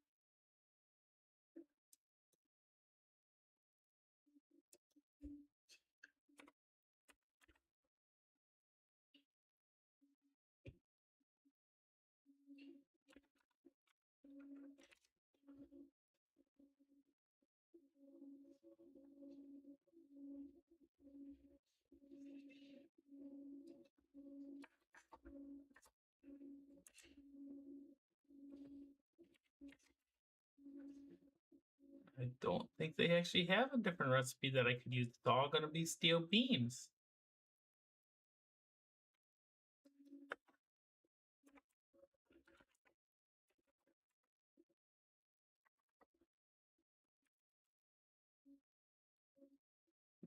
Speaker 1: I don't think they actually have a different recipe that I could use. It's all going to be steel beams.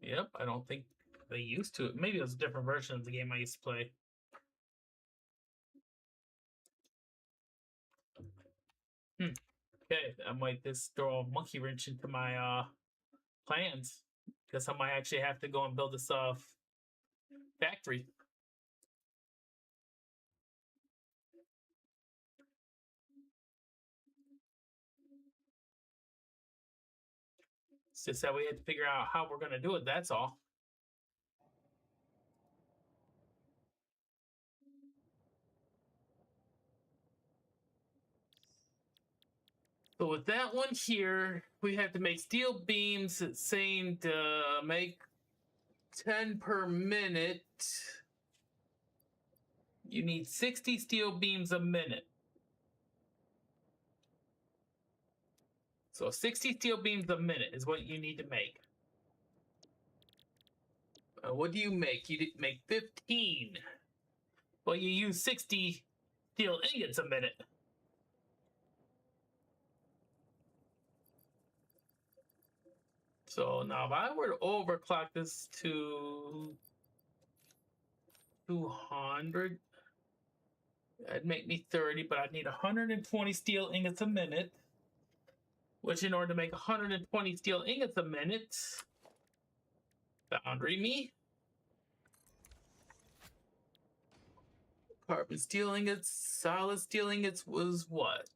Speaker 1: Yep, I don't think they used to. Maybe it was a different version of the game I used to play. Okay, I might just throw a monkey wrench into my plans because I might actually have to go and build this factory. It's just that we had to figure out how we're going to do it. That's all. So with that one here, we have to make steel beams. It's saying to make 10 per minute. You need 60 steel beams a minute. So 60 steel beams a minute is what you need to make. What do you make? You make 15. Well, you use 60 steel ingots a minute. So now if I were to overclock this to 200, that'd make me 30, but I'd need 120 steel ingots a minute. Which in order to make 120 steel ingots a minute, boundary me. Carbon steel ingots, solid steel ingots was what?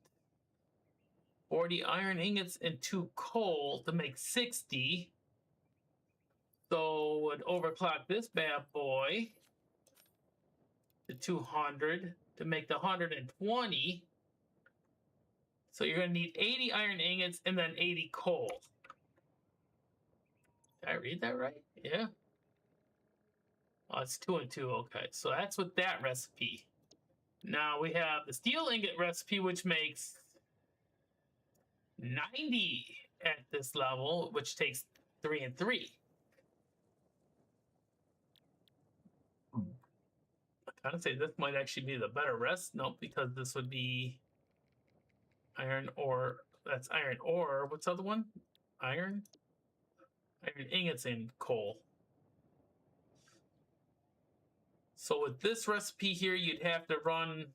Speaker 1: 40 iron ingots and 2 coal to make 60. So would overclock this bad boy to 200 to make the 120. So you're going to need 80 iron ingots and then 80 coal. Did I read that right? Yeah. Oh, it's 2 and 2. Okay, so that's with that recipe. Now we have the steel ingot recipe, which makes 90 at this level, which takes 3 and 3. I kind of say this might actually be the better rest. Nope, because this would be iron ore. That's iron ore. What's the other one? Iron? Iron ingots and coal. So with this recipe here, you'd have to run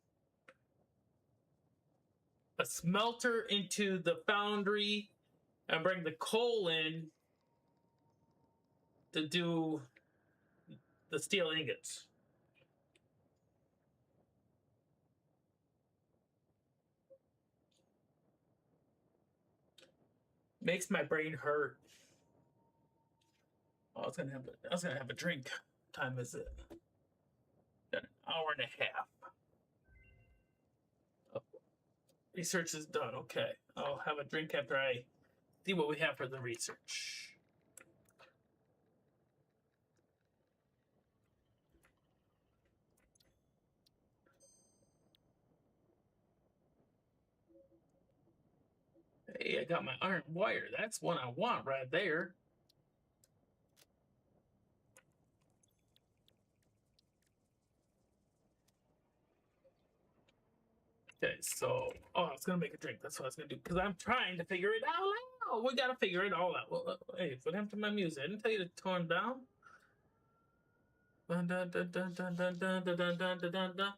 Speaker 1: a smelter into the foundry and bring the coal in to do the steel ingots. Makes my brain hurt. Oh, I was gonna have a drink. What time is it? An hour and a half. Oh, research is done. Okay, I'll have a drink after I see what we have for the research. Hey, I got my iron wire. That's what I want right there. Okay, so I was gonna make a drink. That's what I was gonna do because I'm trying to figure it out. We gotta figure it all out. Well, hey, what happened to my music? I didn't tell you to turn down. Dun, dun, dun, dun, dun, dun, dun, dun, dun, dun, dun, dun, dun.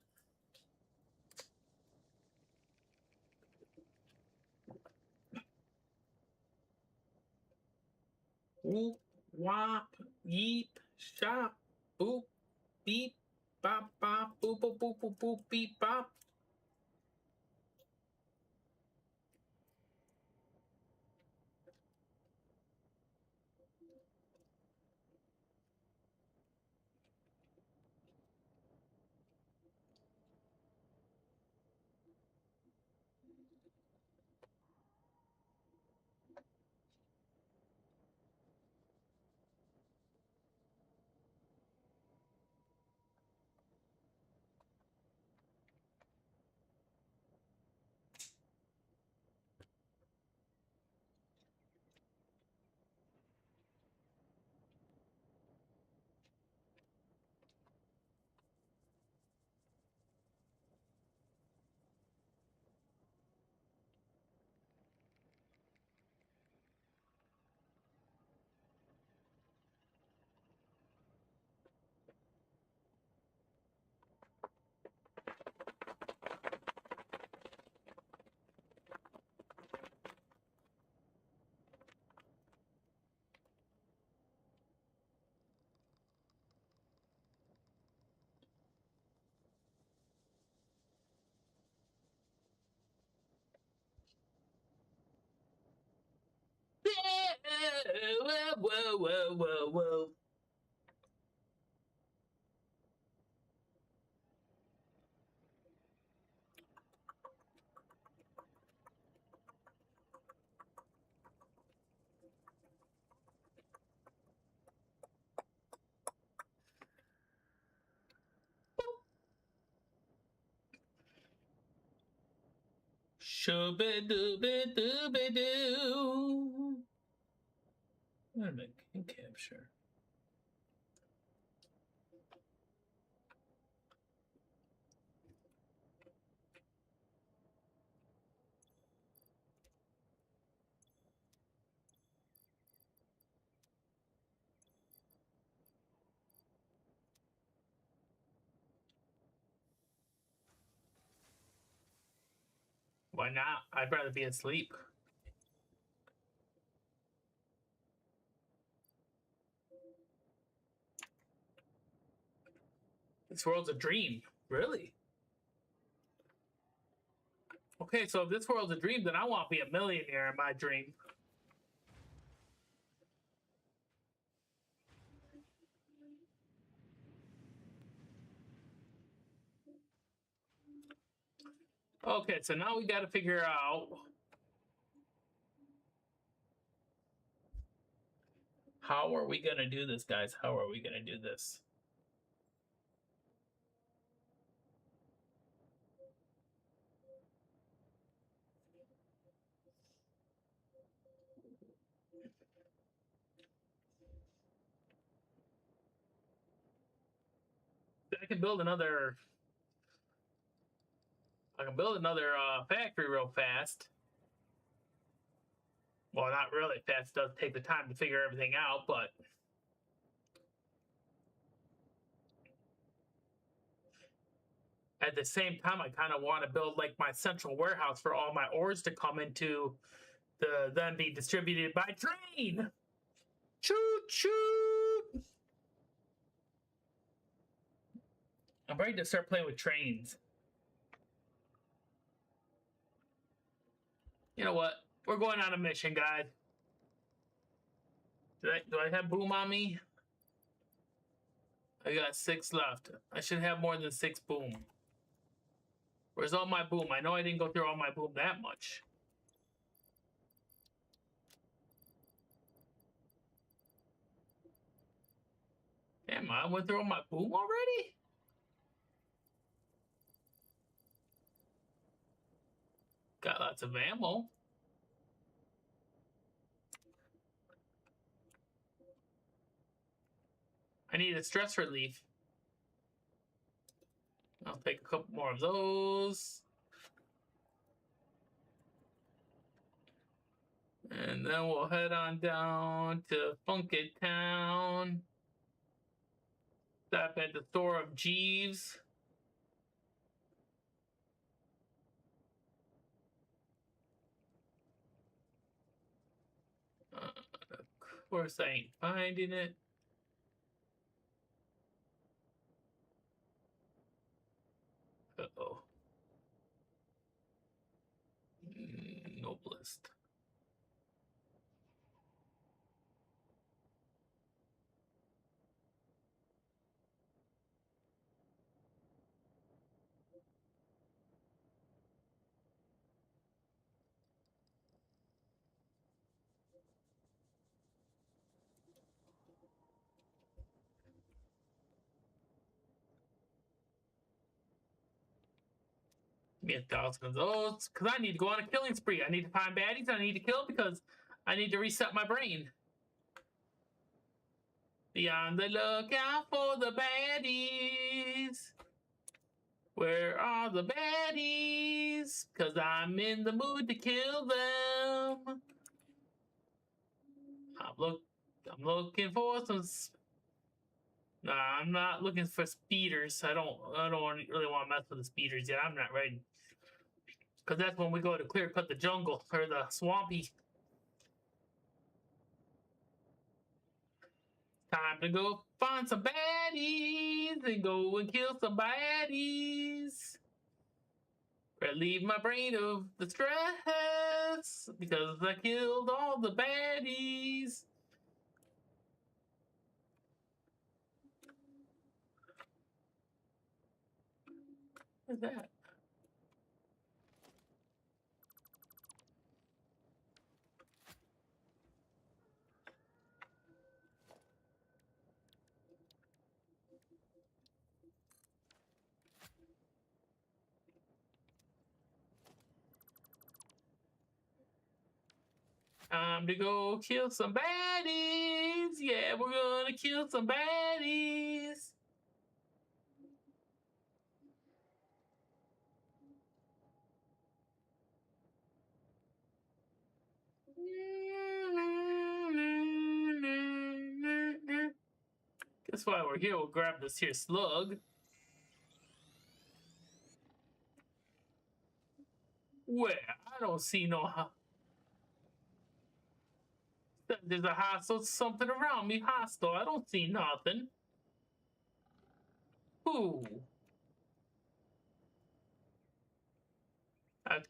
Speaker 1: Whoop, wop, yeep, shop, boop, beep, bop, bop, boop, boop, boop, boop, boop, beep, bop. Whoa, whoa, whoa, whoa, whoa. Shooby-dooby-dooby-doo. Wait a minute, game capture. Why not? I'd rather be asleep. This world's a dream. Really? Okay, so if this world's a dream, then I want to be a millionaire in my dream. Okay, so now we got to figure out how are we going to do this, guys? How are we going to do this? I can build another. I can build another factory real fast. Well, not really fast. It does take the time to figure everything out, but at the same time, I kind of want to build like my central warehouse for all my ores to come into, to then be distributed by train. Choo choo! I'm ready to start playing with trains. You know what? We're going on a mission, guys. Do I have boom on me? I got 6 left. I should have more than 6 boom. Where's all my boom? I know I didn't go through all my boom that much. Damn, I went through all my boom already? Got lots of ammo. I need a stress relief. I'll take a couple more of those. And then we'll head on down to Funky Town. Stop at the store of Jeeves. Of course, I ain't finding it. Uh-oh. Noblest. Me 1,000. Oh, it's because I need to go on a killing spree. I need to find baddies. I need to kill because I need to reset my brain. Be on the lookout for the baddies. Where are the baddies? Because I'm in the mood to kill them. I'm looking for some. Nah, I'm not looking for speeders. I don't really want to mess with the speeders yet. I'm not ready. Because that's when we go to clear cut the jungle or the swampy. Time to go find some baddies and go and kill some baddies. Relieve my brain of the stress because I killed all the baddies. What's that? Time to go kill some baddies. Yeah, we're gonna kill some baddies. Guess why we're here. We'll grab this here slug. Where? I don't see no. There's a hostile, something around me hostile. I don't see nothing. Ooh.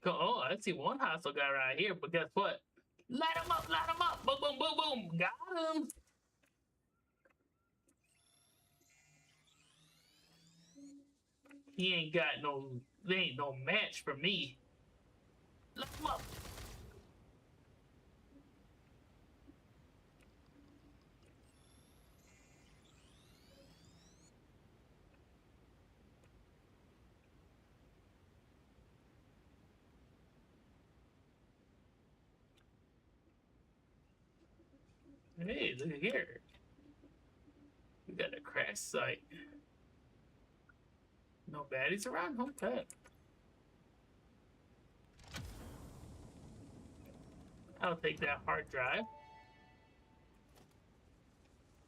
Speaker 1: Oh, I see one hostile guy right here, but guess what? Light him up, light him up. Boom, boom, boom, boom. Got him. He ain't got no, there ain't no match for me. Light him up. Hey, look at here. We got a crash site. No baddies around? Okay. I'll take that hard drive.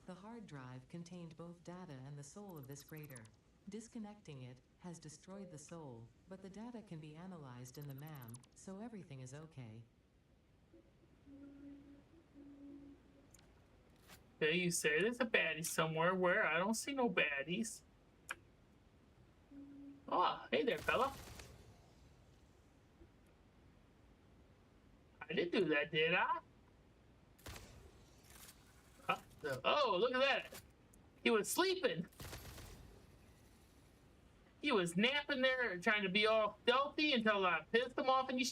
Speaker 2: The hard drive contained both data and the soul of this freighter. Disconnecting it has destroyed the soul, but the data can be analyzed in the MAM, so everything is okay.
Speaker 1: Okay, you say there's a baddie somewhere. Where? I don't see no baddies. Oh, hey there, fella. I didn't do that, did I? Oh, look at that. He was sleeping. He was napping there, trying to be all stealthy until I pissed him off, and he.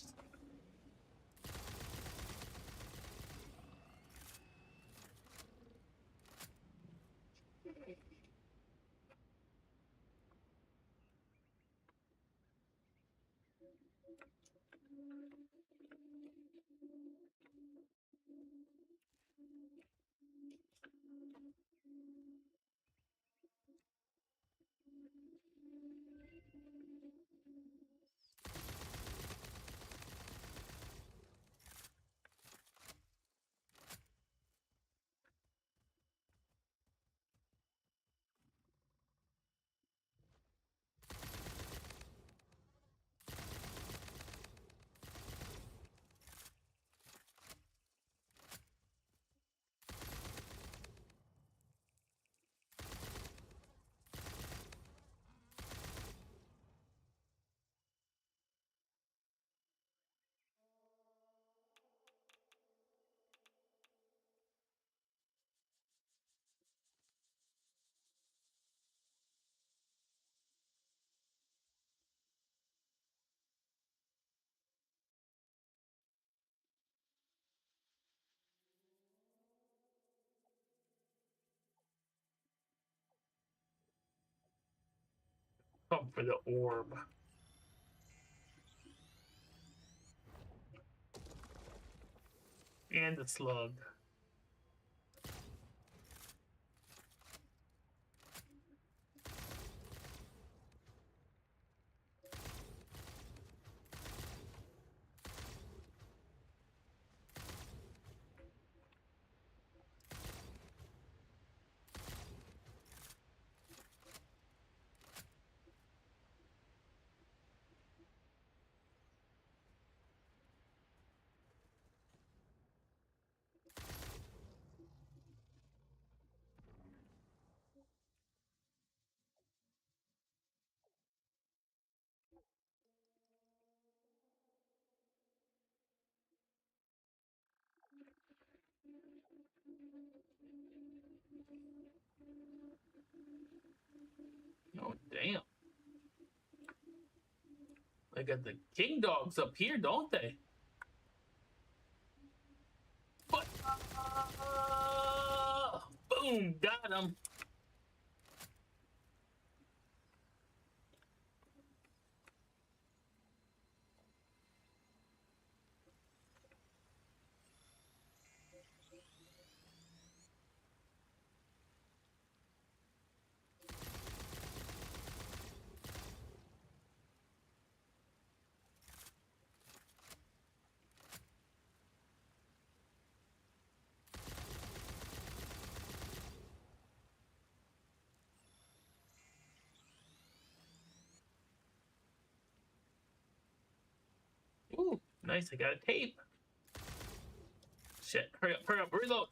Speaker 1: Come for the orb. And the slug. Oh, damn. They got the king dogs up here, don't they? But, boom, got him. Ooh, nice. I got a tape. Shit, hurry up, reload.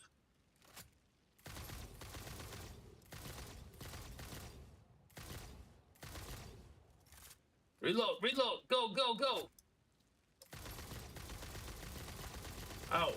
Speaker 1: Reload, go. Ow.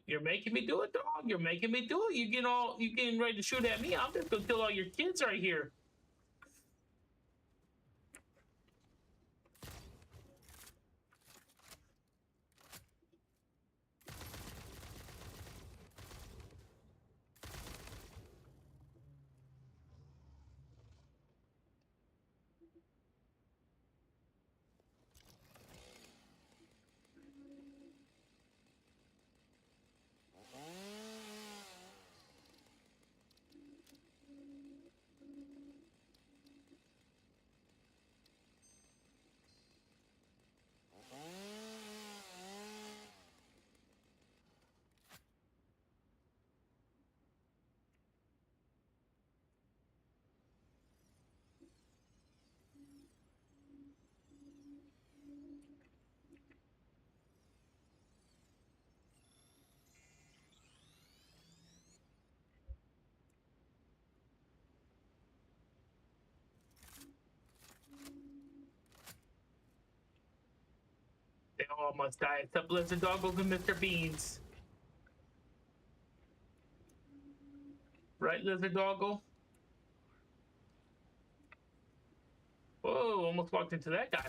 Speaker 1: You're making me do it, dog. You're making me do it. You getting ready to shoot at me. I'm just gonna kill all your kids right here. They all must die except Lizard Doggles and Mr. Beans. Right, Lizard Doggle? Whoa, almost walked into that guy.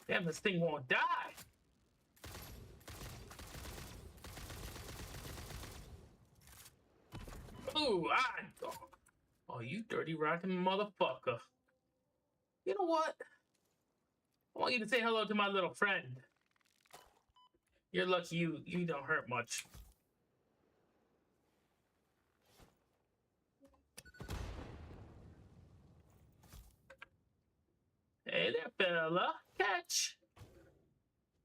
Speaker 1: Damn, this thing won't die. Ooh, oh, you dirty rotten motherfucker. You know what? I want you to say hello to my little friend. You're lucky you don't hurt much. Hey there, fella. Catch.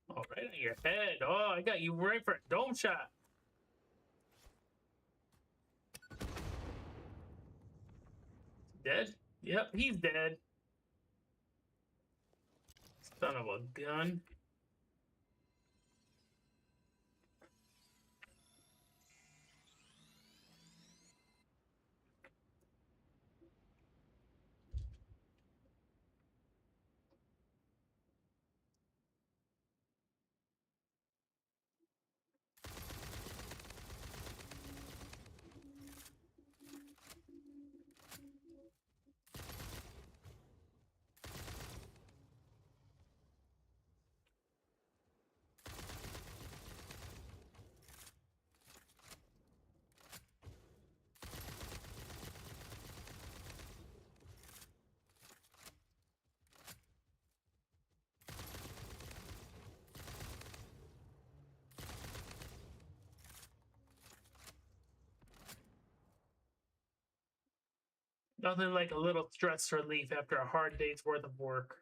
Speaker 1: All right on your head. Oh, I got you right for a dome shot. Dead? Yep, he's dead. Son of a gun. Nothing like a little stress relief after a hard day's worth of work.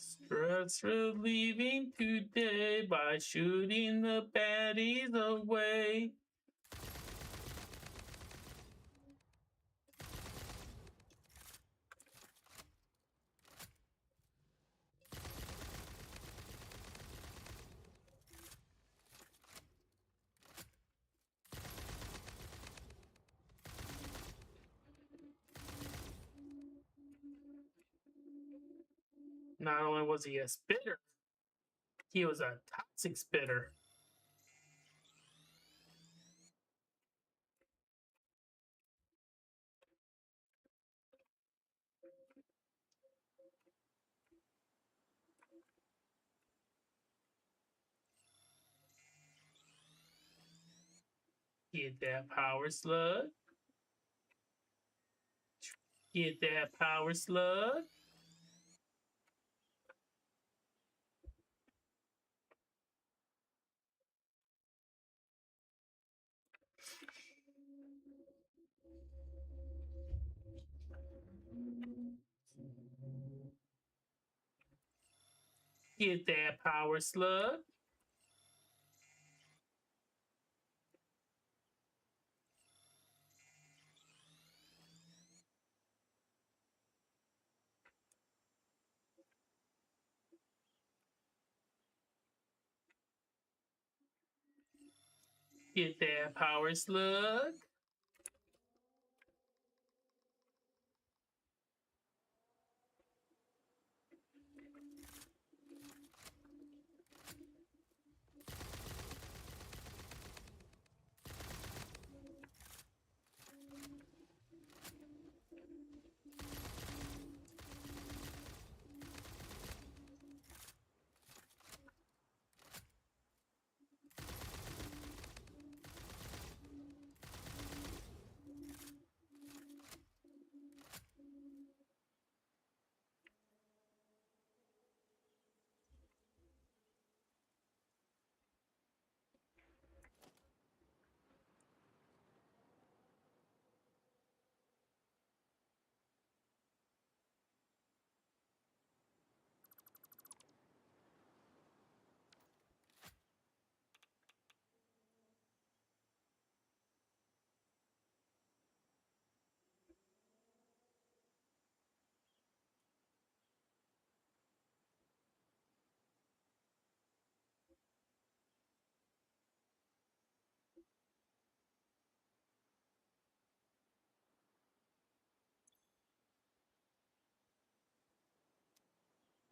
Speaker 1: Stress relieving today by shooting the baddies away. Not only was he a spitter, he was a toxic spitter. Get that power slug. Get that power slug. Get that power slug. Get that power slug.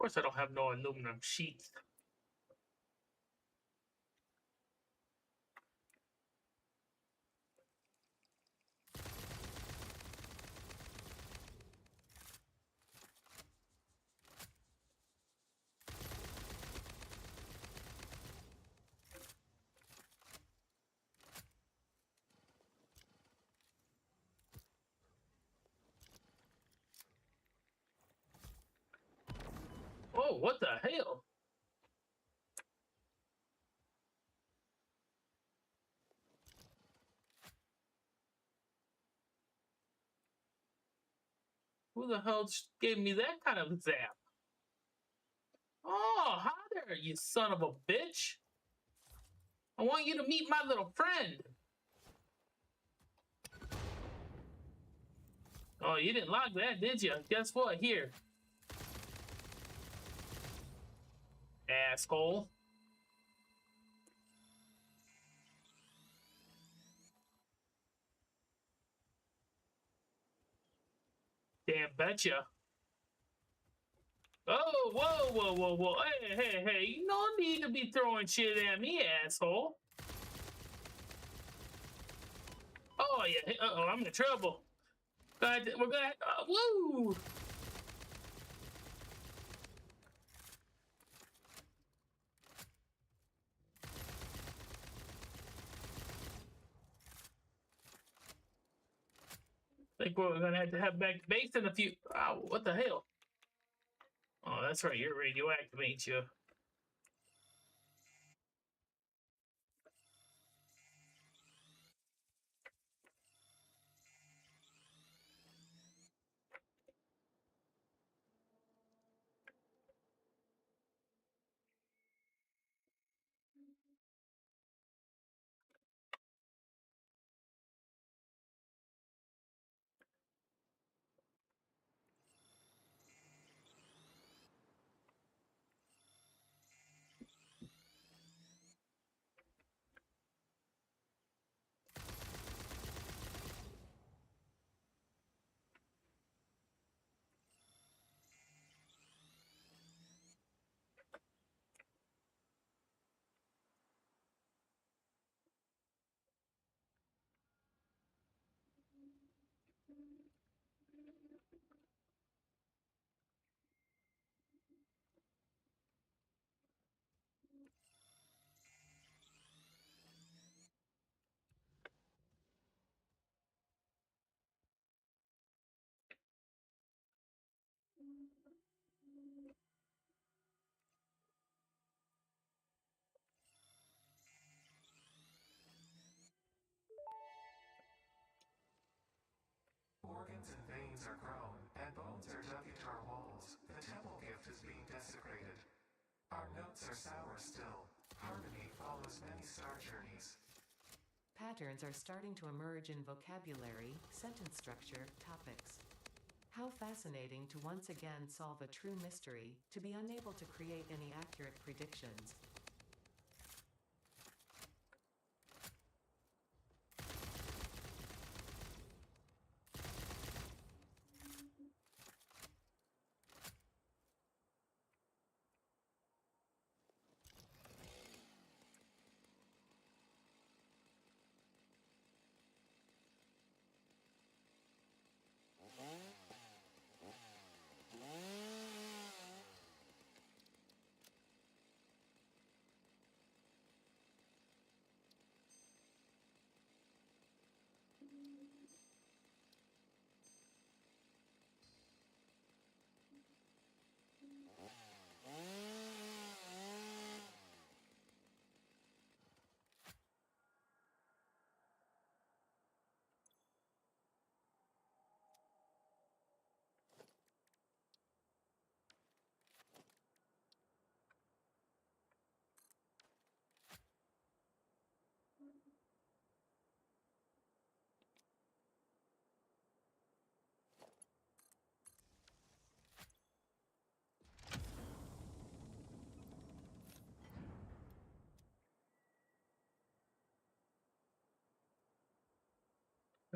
Speaker 1: Of course, I don't have no aluminum sheets. Oh, what the hell? Who the hell gave me that kind of zap? Oh, hi there, you son of a bitch. I want you to meet my little friend. Oh, you didn't like that, did you? Guess what? Here. Asshole. Damn betcha. Oh, whoa, whoa, whoa, whoa. Hey, hey, hey. No need to be throwing shit at me, asshole. Oh, yeah. Uh-oh, I'm in trouble. We're gonna, woo! Think we're gonna have to have back to base in a few. Oh, what the hell? Oh, that's right. You're radioactive, ain't you?
Speaker 3: still, harmony follows many star journeys.
Speaker 2: Patterns are starting to emerge in vocabulary, sentence structure, topics. How fascinating to once again solve a true mystery, to be unable to create any accurate predictions.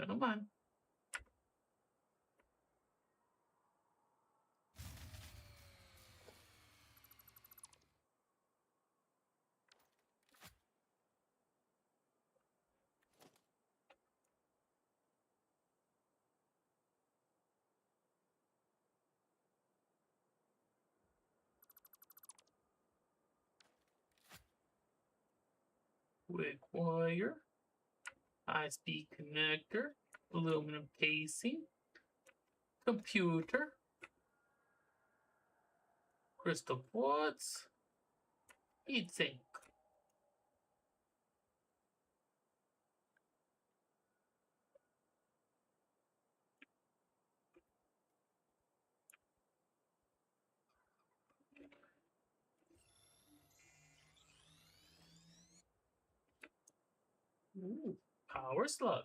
Speaker 1: Come on. Quick wire, high-speed connector, aluminum casing, computer, crystal quartz, heatsink. Ooh, power slug.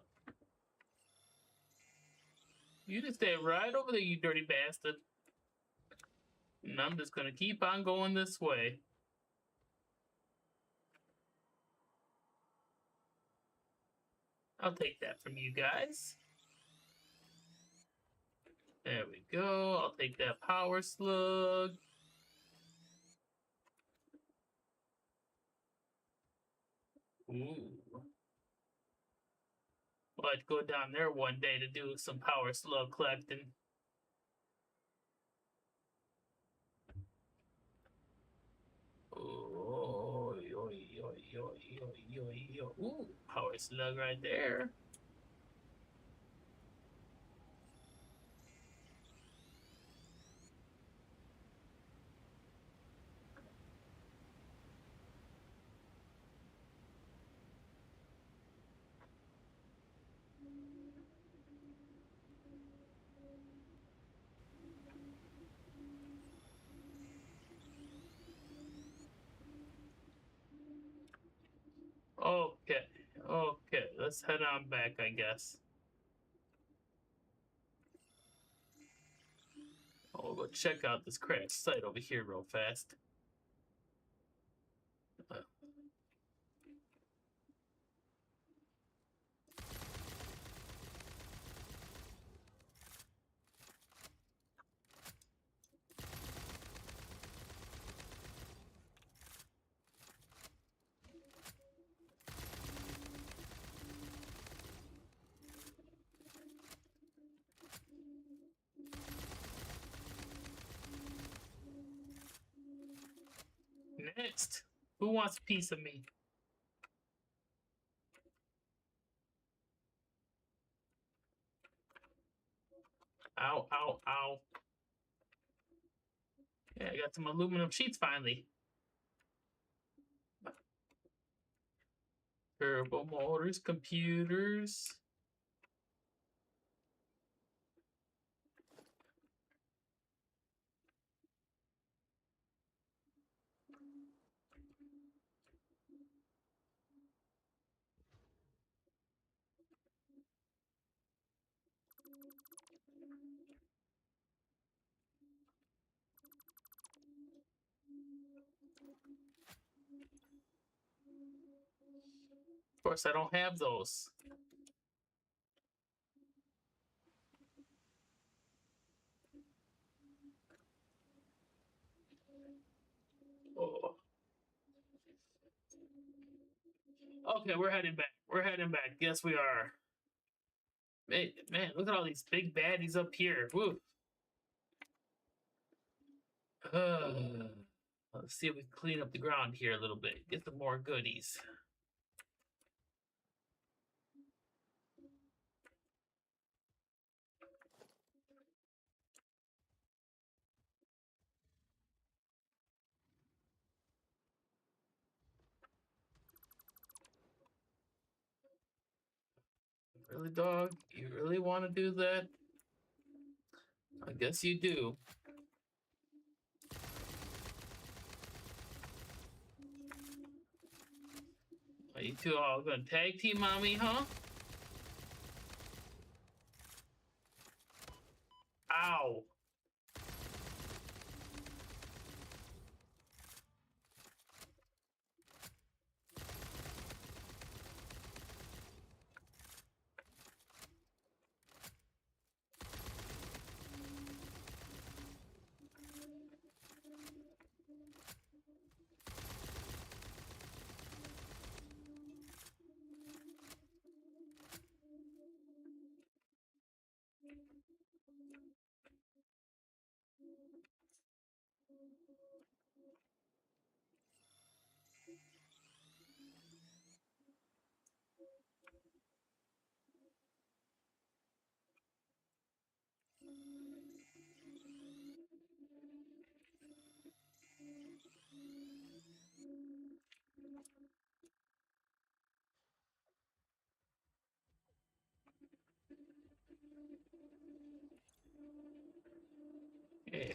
Speaker 1: You just stay right over there, you dirty bastard. And I'm just gonna keep on going this way. I'll take that from you guys. There we go. I'll take that power slug. Ooh. Well, I'd go down there one day to do some power slug collecting. Oh, ooh, power slug right there. Okay, okay, let's head on back, I guess. I'll go check out this crash site over here real fast. Next, who wants a piece of me? Ow, ow, ow. Yeah, I got some aluminum sheets finally. Turbo motors, computers. Of course, I don't have those. Oh. Okay, we're heading back. We're heading back. Yes, we are. Man, look at all these big baddies up here. Woo. Let's see if we can clean up the ground here a little bit. Get some more goodies. Really, dog? You really want to do that? I guess you do. Are you two all gonna tag team on me, huh? Ow.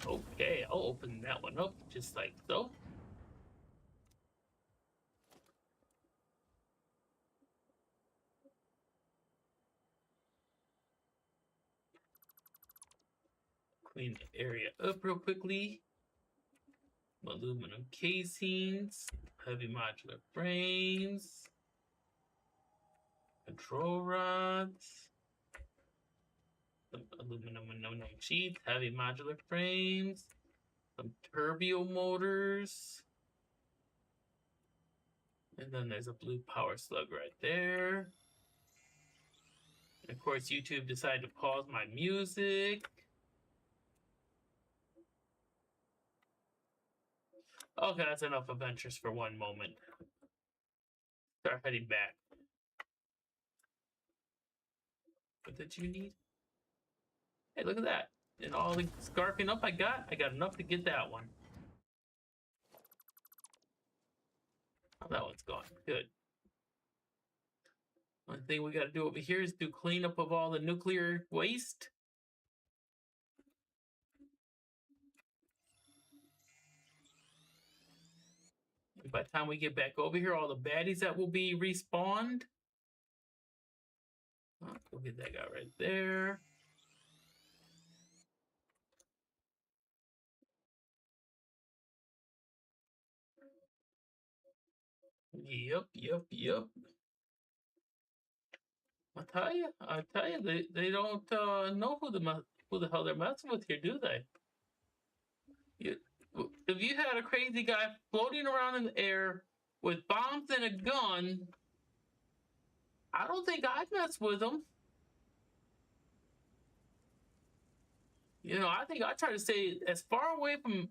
Speaker 1: Okay, I'll open that one up just like so. Clean the area up real quickly. Aluminum casings, heavy modular frames, control rods, some aluminum sheets, heavy modular frames, some turbo motors, and then there's a blue power slug right there. And of course, YouTube decided to pause my music. Okay, that's enough adventures for one moment. Start heading back. What did you need? Hey, look at that. And all the scarfing up I got enough to get that one. Oh, that one's gone. Good. One thing we got to do over here is do cleanup of all the nuclear waste. And by the time we get back over here, all the baddies that will be respawned. Oh, go get that guy right there. Yep. I tell you, they don't know who the hell they're messing with here, do they? If you had a crazy guy floating around in the air with bombs and a gun, I don't think I'd mess with him. You know, I think I try to stay as far away from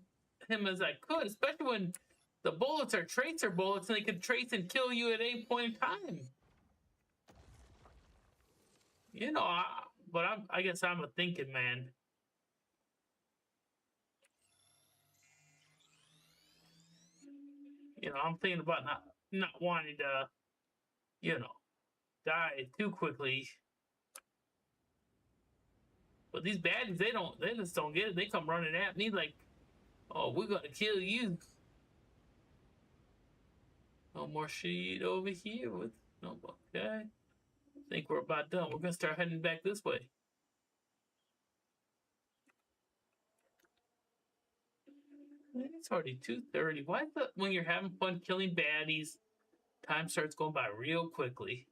Speaker 1: him as I could, especially when the bullets are tracer bullets and they can trace and kill you at any point in time. You know, I guess I'm a thinking man. You know, I'm thinking about not wanting to, you know, die too quickly. But these baddies, they just don't get it. They come running at me like, oh, we're gonna kill you. No more sheet over here with no. Okay. I think we're about done. We're gonna start heading back this way. It's already 2:30. Why the when you're having fun killing baddies, time starts going by real quickly?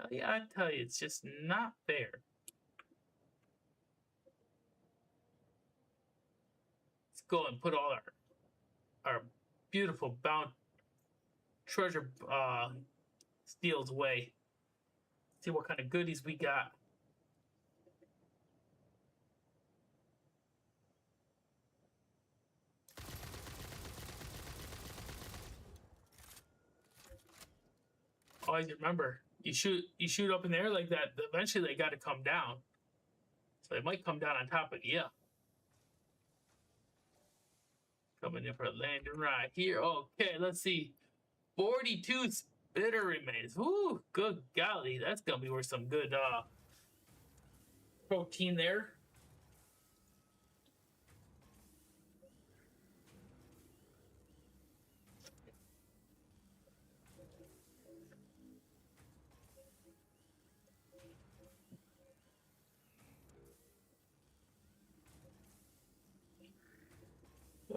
Speaker 1: I tell you, it's just not fair. Let's go and put all our beautiful bound treasure steals away. See what kind of goodies we got. Always remember, you shoot up in the air like that, eventually they got to come down. So they might come down on top of you. Coming in for a landing right here. Okay, let's see. 42 spitter remains. Ooh, good golly. That's going to be worth some good protein there.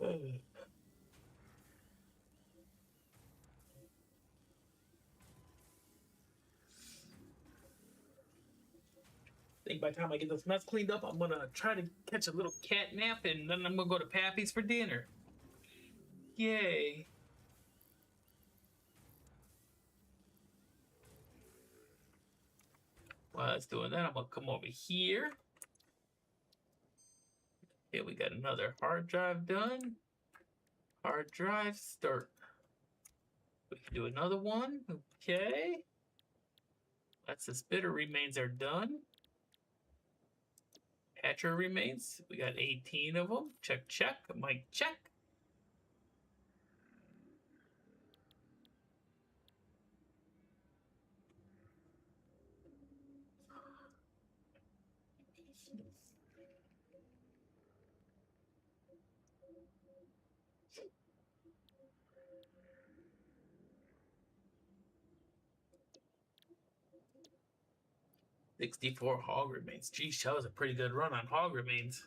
Speaker 1: I think by the time I get this mess cleaned up, I'm gonna try to catch a little cat nap, and then I'm gonna go to Pappy's for dinner. Yay! While I was doing that, I'm gonna come over here. Okay, we got another hard drive done. Hard drive start. We can do another one. Okay. That's the spitter remains are done. Hatcher remains. We got 18 of them. Check, check. Mic check. $64 hog remains. Geez, that was a pretty good run on hog remains.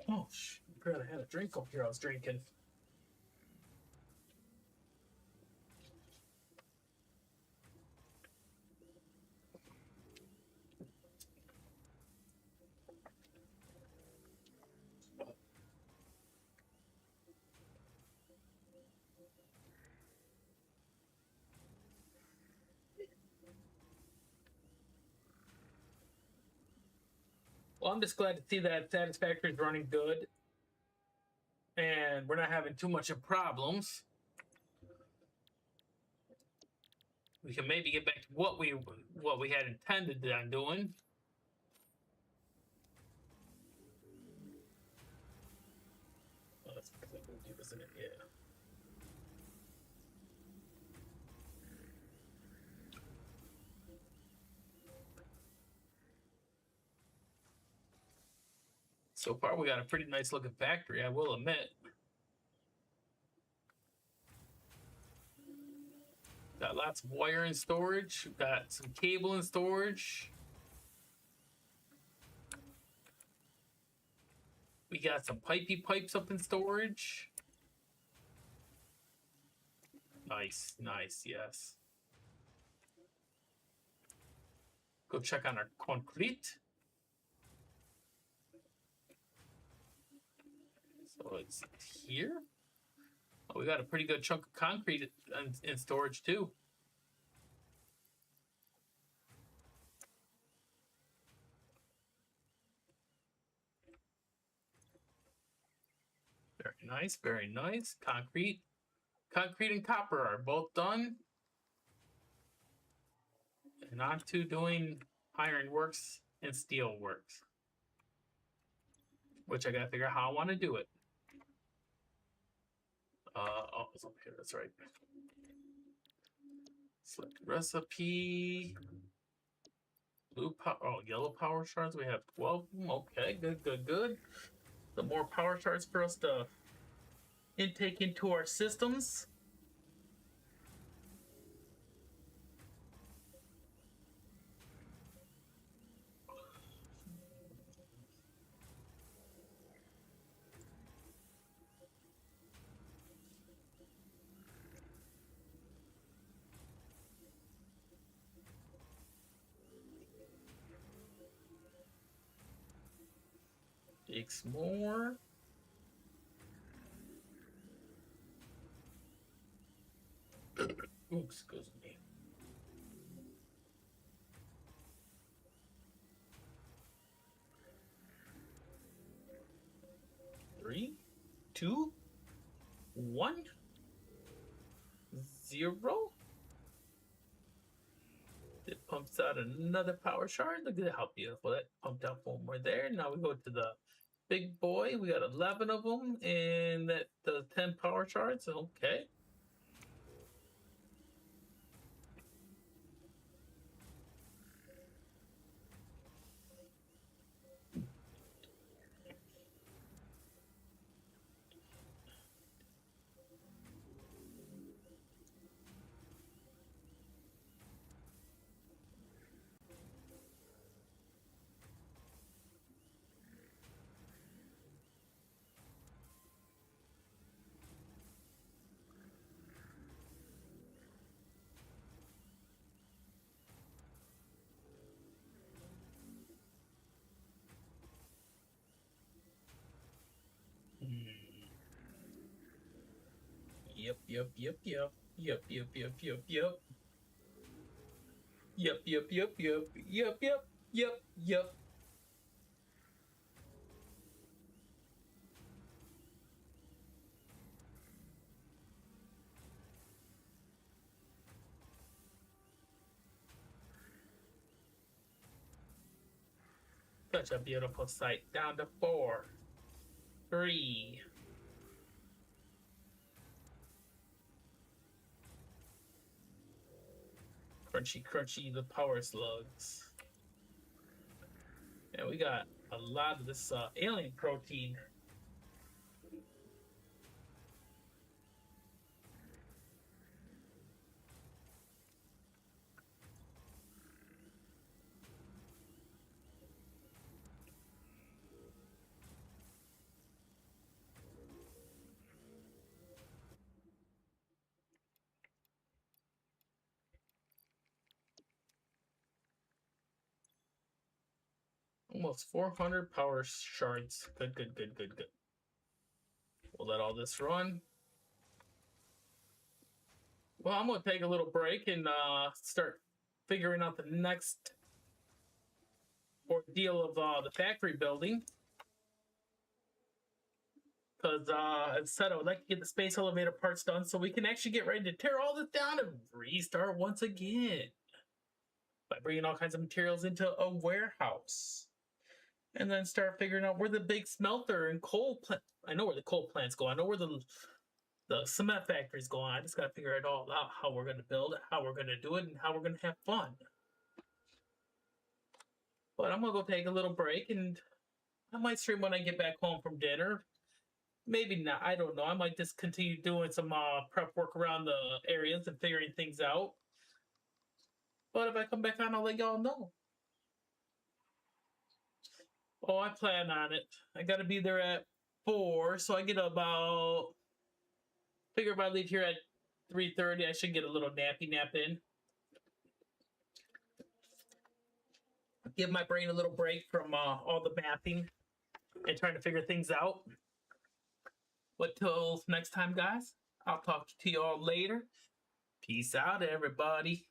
Speaker 1: Oh, I forgot I had a drink up here I was drinking. Well, I'm just glad to see that Satisfactory is running good, and we're not having too much of problems. We can maybe get back to what we had intended on doing. Oh, that's deep, isn't it? Yeah. So far, we got a pretty nice looking factory, I will admit. Got lots of wire in storage. Got some cable in storage. We got some pipey pipes up in storage. Nice, nice, yes. Go check on our concrete. So it's here. Oh, we got a pretty good chunk of concrete in storage too. Very nice, very nice. Concrete and copper are both done. And on to doing iron works and steel works, which I gotta figure out how I want to do it. Oh, it's up here. That's right. Select recipe. Blue power. Oh, yellow power shards. We have 12 of them. Okay, good. The more power shards for us to intake into our systems. Takes more. Ooh, excuse me. Three, 2, 1, 0. It pumps out another power shard. Look at how beautiful that pumped out 4 more there. Now we go to the big boy. We got 11 of them, and that does 10 power shards. Okay. Yep. Yep. Such a beautiful sight. Down to 4, 3. Crunchy, the power slugs. And we got a lot of this alien protein. Almost 400 power shards. Good. We'll let all this run. Well, I'm going to take a little break and start figuring out the next ordeal of the factory building. Because, as I said, I would like to get the space elevator parts done so we can actually get ready to tear all this down and restart once again. By bringing all kinds of materials into a warehouse. And then start figuring out where the big smelter and coal plant. I know where the coal plants go. I know where the cement factories go on. I just got to figure it all out. How we're going to build it, how we're going to do it, and how we're going to have fun. But I'm going to go take a little break, and I might stream when I get back home from dinner. Maybe not. I don't know. I might just continue doing some prep work around the areas and figuring things out. But if I come back on, I'll let y'all know. Oh, I plan on it. I gotta be there at 4, so I get about. Figure if I leave here at 3:30, I should get a little nappy nap in. Give my brain a little break from all the mapping and trying to figure things out. But till next time, guys, I'll talk to you all later. Peace out, everybody.